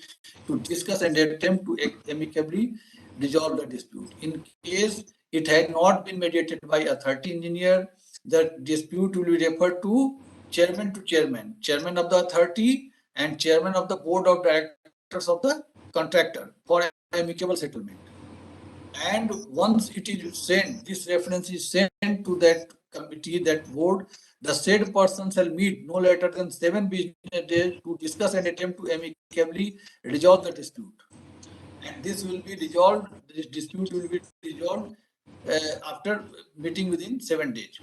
to discuss and attempt to amicably resolve the dispute. In case it had not been mediated by authority engineer, the dispute will be referred to chairman, chairman of the authority and chairman of the board of directors of the contractor for amicable settlement. And once it is sent, this reference is sent to that committee, that board, the said person shall meet no later than 7 business days to discuss and attempt to amicably resolve the dispute. And this will be resolved, this dispute will be resolved after meeting within 7 days.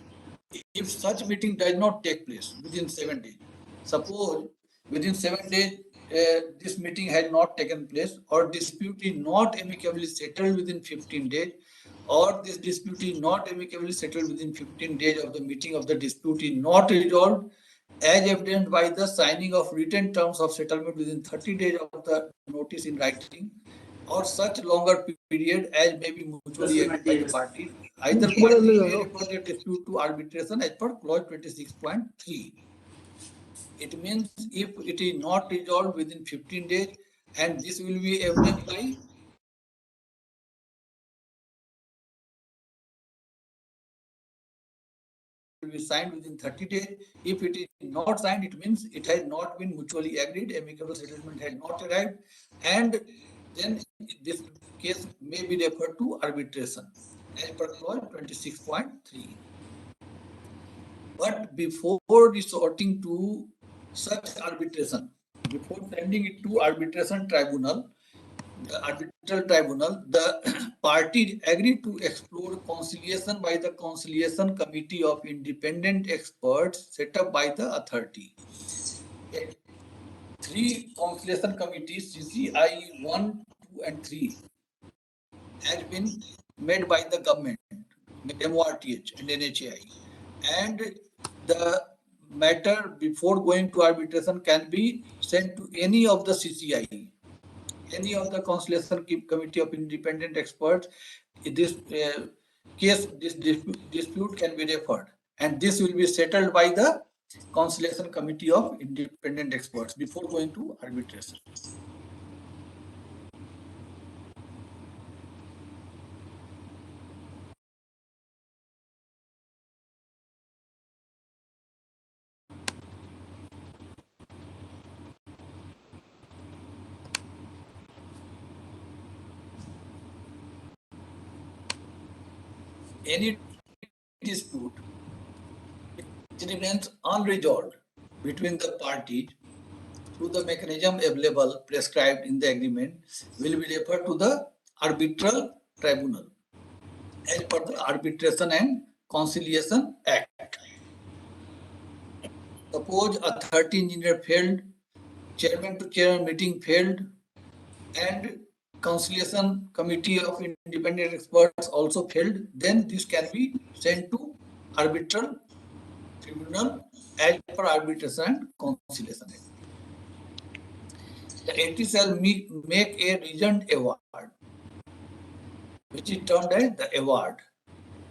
If such meeting does not take place within 7 days, suppose within 7 days this meeting has not taken place, or dispute is not amicably settled within 15 days, or this dispute is not amicably settled within 15 days of the meeting of the dispute is not resolved, as evidenced by the signing of written terms of settlement within 30 days of the notice in writing, or such longer period as may be mutually agreed by the parties. Either party may refer the dispute to arbitration as per clause 26.3. It means if it is not resolved within 15 days, and this will be evidenced by will be signed within 30 days. If it is not signed, it means it has not been mutually agreed, amicable settlement has not arrived, and then this case may be referred to arbitration as per clause 26.3. But before resorting to such arbitration, before sending it to arbitration tribunal, the arbitral tribunal, the parties agreed to explore conciliation by the conciliation committee of independent experts set up by the authority. Okay. 3 conciliation committees, CCI 1, 2, and 3, has been made by the government, MORTH and NHAI. And the matter before going to arbitration can be sent to any of the CCI, any of the conciliation committee of independent experts. This case, this dispute can be referred, and this will be settled by the conciliation committee of independent experts before going to arbitration. Any dispute which remains unresolved between the parties through the mechanism available prescribed in the agreement will be referred to the arbitral tribunal as per the Arbitration and Conciliation Act. Suppose a 13 engineer failed, chairman to chairman meeting failed, and conciliation committee of independent experts also failed, then this can be sent to arbitral tribunal as per Arbitration and Conciliation Act. The AT shall make a reasoned award, which is termed as the award.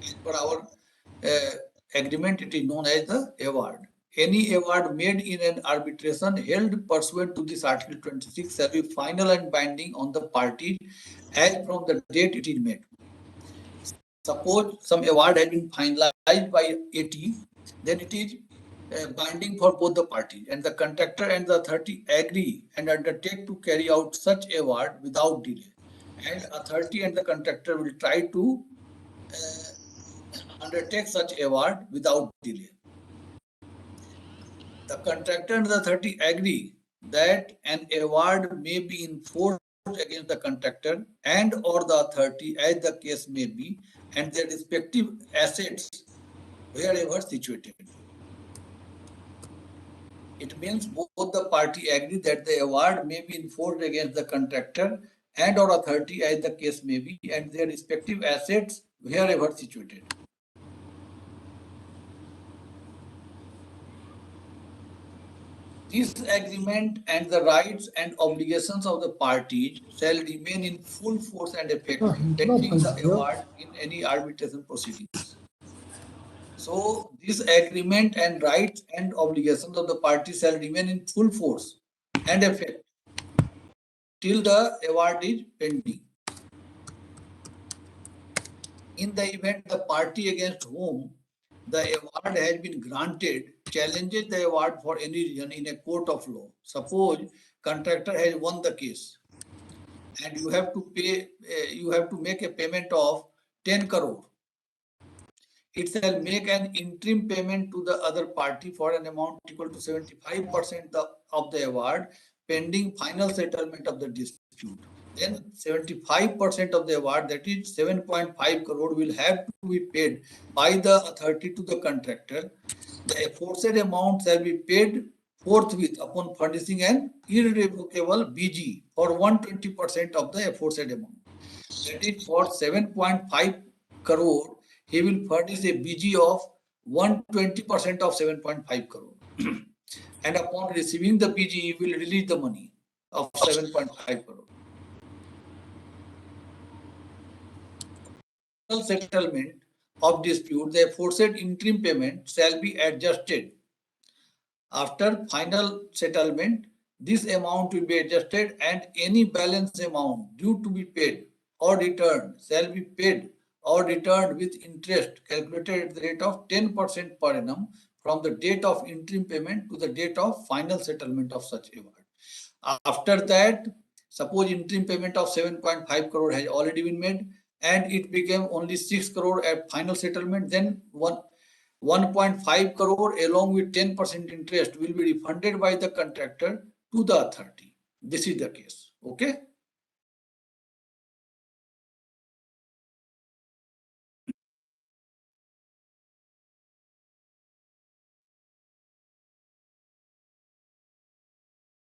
As per our agreement, it is known as the award. Any award made in an arbitration held pursuant to this Article 26 shall be final and binding on the party as from the date it is made. Suppose some award has been finalized by AT, then it is binding for both the parties, and the contractor and the authority agree and undertake to carry out such award without delay. And authority and the contractor will try to undertake such award without delay. The contractor and the authority agree that an award may be enforced against the contractor and or the authority as the case may be, and their respective assets wherever situated. It means both the party agree that the award may be enforced against the contractor and or authority as the case may be, and their respective assets wherever situated. This agreement and the rights and obligations of the parties shall remain in full force and effect pending the award in any arbitration proceedings. So this agreement and rights and obligations of the parties shall remain in full force and effect till the award is pending. In the event the party against whom the award has been granted challenges the award for any reason in a court of law. Suppose contractor has won the case and you have to pay, you have to make a payment of 10 crore. It shall make an interim payment to the other party for an amount equal to 75% of the award pending final settlement of the dispute. Then 75% of the award, that is 7.5 crore, will have to be paid by the authority to the contractor. The aforesaid amount shall be paid forthwith upon furnishing an irrevocable BG for 120% of the aforesaid amount. That is, for 7.5 crore, he will furnish a BG of 120% of 7.5 crore. And upon receiving the BG, he will release the money of 7.5 crore. Settlement of dispute, the aforesaid interim payment shall be adjusted. After final settlement, this amount will be adjusted and any balance amount due to be paid or returned shall be paid or returned with interest calculated at the rate of 10% per annum from the date of interim payment to the date of final settlement of such award. After that, suppose interim payment of 7.5 crore has already been made and it became only 6 crore at final settlement, then 1.5 crore along with 10% interest will be refunded by the contractor to the authority. This is the case. Okay.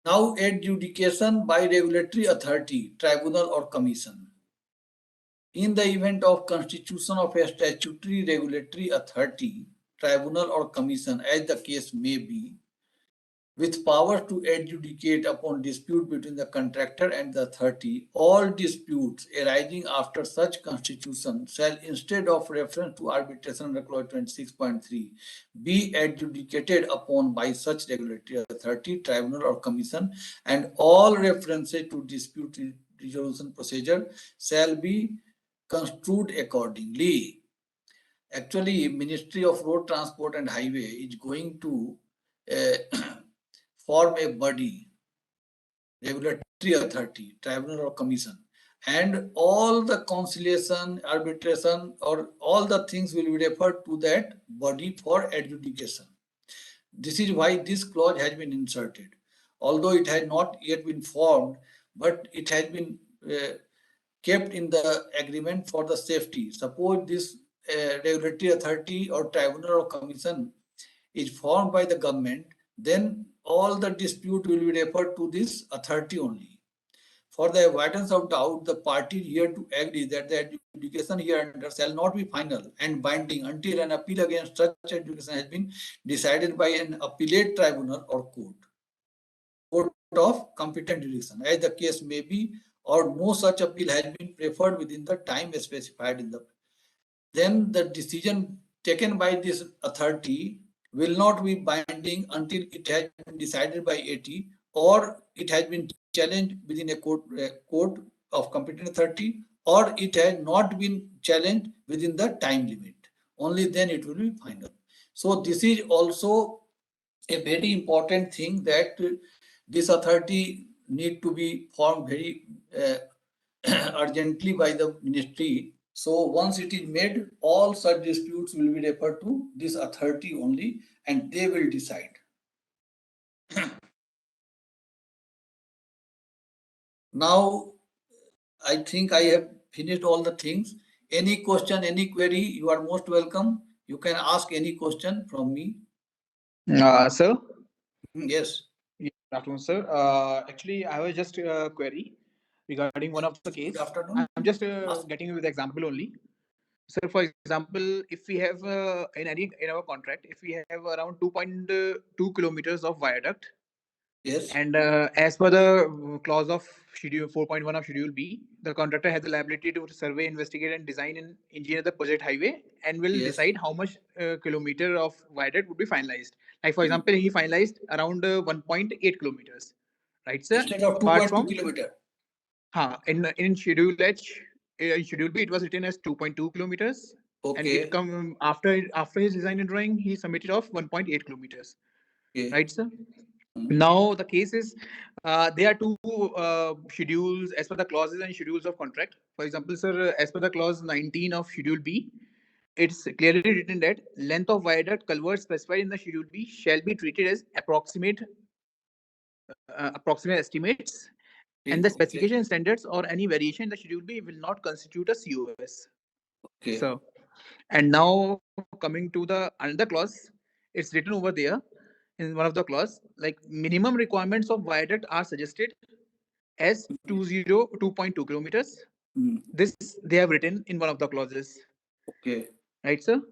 Now adjudication by regulatory authority, tribunal or commission. In the event of constitution of a statutory regulatory authority, tribunal or commission as the case may be, with power to adjudicate upon dispute between the contractor and the authority. All disputes arising after such constitution shall, instead of reference to arbitration under clause 26.3, be adjudicated upon by such regulatory authority, tribunal, or commission, and all references to dispute resolution procedure shall be construed accordingly. Actually, Ministry of Road Transport and Highway is going to form a body, regulatory authority, tribunal, or commission, and all the conciliation, arbitration, or all the things will be referred to that body for adjudication. This is why this clause has been inserted. Although it has not yet been formed, but it has been kept in the agreement for the safety. Suppose this regulatory authority or tribunal or commission is formed by the government, then all the dispute will be referred to this authority only. For the avoidance of doubt, the party here to agree that the adjudication hereunder shall not be final and binding until an appeal against such adjudication has been decided by an appellate tribunal or court of competent jurisdiction, as the case may be, or no such appeal has been preferred within the time specified in the. Then the decision taken by this authority will not be binding until it has been decided by AT, or it has been challenged within a court of competent authority, or it has not been challenged within the time limit. Only then it will be final. So this is also a very important thing, that this authority need to be formed very urgently by the ministry. So once it is made, all such disputes will be referred to this authority only, and they will decide. Now, I think I have finished all the things. Any question, any query, you are most welcome. You can ask any question from me. Sir, Yes. good afternoon, sir. Actually, I was just query regarding one of the case. Good afternoon. I'm just Ask. getting with example only. Sir, for example, if we have in our contract, if we have around 2.2 kilometers of viaduct, Yes. and as per the clause of schedule 4.1 of schedule B, the contractor has the liability to survey, investigate, and design and engineer the project highway, and will Yes. decide how much kilometer of viaduct would be finalized. Like for example, he finalized around 1.8 kilometers, right, sir? Instead of Apart 2.2 from, kilometer. in schedule H, in schedule B, it was written as 2.2 kilometers, and Okay. it come after his design and drawing, he submitted of 1.8 kilometers, Okay. right, sir? Mhm. Now the case is, there are two schedules as per the clauses and schedules of contract. For example, sir, as per the clause 19 of schedule B, it's clearly written that length of viaduct culvert specified in the schedule B shall be treated as approximate estimates, and the Okay. specification standards or any variation in the schedule B will not constitute a COS. Okay. So, and now coming to the another clause, it's written over there in one of the clause, like minimum requirements of viaduct are suggested as 2.2 kilometers. Mm. This they have written in one of the clauses, Okay. right, sir?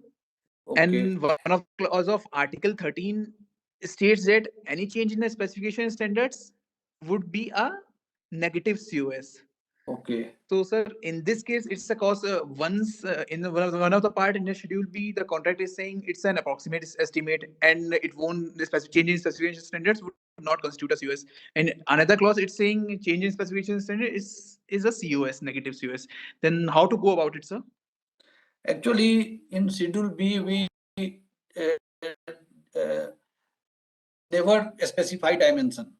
Okay. And one of the clause of Article 13 states that any change in the specification standards would be a negative COS. Okay. So, sir, in this case, it's a cause once in one of the part in the schedule B, the contract is saying it's an approximate estimate, and it won't the change in specification standards would not constitute a COS. And another clause, it's saying change in specification standard is a COS, negative COS. Then how to go about it, sir? Actually, in Schedule B, we uh, never specify dimension.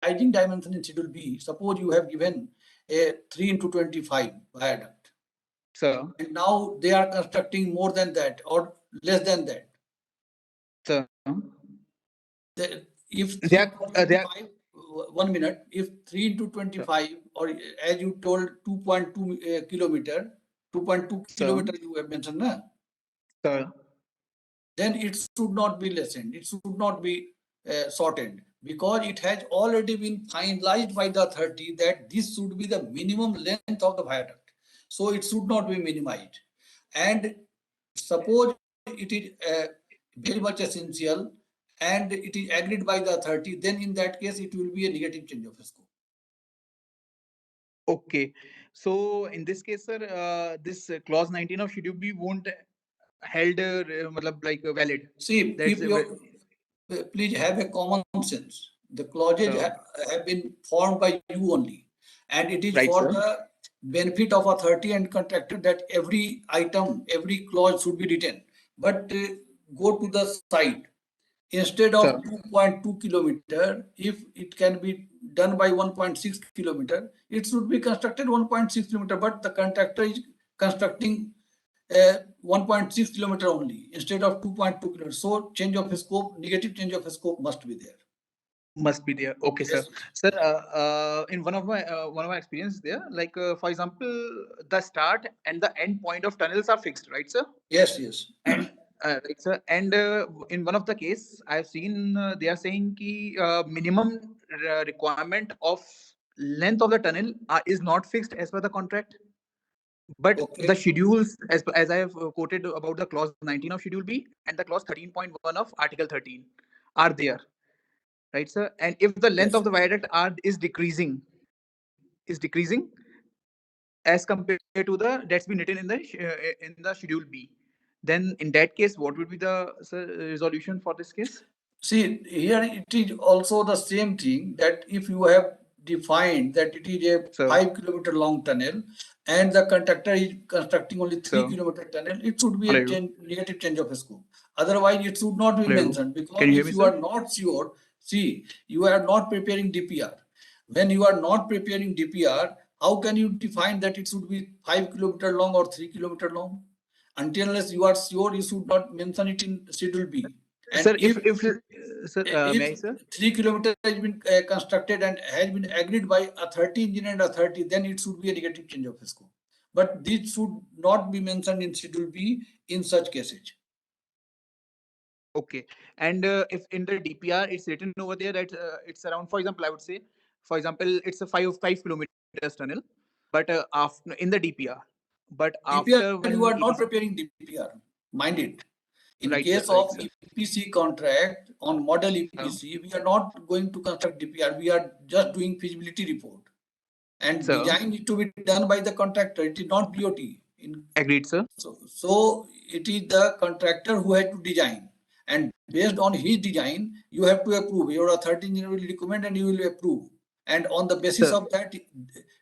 Rising dimension in Schedule B, suppose you have given a 3 into 25 viaduct, Sir, and now they are constructing more than that or less than that. sir, If 3 they are, into they are 25, 1 minute, if 3 into 25, or as you told 2.2 kilometer, 2.2 sir, kilometer you have mentioned, na? sir, Then it should not be lessened. It should not be shortened, because it has already been finalized by the authority that this should be the minimum length of the viaduct. So it should not be minimized. And suppose it is very much essential, and it is agreed by the authority, then in that case it will be a negative change of scope. Okay. So in this case, sir, this clause 19 of Schedule B won't held matlab like valid. See, That's if you please have a common sense. The clauses so have been formed by you only, and it is right, for sir. the benefit of authority and contractor that every item, every clause should be written. But go to the site. Instead Sir, of 2.2 kilometer, if it can be done by 1.6 kilometer, it should be constructed 1.6 kilometer, but the contractor is constructing 1.6 kilometer only instead of 2.2 kilometers. So change of scope, negative change of scope must be there. must be there. Okay, sir. Yes, Sir, in one of my experience there, like for example, the start and the end point of tunnels are fixed, right, sir? yes, yes. And right, sir. And in one of the case, I've seen they are saying ki minimum requirement of length of the tunnel is not fixed as per the contract. But the Okay. schedules, as I have quoted about the clause 19 of Schedule B and the clause 13.1 of Article 13 are there, right, sir? And if the length Yes. of the viaduct is decreasing as compared to the that's been written in the Schedule B, then in that case, what would be the, sir, resolution for this case? See, here it is also the same thing that if you have defined that it is a So, 5 kilometer long tunnel and the contractor is constructing only 3 so kilometer tunnel, it should be a hello, negative change of scope. Otherwise, it should not be hello. mentioned Can because you hear if me, you sir? are not sure, see, you are not preparing DPR. When you are not preparing DPR, how can you define that it should be 5 kilometer long or 3 kilometer long? Until unless you are sure, you should not mention it in Schedule B. And Sir, if sir, if may I, sir? 3 kilometers has been constructed and has been agreed by authority, engineer and authority, then it should be a negative change of scope. But this should not be mentioned in Schedule B in such cases. Okay. And if in the DPR it's written over there that it's around, for example, I would say, for example, it's a 5 kilometers tunnel, but after in the DPR, but DPR, after you when are not EPC, preparing DPR. Mind it. In right, sir, case right, of sir. EPC contract on model So, EPC, we are not going to construct DPR. We are just doing feasibility report. And so design need to be done by the contractor. It is not BOT. agreed, sir. So it is the contractor who had to design, and based on his design, you have to approve. Your authority engineer will recommend, and you will approve. And on the basis Sir, of that,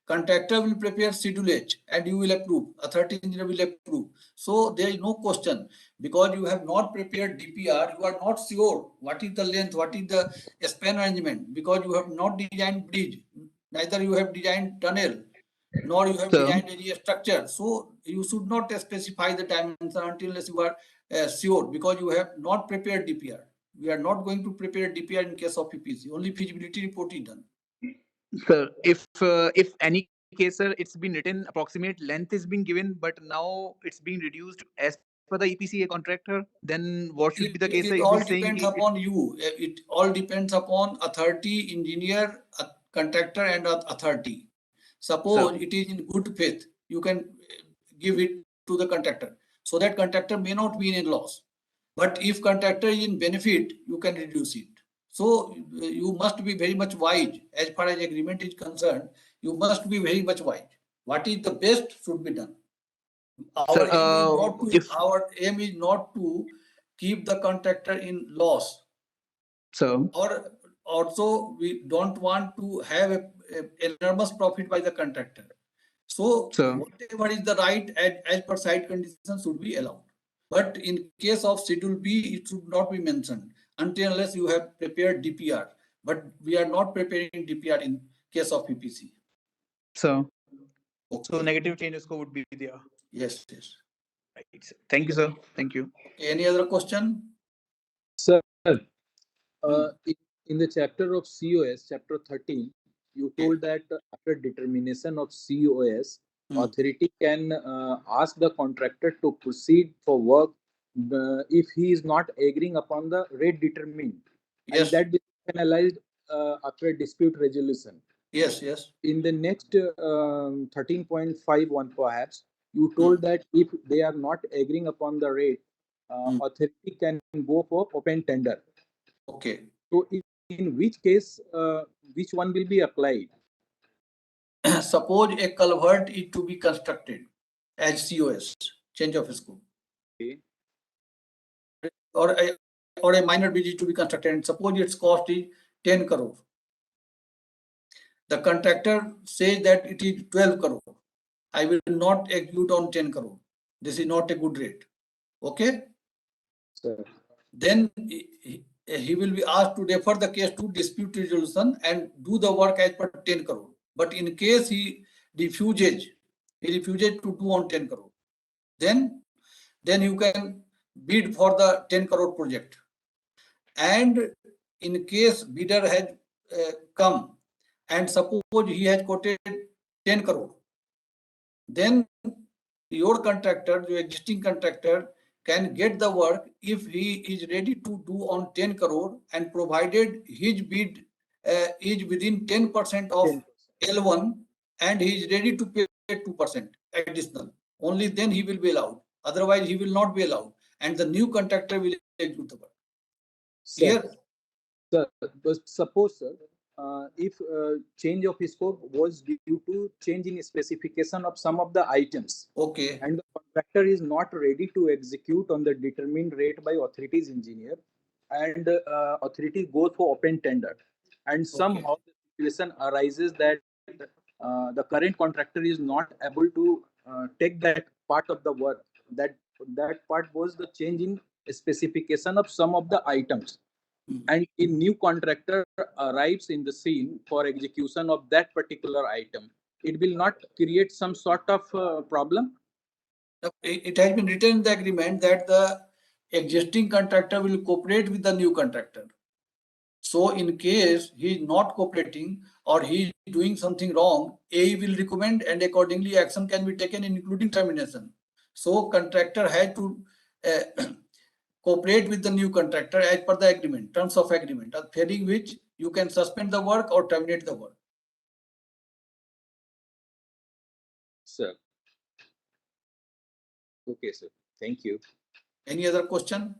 contractor will prepare Schedule H, and you will approve. Authority engineer will approve. So there is no question because you have not prepared DPR. You are not sure what is the length, what is the span arrangement because you have not designed bridge, neither you have designed tunnel nor you have sir, designed any structure. So you should not specify the dimension until unless you are sure because you have not prepared DPR. We are not going to prepare DPR in case of PPC. Only feasibility report is done. sir, if any case, sir, it's been written approximate length is being given, but now it's being reduced as per the EPC contractor, then what should be the case, sir, if It he's all saying depends upon you. It all depends upon authority, engineer, contractor, and authority. sir, Suppose it is in good faith, you can give it to the contractor. So that contractor may not be in a loss. But if contractor is in benefit, you can reduce it. So you must be very much wise as far as agreement is concerned. You must be very much wise. What is the best should be done. sir, Our aim is not to keep the contractor in loss, sir, or also we don't want to have a enormous profit by the contractor. So sir, whatever is the right as per site conditions should be allowed. But in case of Schedule B, it should not be mentioned until unless you have prepared DPR. But we are not preparing DPR in case of PPC. sir. So Okay. negative changes would be there. Yes, yes. Right, sir. Thank you, sir. Thank you. Okay, any other question? Sir, Hmm. in the chapter of COS, chapter 13, you Okay. told that after determination of COS, Hmm. authority can ask the contractor to proceed for work if he is not agreeing upon the rate determined, and Yes, that will be penalized after dispute resolution. yes, yes. In the next 13.51 perhaps, you Hmm. told that if they are not agreeing upon the rate, authority can go for open tender. Okay. So in which case, which one will be applied? Suppose a culvert is to be constructed as COS, change of scope, Okay. or a minor bridge is to be constructed, and suppose its cost is 10 crore. The contractor says that it is 12 crore. I will not execute on 10 crore. This is not a good rate. Okay? Sir. Then he will be asked to refer the case to dispute resolution and do the work as per 10 crore. But in case he refuses to do on 10 crore, then you can bid for the 10 crore project. And in case bidder has come and suppose he has quoted 10 crore, then your contractor, your existing contractor, can get the work if he is ready to do on 10 crore and provided his bid is within 10% of 10%. L1 and he is ready to pay 2% additional. Only then he will be allowed. Otherwise, he will not be allowed. And the new contractor will execute the work. Sir, Clear? sir, but suppose, sir, if change of scope was due to change in specification of some of the items, Okay. and the contractor is not ready to execute on the determined rate by authorities engineer, and authority goes for open tender, and somehow the situation arises that the current contractor is not able to take that part of the work. That part was the change in specification of some of the items, and a new contractor arrives in the scene for execution of that particular item. It will not create some sort of problem. It has been written in the agreement that the existing contractor will cooperate with the new contractor. So in case he is not cooperating or he is doing something wrong, A will recommend and accordingly action can be taken including termination. So contractor has to cooperate with the new contractor as per the agreement, terms of agreement, failing which you can suspend the work or terminate the work. Sir. Okay, sir. Thank you. Any other question?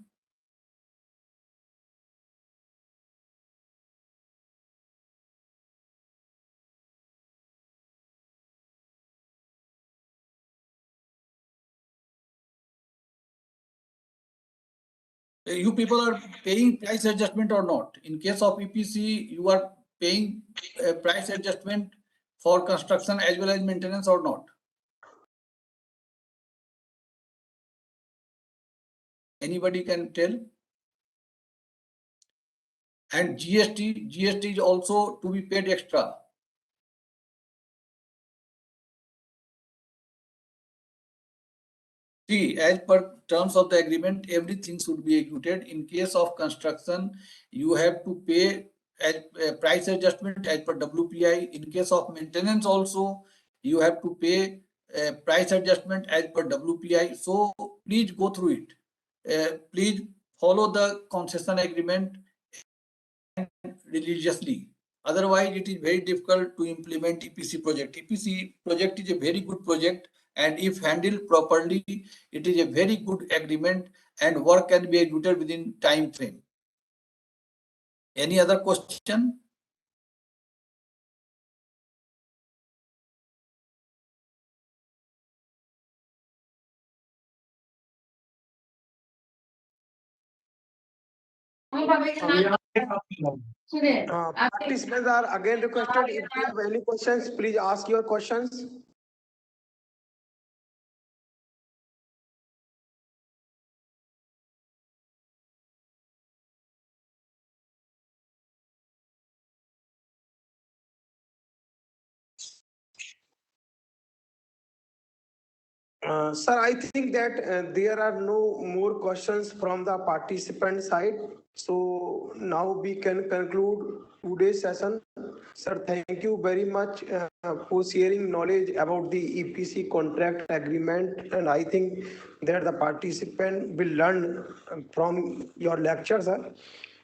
You people are paying price adjustment or not? In case of EPC, you are paying price adjustment for construction as well as maintenance or not? Anybody can tell? And GST is also to be paid extra. See, as per terms of the agreement, everything should be executed. In case of construction, you have to pay as price adjustment as per WPI. In case of maintenance also, you have to pay price adjustment as per WPI. So please go through it. Please follow the concession agreement religiously. Otherwise, it is very difficult to implement EPC project. EPC project is a very good project, and if handled properly, it is a very good agreement, and work can be executed within time frame. Any other question? Participants are again requested, if you have any questions, please ask your questions. Sir, I think that there are no more questions from the participant side. So now we can conclude today's session. Sir, thank you very much for sharing knowledge about the EPC contract agreement. And I think that the participant will learn from your lecture, sir,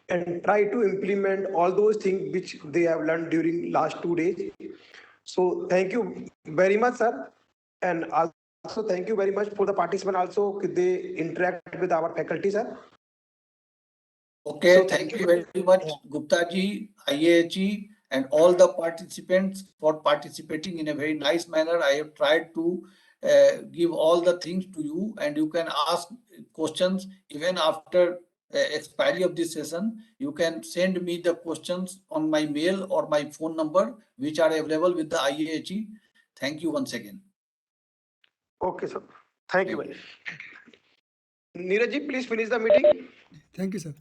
and try to implement all those things which they have learned during last 2 days. So thank you very much, sir. And also thank you very much for the participant also. They interact with our faculty, sir. Okay, So thank you very much, Gupta ji, IAHE, and all the participants for participating in a very nice manner. I have tried to give all the things to you, and you can ask questions even after expiry of this session. You can send me the questions on my mail or my phone number, which are available with the IAHE. Thank you once again. Okay, sir. Thank you very much. Neeraj ji, please finish the meeting. Thank you, sir.